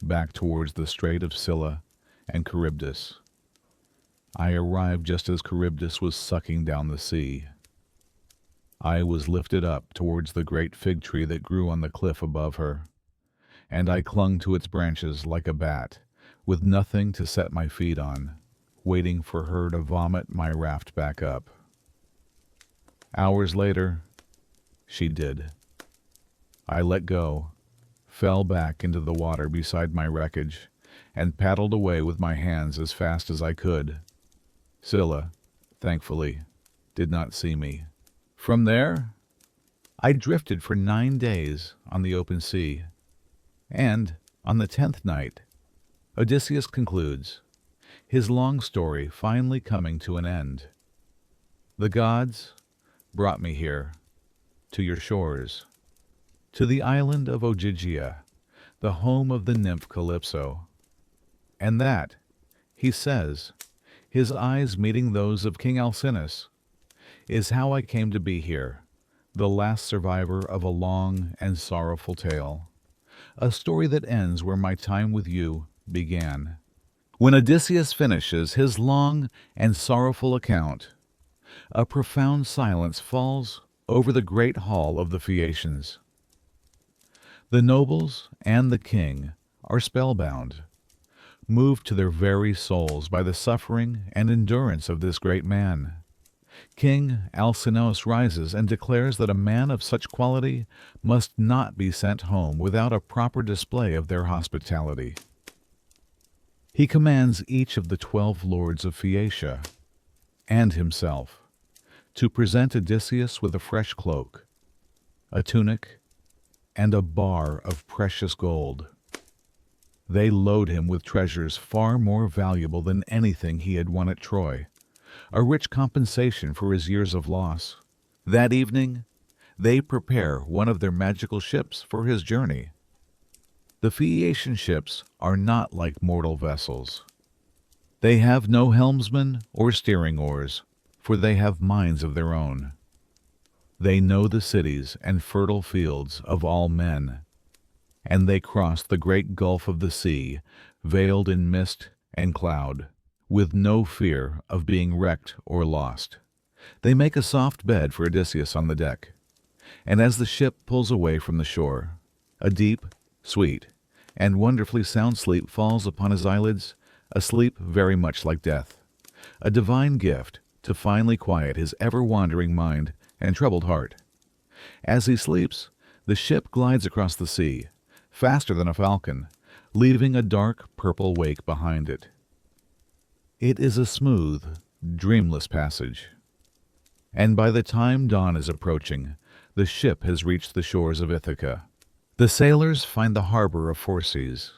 back towards the Strait of Scylla and Charybdis. I arrived just as Charybdis was sucking down the sea. I was lifted up towards the great fig tree that grew on the cliff above her, and I clung to its branches like a bat, with nothing to set my feet on, waiting for her to vomit my raft back up. Hours later, she did. I let go, fell back into the water beside my wreckage, and paddled away with my hands as fast as I could. Scylla, thankfully, did not see me. From there, I drifted for 9 days on the open sea, and on the 10th night, Odysseus concludes, his long story finally coming to an end. The gods brought me here, to your shores, to the island of Ogygia, the home of the nymph Calypso. And that, he says, his eyes meeting those of King Alcinous, is how I came to be here, the last survivor of a long and sorrowful tale, a story that ends where my time with you began. When Odysseus finishes his long and sorrowful account, a profound silence falls over the great hall of the Phaeacians. The nobles and the king are spellbound, moved to their very souls by the suffering and endurance of this great man. King Alcinous rises and declares that a man of such quality must not be sent home without a proper display of their hospitality. He commands each of the 12 lords of Phaeacia, and himself, to present Odysseus with a fresh cloak, a tunic, and a bar of precious gold. They load him with treasures far more valuable than anything he had won at Troy, a rich compensation for his years of loss. That evening, they prepare one of their magical ships for his journey. The Phaeacian ships are not like mortal vessels. They have no helmsman or steering oars, for they have minds of their own. They know the cities and fertile fields of all men, and they cross the great gulf of the sea, veiled in mist and cloud, with no fear of being wrecked or lost. They make a soft bed for Odysseus on the deck, and as the ship pulls away from the shore, a deep, sweet, and wonderfully sound sleep falls upon his eyelids, a sleep very much like death, a divine gift to finally quiet his ever-wandering mind and troubled heart. As he sleeps, the ship glides across the sea, faster than a falcon, leaving a dark purple wake behind it. It is a smooth, dreamless passage. And by the time dawn is approaching, the ship has reached the shores of Ithaca. The sailors find the harbor of Phorcys,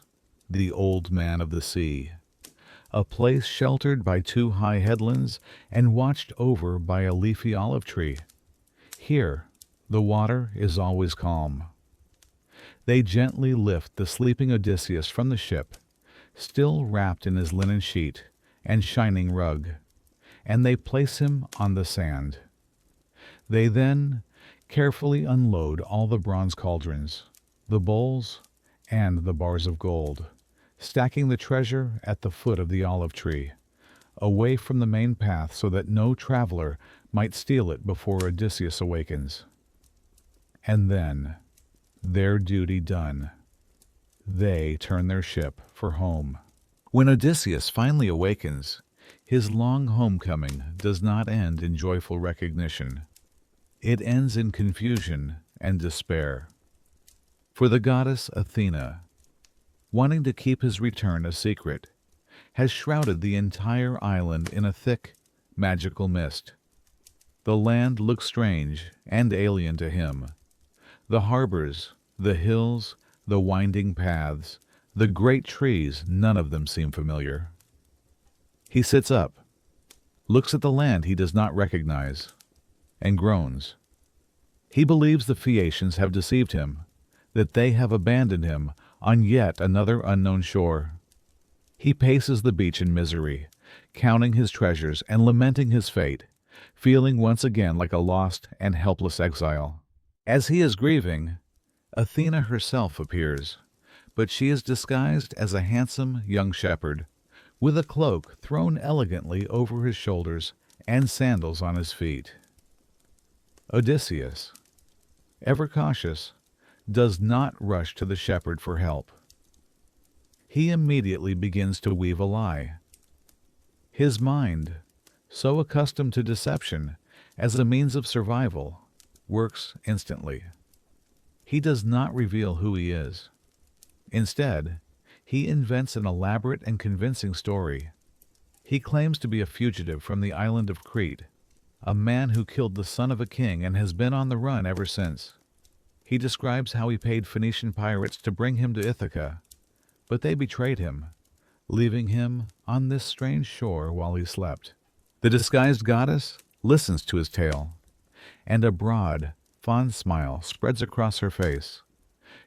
the old man of the sea, a place sheltered by two high headlands and watched over by a leafy olive tree. Here, the water is always calm. They gently lift the sleeping Odysseus from the ship, still wrapped in his linen sheet and shining rug, and they place him on the sand. They then carefully unload all the bronze cauldrons, the bowls, and the bars of gold, stacking the treasure at the foot of the olive tree, away from the main path so that no traveler might steal it before Odysseus awakens. And then, their duty done, they turn their ship for home. When Odysseus finally awakens, his long homecoming does not end in joyful recognition. It ends in confusion and despair. For the goddess Athena, wanting to keep his return a secret, has shrouded the entire island in a thick, magical mist. The land looks strange and alien to him. The harbors, the hills, the winding paths, the great trees, none of them seem familiar. He sits up, looks at the land he does not recognize, and groans. He believes the Phaeacians have deceived him, that they have abandoned him on yet another unknown shore. He paces the beach in misery, counting his treasures and lamenting his fate, feeling once again like a lost and helpless exile. As he is grieving, Athena herself appears, but she is disguised as a handsome young shepherd, with a cloak thrown elegantly over his shoulders and sandals on his feet. Odysseus, ever cautious, does not rush to the shepherd for help. He immediately begins to weave a lie. His mind, so accustomed to deception as a means of survival, works instantly. He does not reveal who he is. Instead, he invents an elaborate and convincing story. He claims to be a fugitive from the island of Crete, a man who killed the son of a king and has been on the run ever since. He describes how he paid Phoenician pirates to bring him to Ithaca, but they betrayed him, leaving him on this strange shore while he slept. The disguised goddess listens to his tale, and a broad, fond smile spreads across her face.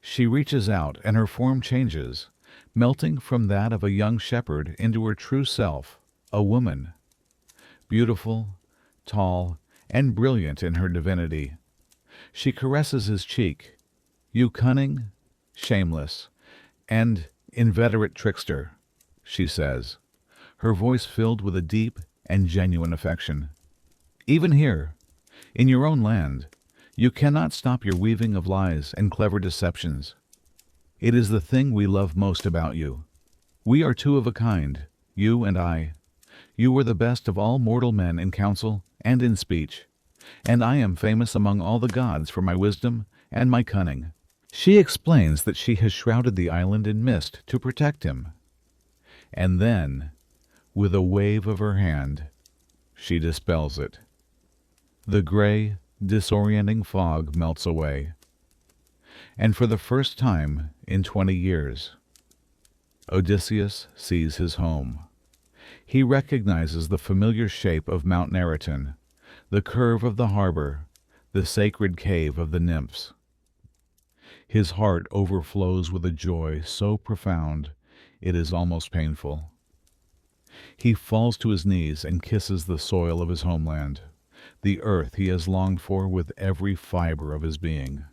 She reaches out, and her form changes, melting from that of a young shepherd into her true self, a woman, beautiful, tall, and brilliant in her divinity. She caresses his cheek. "You cunning, shameless, and inveterate trickster," she says, her voice filled with a deep and genuine affection. "Even here, in your own land, you cannot stop your weaving of lies and clever deceptions. It is the thing we love most about you. We are two of a kind, you and I. You are the best of all mortal men in counsel and in speech, and I am famous among all the gods for my wisdom and my cunning." She explains that she has shrouded the island in mist to protect him. And then, with a wave of her hand, she dispels it. The gray, disorienting fog melts away, and for the first time in 20 years, Odysseus sees his home. He recognizes the familiar shape of Mount Narration, the curve of the harbor, the sacred cave of the nymphs. His heart overflows with a joy so profound it is almost painful. He falls to his knees and kisses the soil of his homeland, the earth he has longed for with every fiber of his being.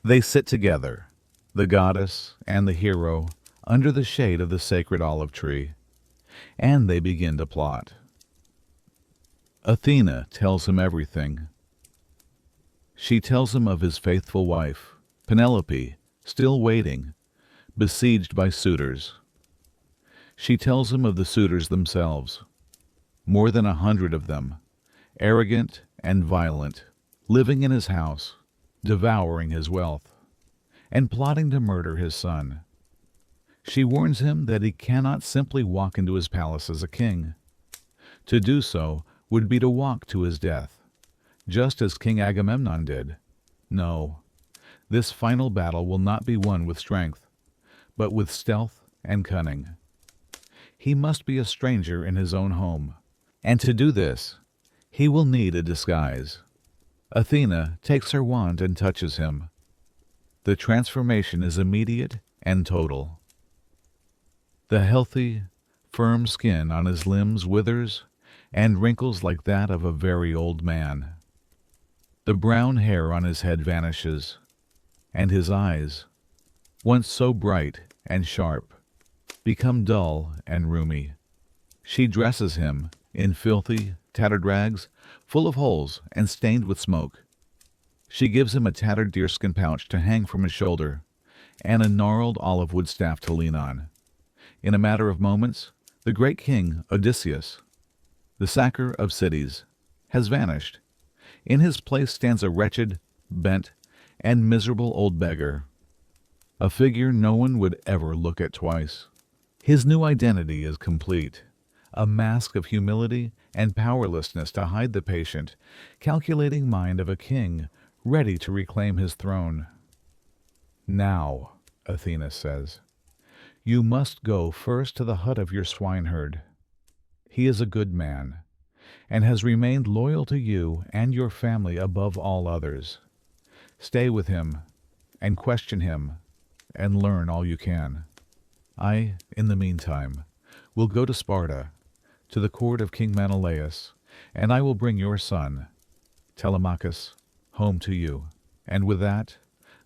They sit together, the goddess and the hero, under the shade of the sacred olive tree, and they begin to plot. Athena tells him everything. She tells him of his faithful wife, Penelope, still waiting, besieged by suitors. She tells him of the suitors themselves, more than 100 of them, arrogant and violent, living in his house, devouring his wealth, and plotting to murder his son. She warns him that he cannot simply walk into his palace as a king. To do so would be to walk to his death, just as King Agamemnon did. No, this final battle will not be won with strength, but with stealth and cunning. He must be a stranger in his own home, and to do this, he will need a disguise. Athena takes her wand and touches him. The transformation is immediate and total. The healthy, firm skin on his limbs withers and wrinkles like that of a very old man. The brown hair on his head vanishes, and his eyes, once so bright and sharp, become dull and rheumy. She dresses him in filthy, tattered rags, full of holes and stained with smoke. She gives him a tattered deerskin pouch to hang from his shoulder, and a gnarled olive wood staff to lean on. In a matter of moments, the great king, Odysseus, the sacker of cities, has vanished. In his place stands a wretched, bent, and miserable old beggar, a figure no one would ever look at twice. His new identity is complete, a mask of humility and powerlessness to hide the patient, calculating mind of a king ready to reclaim his throne. Now, Athena says, you must go first to the hut of your swineherd. He is a good man, and has remained loyal to you and your family above all others. Stay with him, and question him, and learn all you can. I, in the meantime, will go to Sparta, to the court of King Menelaus, and I will bring your son, Telemachus, home to you. And with that,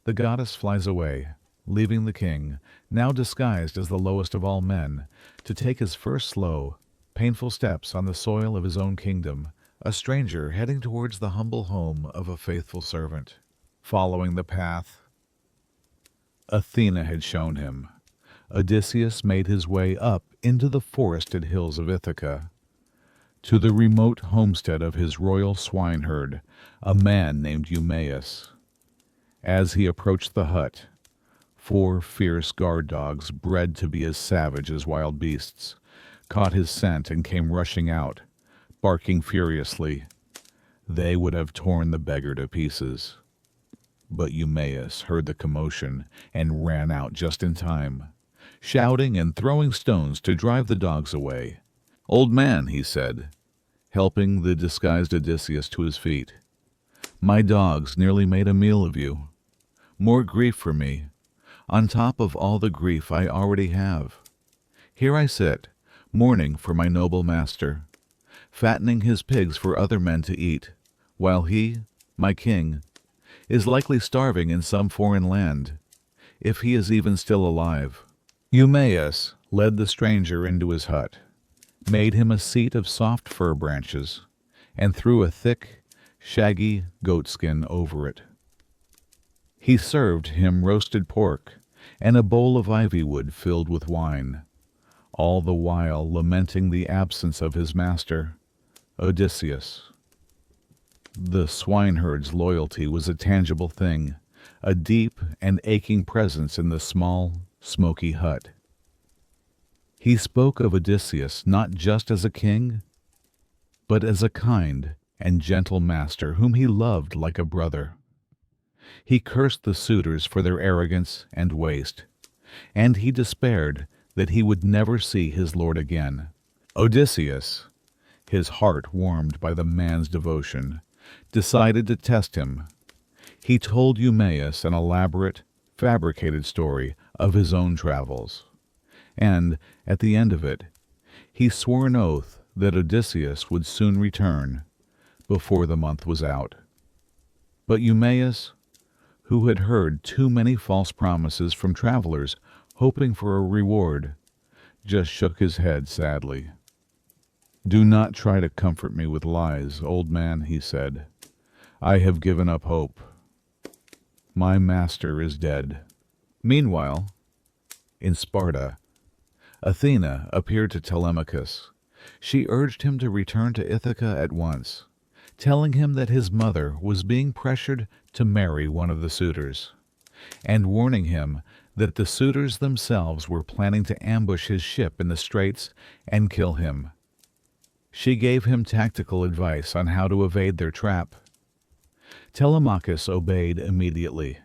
the goddess flies away, leaving the king, now disguised as the lowest of all men, to take his first slow, painful steps on the soil of his own kingdom, a stranger heading towards the humble home of a faithful servant, following the path Athena had shown him. Odysseus made his way up into the forested hills of Ithaca, to the remote homestead of his royal swineherd, a man named Eumaeus. As he approached the hut, 4 fierce guard dogs, bred to be as savage as wild beasts, caught his scent and came rushing out, barking furiously. They would have torn the beggar to pieces. But Eumaeus heard the commotion and ran out just in time, shouting and throwing stones to drive the dogs away. "Old man," he said, helping the disguised Odysseus to his feet, "my dogs nearly made a meal of you. More grief for me, on top of all the grief I already have. Here I sit, mourning for my noble master, fattening his pigs for other men to eat, while he, my king, is likely starving in some foreign land, if he is even still alive." Eumaeus led the stranger into his hut, made him a seat of soft fir branches, and threw a thick, shaggy goatskin over it. He served him roasted pork and a bowl of ivy wood filled with wine, all the while lamenting the absence of his master, Odysseus. The swineherd's loyalty was a tangible thing, a deep and aching presence in the small, smoky hut. He spoke of Odysseus not just as a king, but as a kind and gentle master whom he loved like a brother. He cursed the suitors for their arrogance and waste, and he despaired that he would never see his lord again. Odysseus, his heart warmed by the man's devotion, decided to test him. He told Eumaeus an elaborate, fabricated story of his own travels, and, at the end of it, he swore an oath that Odysseus would soon return, before the month was out. But Eumaeus, who had heard too many false promises from travelers hoping for a reward, just shook his head sadly. "Do not try to comfort me with lies, old man," he said. I have given up hope. My master is dead. Meanwhile, in Sparta, Athena appeared to Telemachus. She urged him to return to Ithaca at once, telling him that his mother was being pressured to marry one of the suitors, and warning him that the suitors themselves were planning to ambush his ship in the straits and kill him. She gave him tactical advice on how to evade their trap. Telemachus obeyed immediately.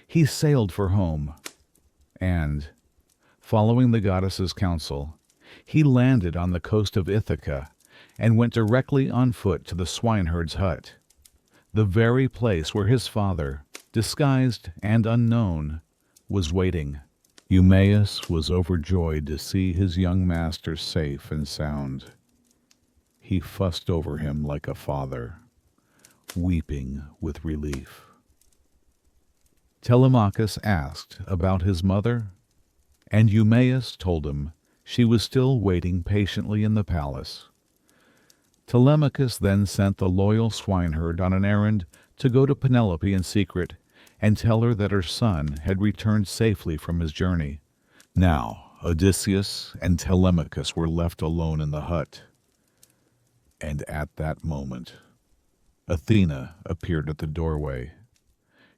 He sailed for home, and, following the goddess's counsel, he landed on the coast of Ithaca and went directly on foot to the swineherd's hut, the very place where his father, disguised and unknown, was waiting. Eumaeus was overjoyed to see his young master safe and sound. He fussed over him like a father, weeping with relief. Telemachus asked about his mother, and Eumaeus told him she was still waiting patiently in the palace. Telemachus then sent the loyal swineherd on an errand to go to Penelope in secret and tell her that her son had returned safely from his journey. Now Odysseus and Telemachus were left alone in the hut. And at that moment, Athena appeared at the doorway.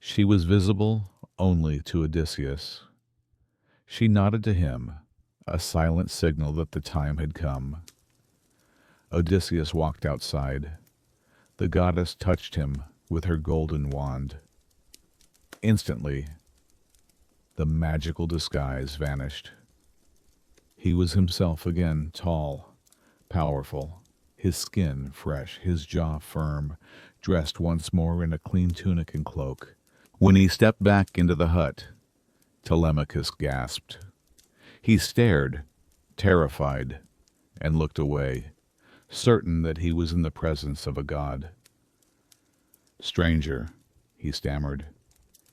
She was visible only to Odysseus. She nodded to him, a silent signal that the time had come. Odysseus walked outside. The goddess touched him with her golden wand. Instantly, the magical disguise vanished. He was himself again, tall, powerful, his skin fresh, his jaw firm, dressed once more in a clean tunic and cloak. When he stepped back into the hut, Telemachus gasped. He stared, terrified, and looked away, certain that he was in the presence of a god. "Stranger," he stammered,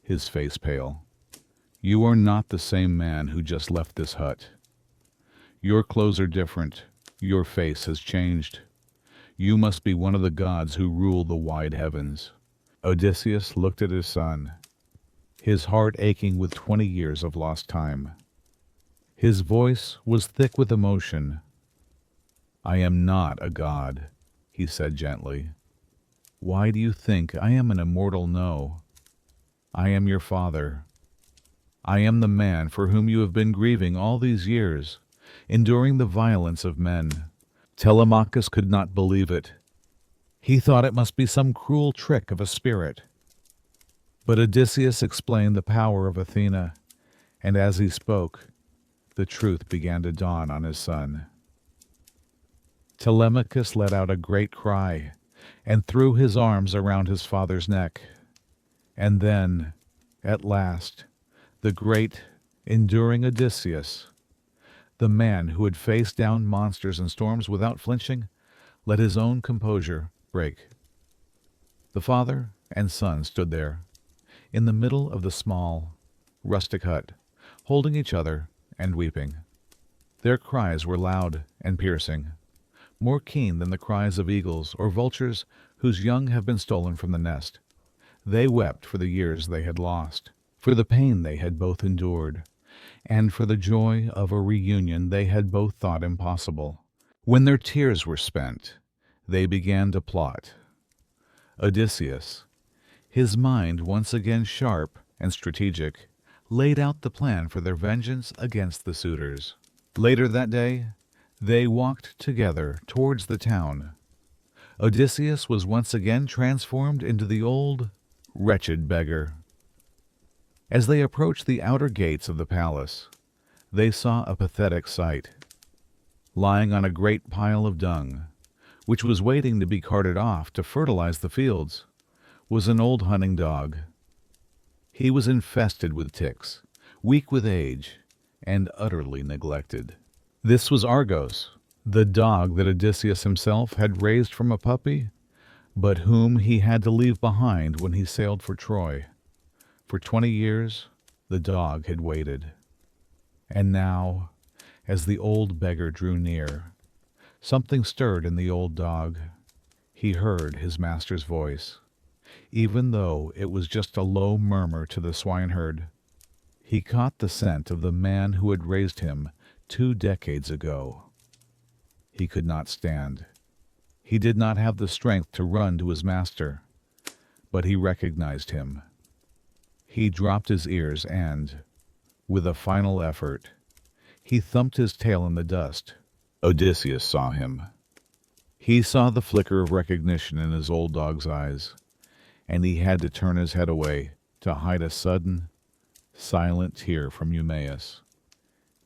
his face pale, "you are not the same man who just left this hut. Your clothes are different. Your face has changed. You must be one of the gods who rule the wide heavens." Odysseus looked at his son, his heart aching with 20 years of lost time. His voice was thick with emotion. "I am not a god," he said gently. "Why do you think I am an immortal? No. I am your father. I am the man for whom you have been grieving all these years, enduring the violence of men." Telemachus could not believe it. He thought it must be some cruel trick of a spirit. But Odysseus explained the power of Athena, and as he spoke, the truth began to dawn on his son. Telemachus let out a great cry and threw his arms around his father's neck. And then, at last, the great, enduring Odysseus, the man who had faced down monsters and storms without flinching, let his own composure break. The father and son stood there, in the middle of the small, rustic hut, holding each other and weeping. Their cries were loud and piercing, more keen than the cries of eagles or vultures whose young have been stolen from the nest. They wept for the years they had lost, for the pain they had both endured, and for the joy of a reunion they had both thought impossible. When their tears were spent, they began to plot. Odysseus, his mind once again sharp and strategic, laid out the plan for their vengeance against the suitors. Later that day, they walked together towards the town. Odysseus was once again transformed into the old, wretched beggar. As they approached the outer gates of the palace, they saw a pathetic sight. Lying on a great pile of dung, which was waiting to be carted off to fertilize the fields, was an old hunting dog. He was infested with ticks, weak with age, and utterly neglected. This was Argos, the dog that Odysseus himself had raised from a puppy, but whom he had to leave behind when he sailed for Troy. For 20 years, the dog had waited. And now, as the old beggar drew near, something stirred in the old dog. He heard his master's voice. even though it was just a low murmur to the swineherd. He caught the scent of the man who had raised him 2 decades ago. He could not stand. He did not have the strength to run to his master, but he recognized him. He dropped his ears and, with a final effort, he thumped his tail in the dust. Odysseus saw him. He saw the flicker of recognition in his old dog's eyes, and he had to turn his head away to hide a sudden, silent tear from Eumaeus.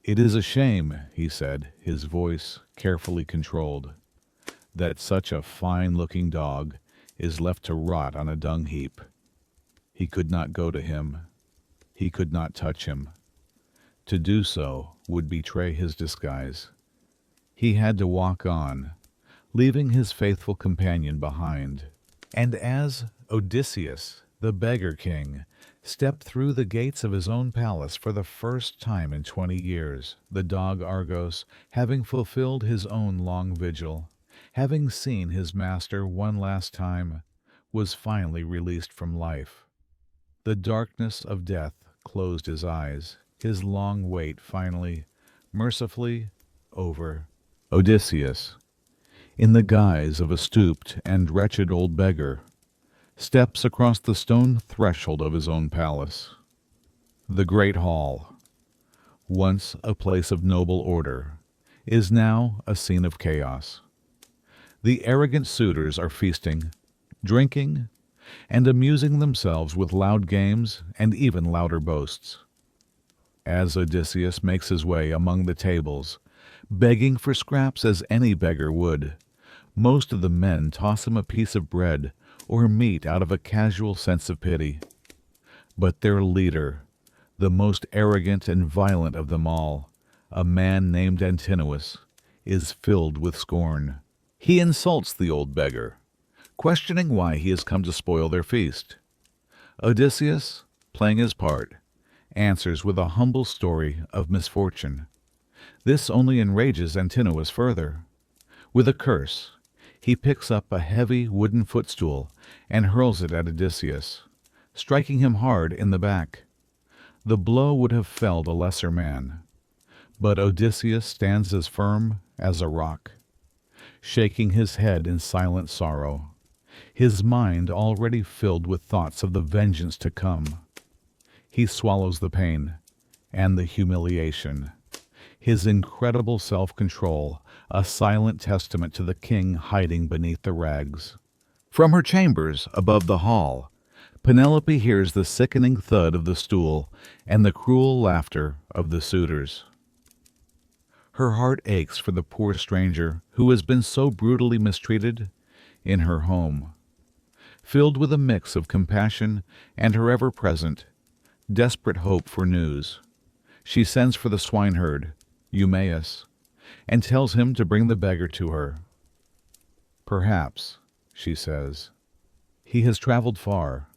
"It is a shame," he said, his voice carefully controlled, "that such a fine-looking dog is left to rot on a dung heap." He could not go to him. He could not touch him. To do so would betray his disguise. He had to walk on, leaving his faithful companion behind. And as Odysseus, the beggar king, stepped through the gates of his own palace for the first time in 20 years, the dog Argos, having fulfilled his own long vigil, having seen his master one last time, was finally released from life. The darkness of death closed his eyes, his long wait finally, mercifully, over. Odysseus, in the guise of a stooped and wretched old beggar, steps across the stone threshold of his own palace. The great hall, once a place of noble order, is now a scene of chaos. The arrogant suitors are feasting, drinking, and amusing themselves with loud games and even louder boasts. As Odysseus makes his way among the tables, begging for scraps as any beggar would, most of the men toss him a piece of bread or meat out of a casual sense of pity. But their leader, the most arrogant and violent of them all, a man named Antinous, is filled with scorn. He insults the old beggar, questioning why he has come to spoil their feast. Odysseus, playing his part, answers with a humble story of misfortune. This only enrages Antinous further. With a curse, he picks up a heavy wooden footstool and hurls it at Odysseus, striking him hard in the back. The blow would have felled a lesser man, but Odysseus stands as firm as a rock, shaking his head in silent sorrow, his mind already filled with thoughts of the vengeance to come. He swallows the pain and the humiliation, his incredible self-control a silent testament to the king hiding beneath the rags. From her chambers above the hall, Penelope hears the sickening thud of the stool and the cruel laughter of the suitors. Her heart aches for the poor stranger who has been so brutally mistreated in her home. Filled with a mix of compassion and her ever-present, desperate hope for news, she sends for the swineherd, Eumaeus, and tells him to bring the beggar to her. "Perhaps," she says, "he has traveled far.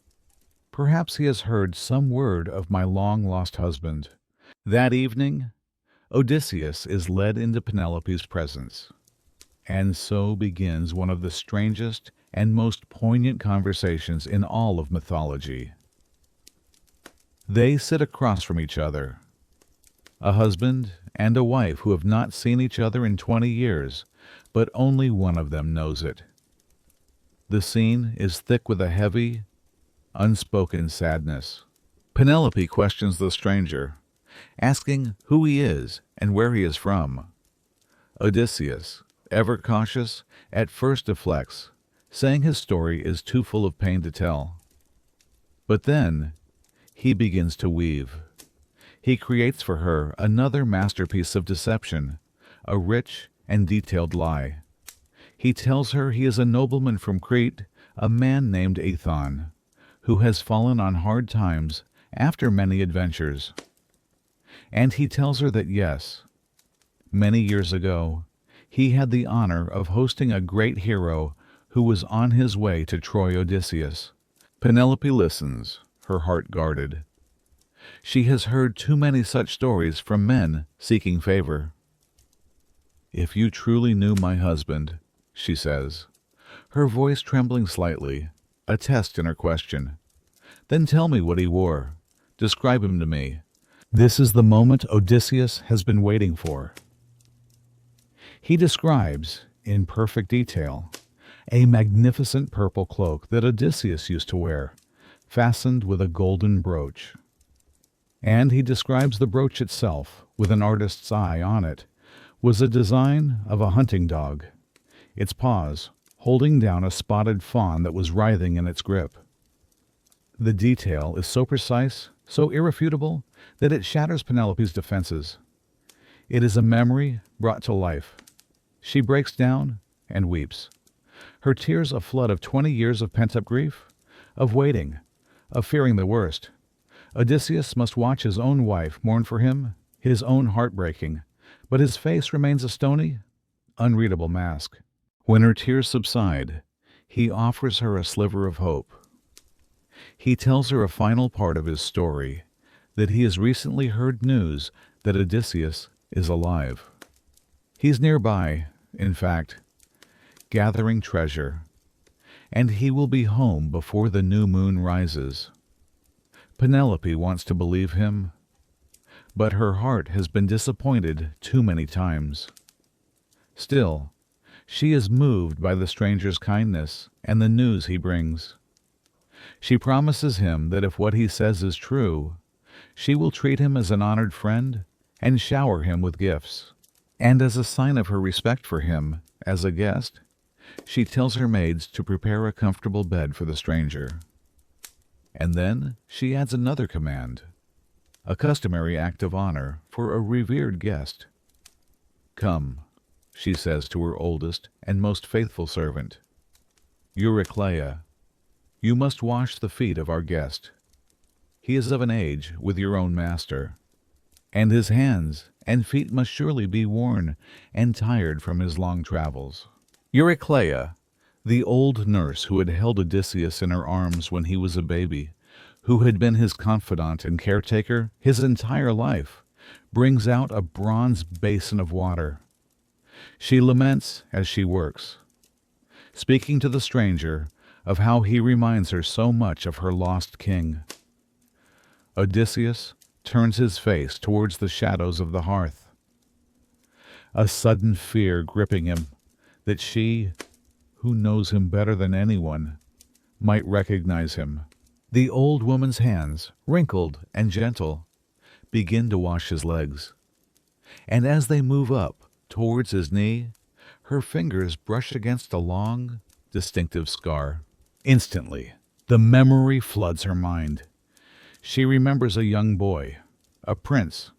Perhaps he has heard some word of my long-lost husband." That evening, Odysseus is led into Penelope's presence, and so begins one of the strangest and most poignant conversations in all of mythology. They sit across from each other, a husband and a wife who have not seen each other in 20 years, but only one of them knows it. The scene is thick with a heavy, unspoken sadness. Penelope questions the stranger, asking who he is and where he is from. Odysseus, ever cautious, at first deflects, saying his story is too full of pain to tell. But then he begins to weave. He creates for her another masterpiece of deception, a rich and detailed lie. He tells her he is a nobleman from Crete, a man named Aethon, who has fallen on hard times after many adventures. And he tells her that yes, many years ago, he had the honor of hosting a great hero who was on his way to Troy, Odysseus. Penelope listens, her heart guarded. She has heard too many such stories from men seeking favor. "If you truly knew my husband," she says, her voice trembling slightly, a test in her question. Then tell me what he wore. Describe him to me. This is the moment Odysseus has been waiting for. He describes, in perfect detail, a magnificent purple cloak that Odysseus used to wear, fastened with a golden brooch. And he describes the brooch itself, with an artist's eye on it, was a design of a hunting dog, its paws holding down a spotted fawn that was writhing in its grip. The detail is so precise, so irrefutable, that it shatters Penelope's defenses. It is a memory brought to life. She breaks down and weeps. Her tears a flood of 20 years of pent-up grief, of waiting, of fearing the worst. Odysseus must watch his own wife mourn for him, his own heart breaking, but his face remains a stony, unreadable mask. When her tears subside, he offers her a sliver of hope. He tells her a final part of his story, that he has recently heard news that Odysseus is alive. He's nearby, in fact, gathering treasure, and he will be home before the new moon rises. Penelope wants to believe him, but her heart has been disappointed too many times. Still, she is moved by the stranger's kindness and the news he brings. She promises him that if what he says is true, she will treat him as an honored friend and shower him with gifts. And as a sign of her respect for him as a guest, she tells her maids to prepare a comfortable bed for the stranger. And then she adds another command, a customary act of honor for a revered guest. "Come," she says to her oldest and most faithful servant, "Eurycleia, you must wash the feet of our guest. He is of an age with your own master, and his hands and feet must surely be worn and tired from his long travels." Eurycleia, the old nurse who had held Odysseus in her arms when he was a baby, who had been his confidant and caretaker his entire life, brings out a bronze basin of water. She laments as she works, speaking to the stranger of how he reminds her so much of her lost king. Odysseus turns his face towards the shadows of the hearth, a sudden fear gripping him that she, who knows him better than anyone, might recognize him. The old woman's hands, wrinkled and gentle, begin to wash his legs, and as they move up towards his knee, her fingers brush against a long, distinctive scar. Instantly, the memory floods her mind. She remembers a young boy, a prince,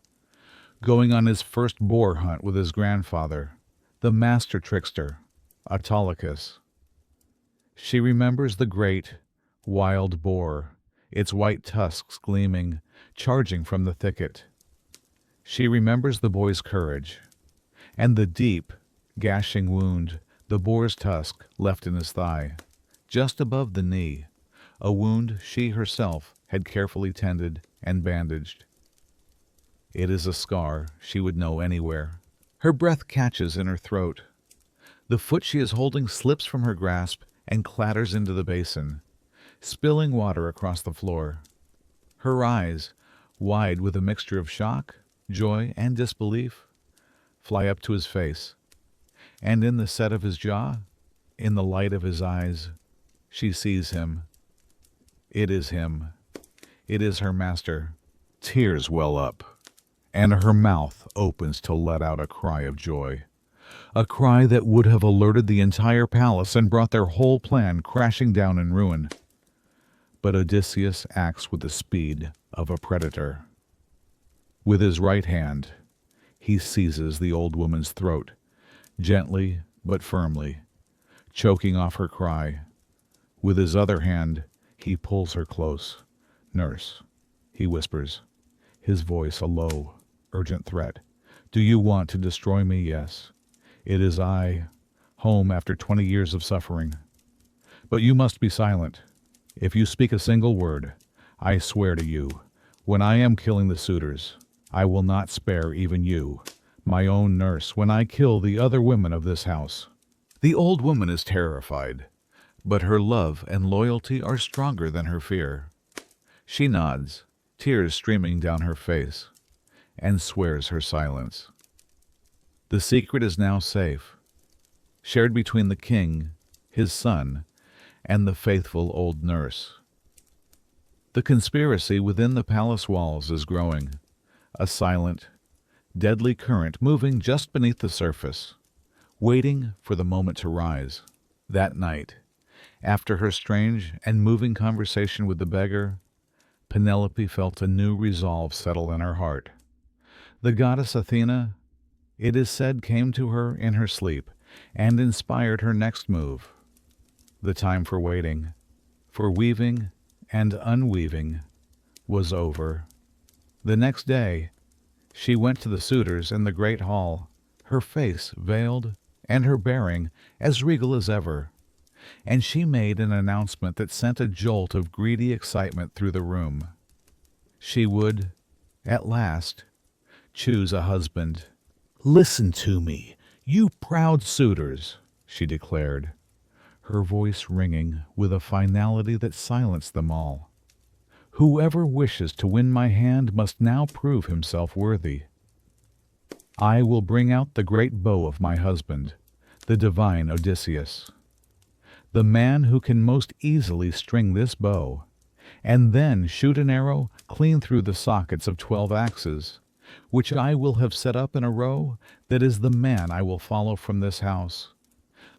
going on his first boar hunt with his grandfather, the master trickster, Autolycus. She remembers the great, wild boar, its white tusks gleaming, charging from the thicket. She remembers the boy's courage, and the deep, gashing wound the boar's tusk left in his thigh, just above the knee, a wound she herself had carefully tended and bandaged. It is a scar she would know anywhere. Her breath catches in her throat. The foot she is holding slips from her grasp and clatters into the basin, spilling water across the floor. Her eyes, wide with a mixture of shock, joy, and disbelief, fly up to his face, and in the set of his jaw, in the light of his eyes, she sees him. It is him. It is her master. Tears well up, and her mouth opens to let out a cry of joy, a cry that would have alerted the entire palace and brought their whole plan crashing down in ruin. But Odysseus acts with the speed of a predator. With his right hand, he seizes the old woman's throat, gently but firmly, choking off her cry. With his other hand, he pulls her close. "Nurse," he whispers, his voice a low, urgent threat. "Do you want to destroy me? Yes. It is I, home after 20 years of suffering. But you must be silent. If you speak a single word, I swear to you, when I am killing the suitors, I will not spare even you, my own nurse, when I kill the other women of this house." The old woman is terrified, but her love and loyalty are stronger than her fear. She nods, tears streaming down her face, and swears her silence. The secret is now safe, shared between the king, his son, and the faithful old nurse. The conspiracy within the palace walls is growing, a silent, deadly current moving just beneath the surface, waiting for the moment to rise. That night, after her strange and moving conversation with the beggar, Penelope felt a new resolve settle in her heart. The goddess Athena, it is said, came to her in her sleep and inspired her next move. The time for waiting, for weaving and unweaving, was over. The next day, she went to the suitors in the great hall, her face veiled and her bearing as regal as ever, and she made an announcement that sent a jolt of greedy excitement through the room. She would, at last, choose a husband. "Listen to me, you proud suitors," she declared, her voice ringing with a finality that silenced them all. "Whoever wishes to win my hand must now prove himself worthy. I will bring out the great bow of my husband, the divine Odysseus, the man who can most easily string this bow, and then shoot an arrow clean through the sockets of 12 axes, which I will have set up in a row. That is the man I will follow from this house,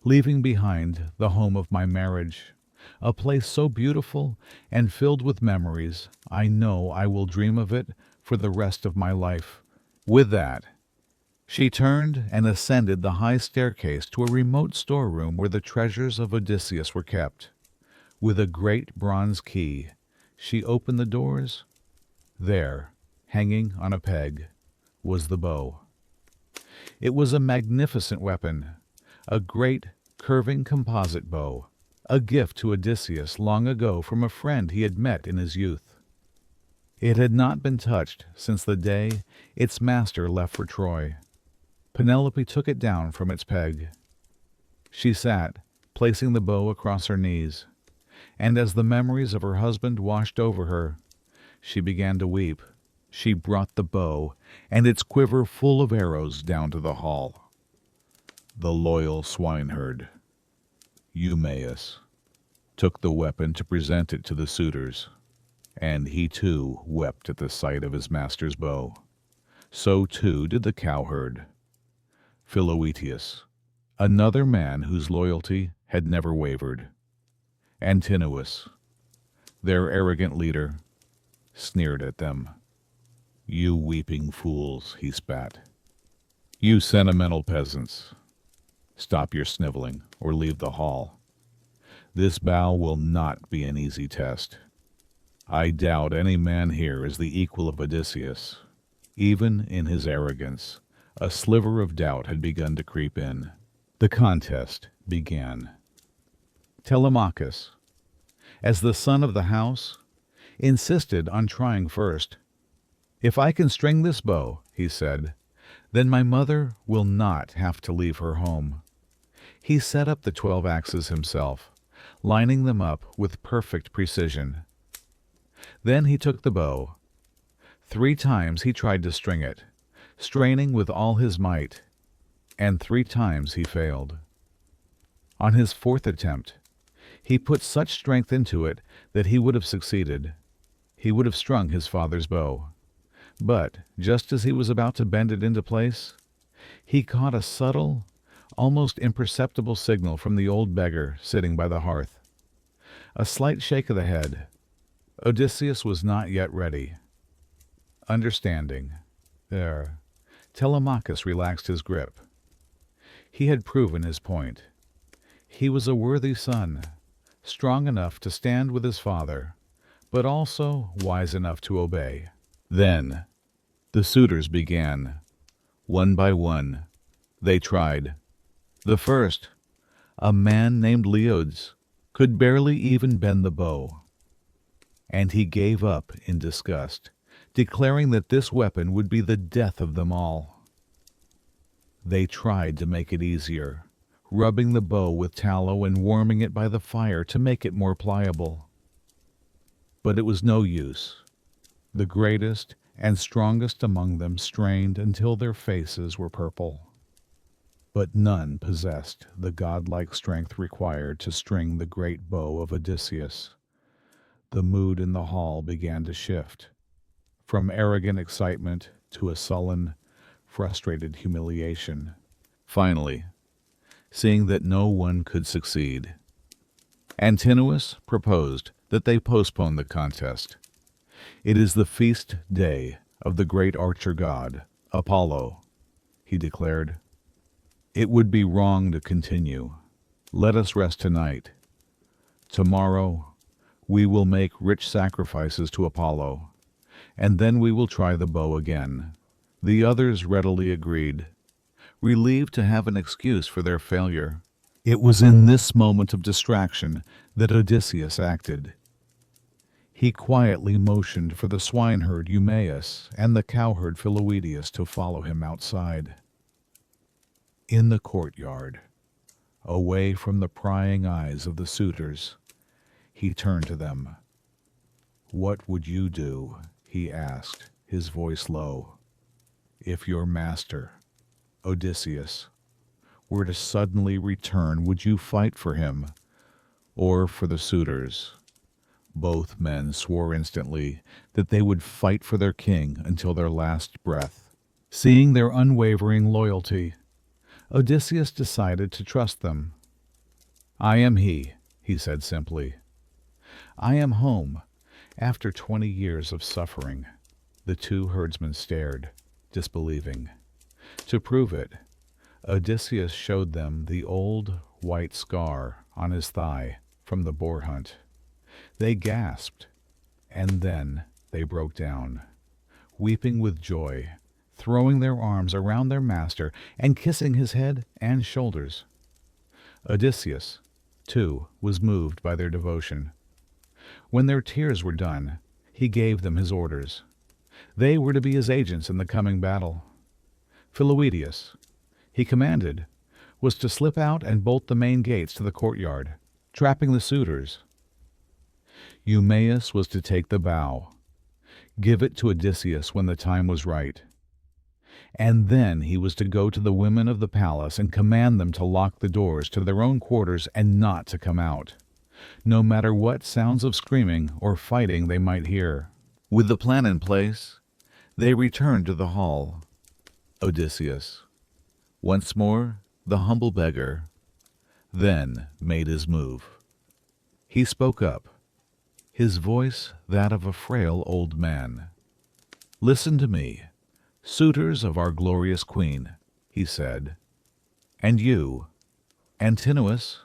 leaving behind the home of my marriage, a place so beautiful and filled with memories, I know I will dream of it for the rest of my life." With that, she turned and ascended the high staircase to a remote storeroom where the treasures of Odysseus were kept. With a great bronze key, she opened the doors. There, hanging on a peg, was the bow. It was a magnificent weapon, a great, curving composite bow, a gift to Odysseus long ago from a friend he had met in his youth. It had not been touched since the day its master left for Troy. Penelope took it down from its peg. She sat, placing the bow across her knees, and as the memories of her husband washed over her, she began to weep. She brought the bow and its quiver full of arrows down to the hall. The loyal swineherd, Eumaeus, took the weapon to present it to the suitors, and he too wept at the sight of his master's bow. So too did the cowherd, Philoetius, another man whose loyalty had never wavered. Antinous, their arrogant leader, sneered at them. "You weeping fools," he spat. "You sentimental peasants. Stop your sniveling or leave the hall. This bow will not be an easy test. I doubt any man here is the equal of Odysseus." Even in his arrogance, a sliver of doubt had begun to creep in. The contest began. Telemachus, as the son of the house, insisted on trying first. "If I can string this bow," he said, "then my mother will not have to leave her home." He set up the 12 axes himself, lining them up with perfect precision. Then he took the bow. 3 times he tried to string it, straining with all his might, and 3 times he failed. On his 4th attempt, he put such strength into it that he would have succeeded. He would have strung his father's bow. But just as he was about to bend it into place, he caught a subtle, almost imperceptible signal from the old beggar sitting by the hearth. A slight shake of the head. Odysseus was not yet ready. Understanding. There. Telemachus relaxed his grip. He had proven his point. He was a worthy son, strong enough to stand with his father, but also wise enough to obey. Then the suitors began. One by one, they tried. The first, a man named Leodes, could barely even bend the bow, and he gave up in disgust, declaring that this weapon would be the death of them all. They tried to make it easier, rubbing the bow with tallow and warming it by the fire to make it more pliable. But it was no use. The greatest and strongest among them strained until their faces were purple. But none possessed the godlike strength required to string the great bow of Odysseus. The mood in the hall began to shift, from arrogant excitement to a sullen, frustrated humiliation. Finally, seeing that no one could succeed, Antinous proposed that they postpone the contest. "It is the feast day of the great archer god, Apollo," he declared. "It would be wrong to continue. Let us rest tonight. Tomorrow we will make rich sacrifices to Apollo, and then we will try the bow again." The others readily agreed, relieved to have an excuse for their failure. It was in this moment of distraction that Odysseus acted. He quietly motioned for the swineherd Eumaeus and the cowherd Philoetius to follow him outside. In the courtyard, away from the prying eyes of the suitors, he turned to them. "What would you do," he asked, his voice low, "if your master, Odysseus, were to suddenly return? Would you fight for him, or for the suitors?" Both men swore instantly that they would fight for their king until their last breath. Seeing their unwavering loyalty, Odysseus decided to trust them. "I am he," he said simply. "I am home, after 20 years of suffering." The two herdsmen stared, disbelieving. To prove it, Odysseus showed them the old white scar on his thigh from the boar hunt. They gasped, and then they broke down, weeping with joy, throwing their arms around their master and kissing his head and shoulders. Odysseus, too, was moved by their devotion. When their tears were done, he gave them his orders. They were to be his agents in the coming battle. Philoetius, he commanded, was to slip out and bolt the main gates to the courtyard, trapping the suitors. Eumaeus was to take the bow, give it to Odysseus when the time was right, and then he was to go to the women of the palace and command them to lock the doors to their own quarters and not to come out, no matter what sounds of screaming or fighting they might hear. With the plan in place, they returned to the hall. Odysseus, once more the humble beggar, then made his move. He spoke up, his voice that of a frail old man. "Listen to me, suitors of our glorious queen," he said. "And you, Antinous,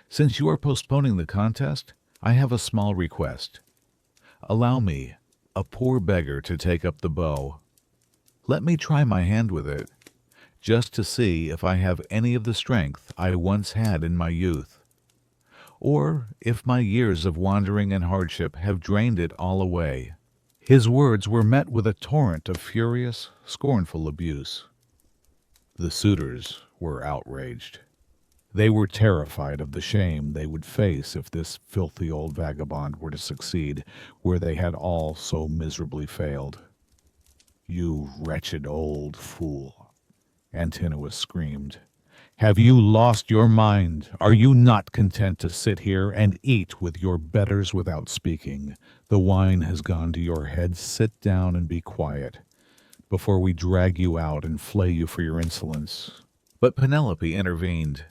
since you are postponing the contest, I have a small request. Allow me, a poor beggar, to take up the bow. Let me try my hand with it, just to see if I have any of the strength I once had in my youth, or if my years of wandering and hardship have drained it all away." His words were met with a torrent of furious, scornful abuse. The suitors were outraged. They were terrified of the shame they would face if this filthy old vagabond were to succeed where they had all so miserably failed. "You wretched old fool," Antinous screamed. "Have you lost your mind? Are you not content to sit here and eat with your betters without speaking? The wine has gone to your head. Sit down and be quiet, before we drag you out and flay you for your insolence." But Penelope intervened.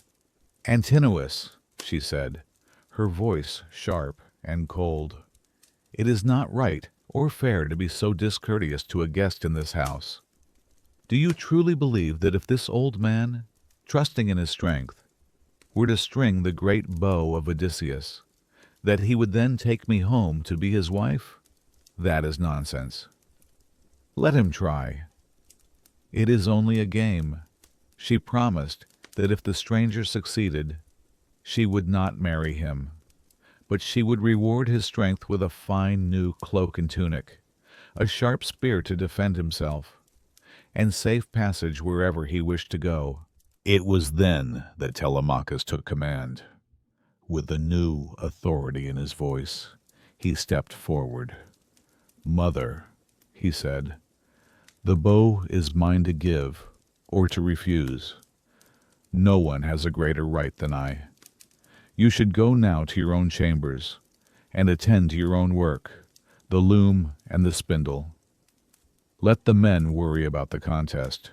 "Antinous," she said, her voice sharp and cold, "it is not right or fair to be so discourteous to a guest in this house. Do you truly believe that if this old man, trusting in his strength, were to string the great bow of Odysseus, that he would then take me home to be his wife? That is nonsense. Let him try. It is only a game." She promised that if the stranger succeeded, she would not marry him, but she would reward his strength with a fine new cloak and tunic, a sharp spear to defend himself, and safe passage wherever he wished to go. It was then that Telemachus took command. With a new authority in his voice, he stepped forward. "Mother," he said, "the bow is mine to give or to refuse. No one has a greater right than I. You should go now to your own chambers and attend to your own work, the loom and the spindle. Let the men worry about the contest.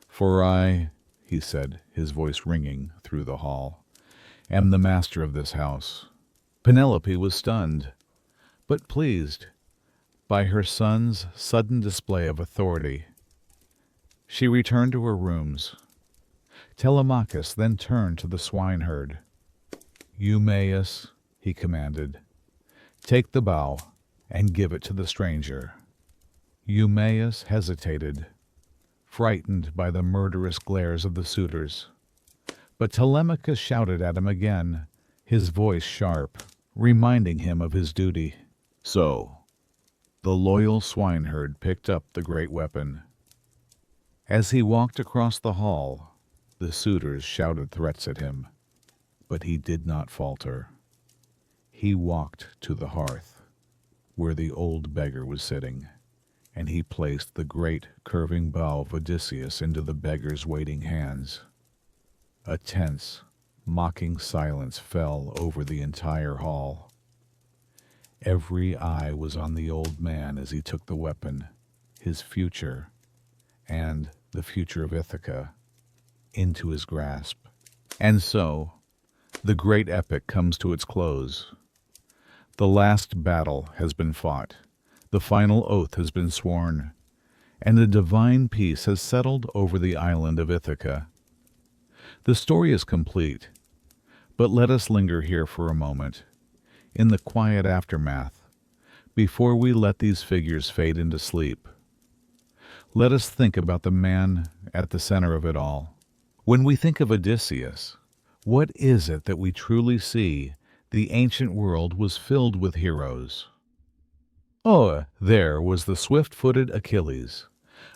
For I," he said, his voice ringing through the hall, "am the master of this house." Penelope was stunned, but pleased by her son's sudden display of authority. She returned to her rooms. Telemachus then turned to the swineherd. "Eumaeus," he commanded, "take the bow and give it to the stranger." Eumaeus hesitated, frightened by the murderous glares of the suitors. But Telemachus shouted at him again, his voice sharp, reminding him of his duty. So the loyal swineherd picked up the great weapon. As he walked across the hall, the suitors shouted threats at him, but he did not falter. He walked to the hearth, where the old beggar was sitting, and he placed the great curving bow of Odysseus into the beggar's waiting hands. A tense, mocking silence fell over the entire hall. Every eye was on the old man as he took the weapon, his future, and the future of Ithaca, into his grasp. And so, the great epic comes to its close. The last battle has been fought, the final oath has been sworn, and a divine peace has settled over the island of Ithaca. The story is complete, but let us linger here for a moment, in the quiet aftermath, before we let these figures fade into sleep. Let us think about the man at the center of it all. When we think of Odysseus, what is it that we truly see? The ancient world was filled with heroes. Oh, there was the swift-footed Achilles,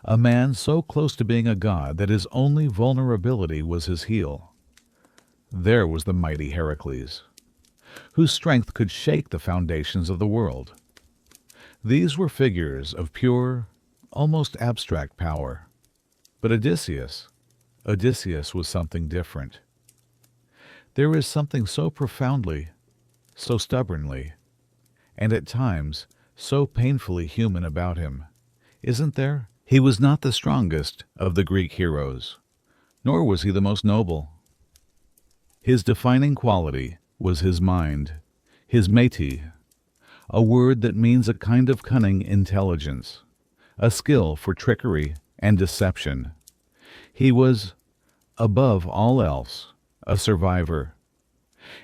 a man so close to being a god that his only vulnerability was his heel. There was the mighty Heracles, whose strength could shake the foundations of the world. These were figures of pure, almost abstract power. But Odysseus was something different. There is something so profoundly, so stubbornly, and at times so painfully human about him, isn't there? He was not the strongest of the Greek heroes, nor was he the most noble. His defining quality was his mind, his métis, a word that means a kind of cunning intelligence, a skill for trickery and deception. He was, above all else, a survivor.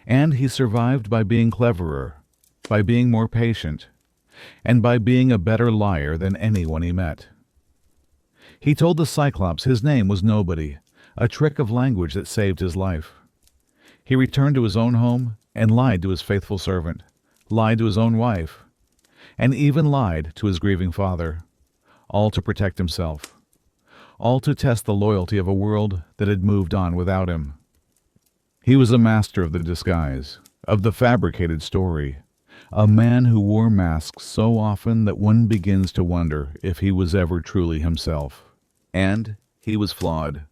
And he survived by being cleverer, by being more patient, and by being a better liar than anyone he met. He told the Cyclops his name was nobody, a trick of language that saved his life. He returned to his own home and lied to his faithful servant, lied to his own wife, and even lied to his grieving father, all to protect himself, all to test the loyalty of a world that had moved on without him. He was a master of the disguise, of the fabricated story, a man who wore masks so often that one begins to wonder if he was ever truly himself. And he was flawed.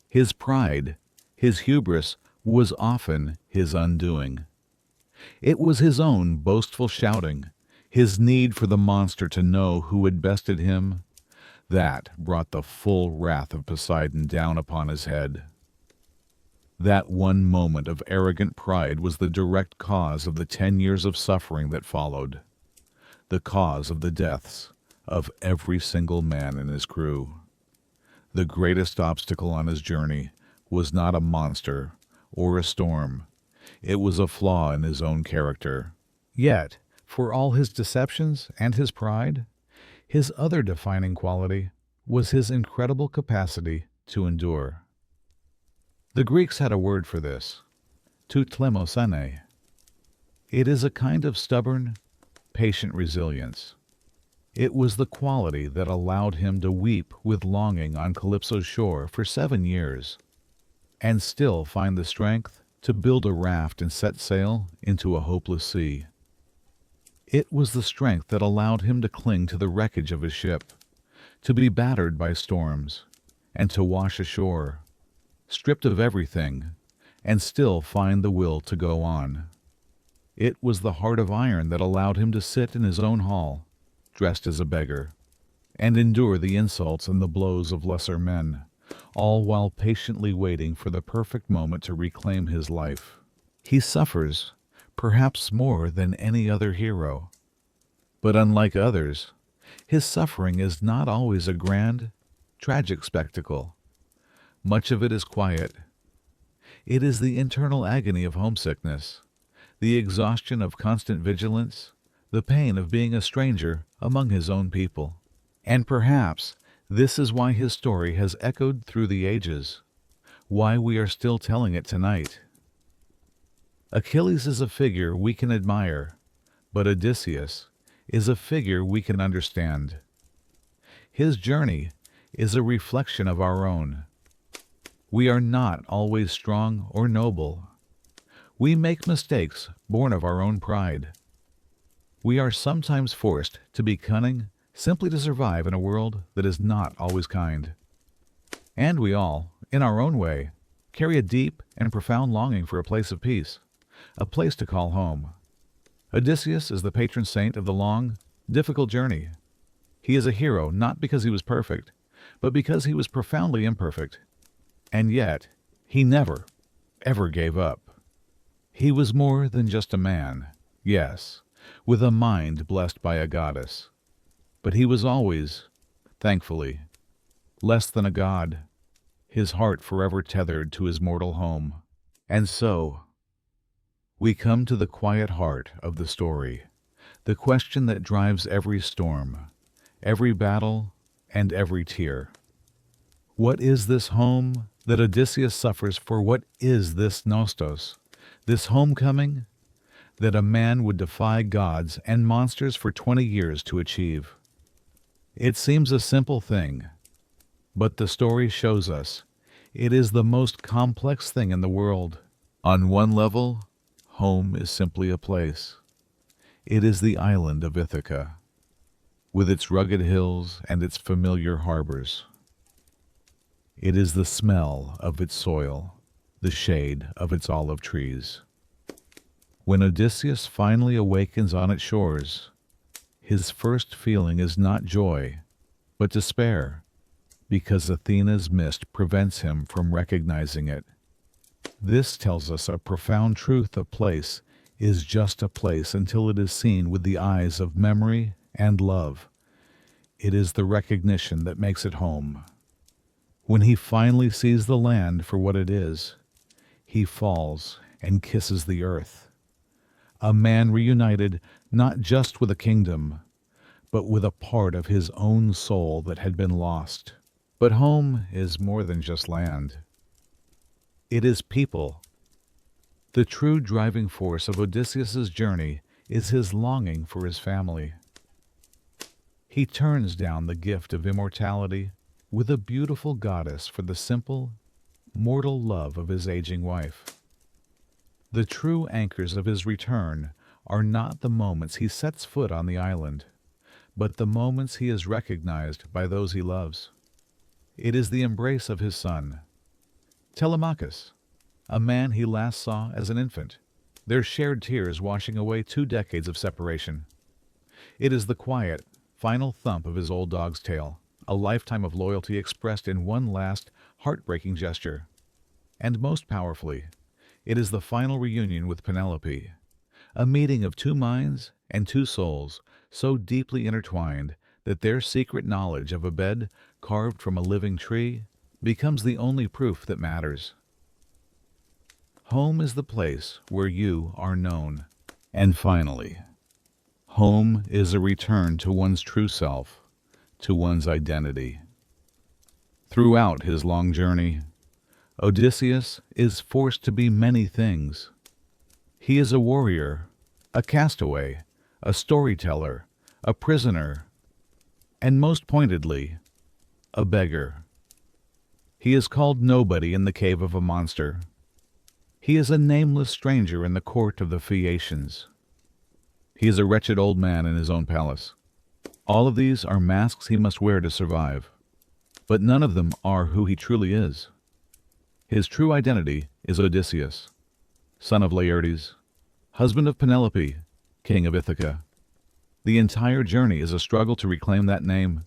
His pride, his hubris, was often his undoing. It was his own boastful shouting, his need for the monster to know who had bested him, that brought the full wrath of Poseidon down upon his head. That one moment of arrogant pride was the direct cause of the 10 years of suffering that followed, the cause of the deaths of every single man in his crew. The greatest obstacle on his journey was not a monster or a storm. It was a flaw in his own character. Yet, for all his deceptions and his pride, his other defining quality was his incredible capacity to endure. The Greeks had a word for this, tutlemosene. It is a kind of stubborn, patient resilience. It was the quality that allowed him to weep with longing on Calypso's shore for 7 years. and still find the strength to build a raft and set sail into a hopeless sea. It was the strength that allowed him to cling to the wreckage of his ship, to be battered by storms, and to wash ashore, stripped of everything, and still find the will to go on. It was the heart of iron that allowed him to sit in his own hall, dressed as a beggar, and endure the insults and the blows of lesser men, all while patiently waiting for the perfect moment to reclaim his life. He suffers, perhaps more than any other hero. But unlike others, his suffering is not always a grand, tragic spectacle. Much of it is quiet. It is the internal agony of homesickness, the exhaustion of constant vigilance, the pain of being a stranger among his own people. And perhaps this is why his story has echoed through the ages, why we are still telling it tonight. Achilles is a figure we can admire, but Odysseus is a figure we can understand. His journey is a reflection of our own. We are not always strong or noble. We make mistakes born of our own pride. We are sometimes forced to be cunning simply to survive in a world that is not always kind. And we all, in our own way, carry a deep and profound longing for a place of peace, a place to call home. Odysseus is the patron saint of the long, difficult journey. He is a hero not because he was perfect, but because he was profoundly imperfect. And yet, he never, ever gave up. He was more than just a man, yes, with a mind blessed by a goddess. But he was always, thankfully, less than a god, his heart forever tethered to his mortal home. And so, we come to the quiet heart of the story, the question that drives every storm, every battle, and every tear. What is this home that Odysseus suffers for? What is this nostos, this homecoming that a man would defy gods and monsters for 20 years to achieve? It seems a simple thing, but the story shows us it is the most complex thing in the world. On one level, home is simply a place. It is the island of Ithaca, with its rugged hills and its familiar harbors. It is the smell of its soil, the shade of its olive trees. When Odysseus finally awakens on its shores, his first feeling is not joy, but despair, because Athena's mist prevents him from recognizing it. This tells us a profound truth: a place is just a place until it is seen with the eyes of memory and love. It is the recognition that makes it home. When he finally sees the land for what it is, he falls and kisses the earth. A man reunited not just with a kingdom, but with a part of his own soul that had been lost. But home is more than just land. It is people. The true driving force of Odysseus's journey is his longing for his family. He turns down the gift of immortality with a beautiful goddess for the simple, mortal love of his aging wife. The true anchors of his return are not the moments he sets foot on the island, but the moments he is recognized by those he loves. It is the embrace of his son, Telemachus, a man he last saw as an infant, their shared tears washing away 2 decades of separation. It is the quiet, final thump of his old dog's tail, a lifetime of loyalty expressed in one last, heartbreaking gesture. And most powerfully, it is the final reunion with Penelope, a meeting of 2 minds and 2 souls so deeply intertwined that their secret knowledge of a bed carved from a living tree becomes the only proof that matters. Home is the place where you are known. And finally, home is a return to one's true self, to one's identity. Throughout his long journey, Odysseus is forced to be many things. He is a warrior, a castaway, a storyteller, a prisoner, and most pointedly, a beggar. He is called nobody in the cave of a monster. He is a nameless stranger in the court of the Phaeacians. He is a wretched old man in his own palace. All of these are masks he must wear to survive, but none of them are who he truly is. His true identity is Odysseus, son of Laertes, husband of Penelope, king of Ithaca. The entire journey is a struggle to reclaim that name.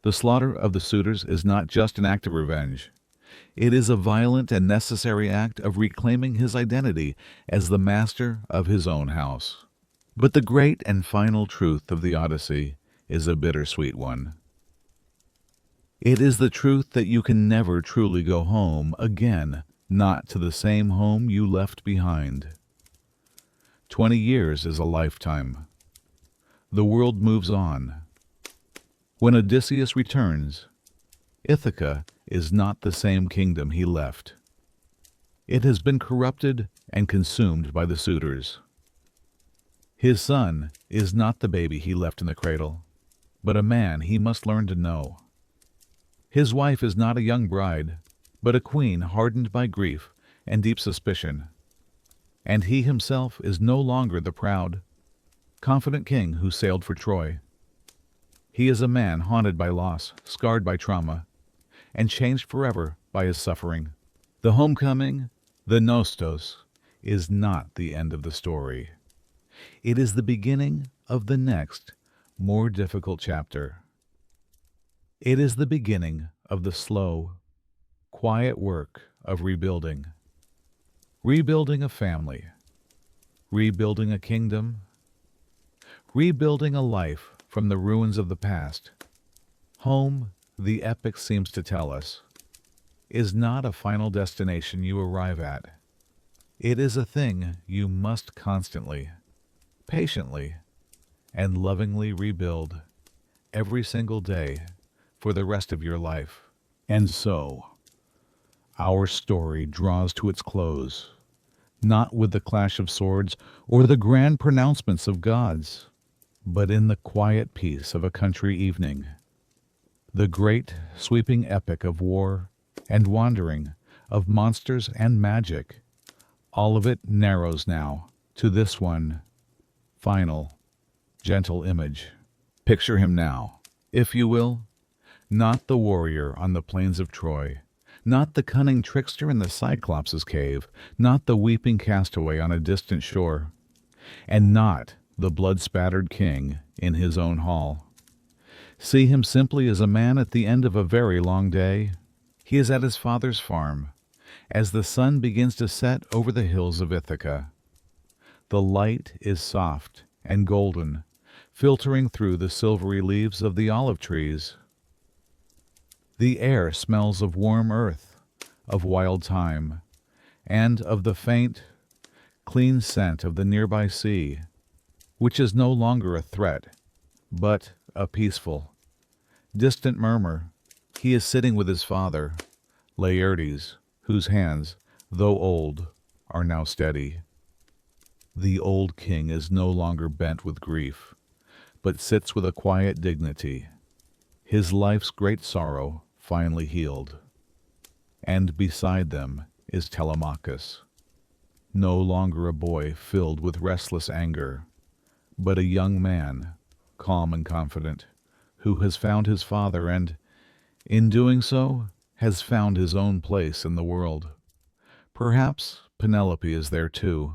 The slaughter of the suitors is not just an act of revenge. It is a violent and necessary act of reclaiming his identity as the master of his own house. But the great and final truth of the Odyssey is a bittersweet one. It is the truth that you can never truly go home again, not to the same home you left behind. 20 years is a lifetime. The world moves on. When Odysseus returns, Ithaca is not the same kingdom he left. It has been corrupted and consumed by the suitors. His son is not the baby he left in the cradle, but a man he must learn to know. His wife is not a young bride, but a queen hardened by grief and deep suspicion. And he himself is no longer the proud, confident king who sailed for Troy. He is a man haunted by loss, scarred by trauma, and changed forever by his suffering. The homecoming, the nostos, is not the end of the story. It is the beginning of the next, more difficult chapter. It is the beginning of the slow, quiet work of rebuilding. Rebuilding a family. Rebuilding a kingdom. Rebuilding a life from the ruins of the past. Home, the epic seems to tell us, is not a final destination you arrive at. It is a thing you must constantly, patiently, and lovingly rebuild every single day for the rest of your life. And so, our story draws to its close, not with the clash of swords or the grand pronouncements of gods, but in the quiet peace of a country evening. The great, sweeping epic of war and wandering, of monsters and magic, all of it narrows now to this one final, gentle image. Picture him now, if you will, not the warrior on the plains of Troy, not the cunning trickster in the Cyclops' cave, not the weeping castaway on a distant shore, and not the blood-spattered king in his own hall. See him simply as a man at the end of a very long day. He is at his father's farm, as the sun begins to set over the hills of Ithaca. The light is soft and golden, filtering through the silvery leaves of the olive trees. The air smells of warm earth, of wild thyme, and of the faint, clean scent of the nearby sea, which is no longer a threat, but a peaceful, distant murmur. He is sitting with his father, Laertes, whose hands, though old, are now steady. The old king is no longer bent with grief, but sits with a quiet dignity, his life's great sorrow finally healed. And beside them is Telemachus, no longer a boy filled with restless anger, but a young man, calm and confident, who has found his father and, in doing so, has found his own place in the world. Perhaps Penelope is there too,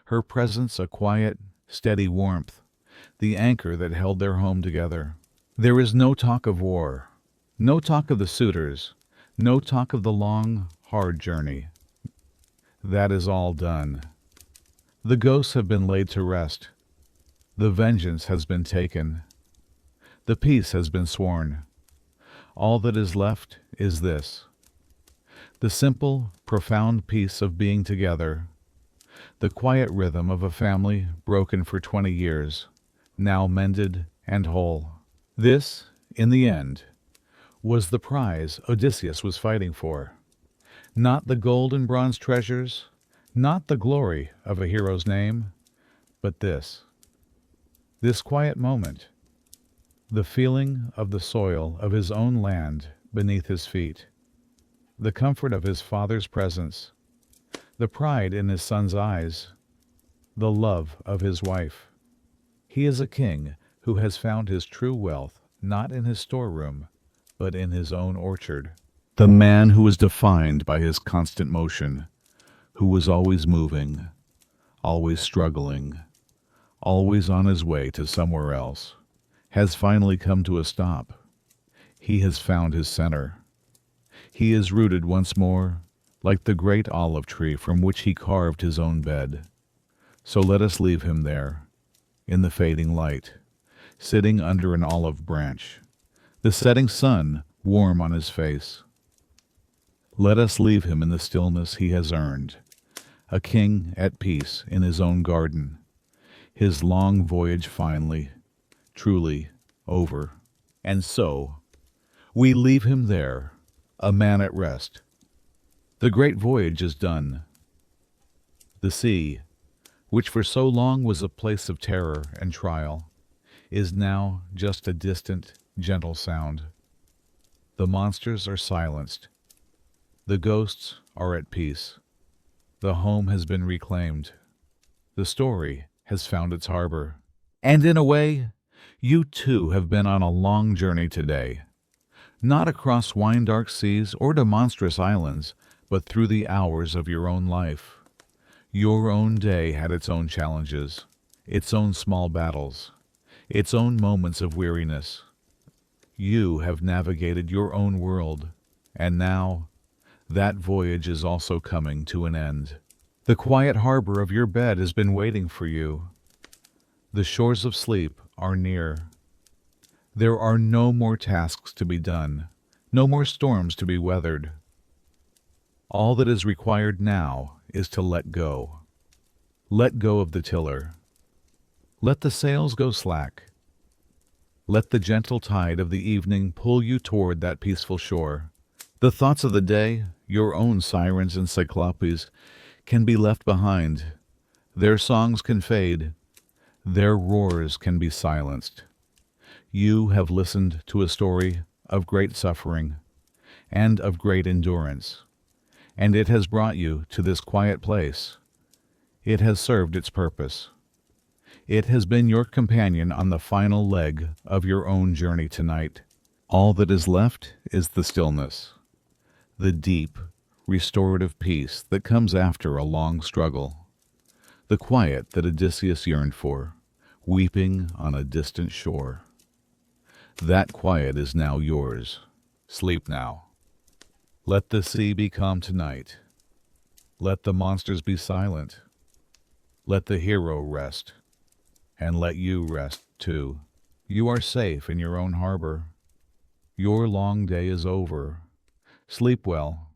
her presence a quiet, steady warmth, the anchor that held their home together. There is no talk of war, no talk of the suitors, no talk of the long, hard journey. That is all done. The ghosts have been laid to rest. The vengeance has been taken. The peace has been sworn. All that is left is this: the simple, profound peace of being together, the quiet rhythm of a family broken for 20 years, now mended and whole. This, in the end, was the prize Odysseus was fighting for. Not the gold and bronze treasures, not the glory of a hero's name, but this quiet moment, the feeling of the soil of his own land beneath his feet. the comfort of his father's presence, the pride in his son's eyes, the love of his wife. He is a king who has found his true wealth not in his storeroom, but in his own orchard. The man who is defined by his constant motion, who was always moving, always struggling, always on his way to somewhere else, has finally come to a stop. He has found his center. He is rooted once more, like the great olive tree from which he carved his own bed. So let us leave him there, in the fading light, sitting under an olive branch, the setting sun warm on his face. Let us leave him in the stillness he has earned, a king at peace in his own garden, his long voyage finally, truly over. And so, we leave him there, a man at rest. The great voyage is done. The sea, which for so long was a place of terror and trial, is now just a distant, gentle sound. The monsters are silenced. The ghosts are at peace. The home has been reclaimed. The story has found its harbor. And in a way, you too have been on a long journey today. Not across wine-dark seas or to monstrous islands, but through the hours of your own life. Your own day had its own challenges, its own small battles, its own moments of weariness. You have navigated your own world, and now that voyage is also coming to an end. The quiet harbor of your bed has been waiting for you. The shores of sleep are near. There are no more tasks to be done, no more storms to be weathered. All that is required now is to let go. Let go of the tiller. Let the sails go slack. Let the gentle tide of the evening pull you toward that peaceful shore. The thoughts of the day, your own sirens and cyclopes, can be left behind. Their songs can fade. Their roars can be silenced. You have listened to a story of great suffering and of great endurance, and it has brought you to this quiet place. It has served its purpose. It has been your companion on the final leg of your own journey tonight. All that is left is the stillness, the deep, restorative peace that comes after a long struggle, the quiet that Odysseus yearned for, weeping on a distant shore. That quiet is now yours. Sleep now. Let the sea be calm tonight. Let the monsters be silent. Let the hero rest. And let you rest, too. You are safe in your own harbor. Your long day is over. Sleep well,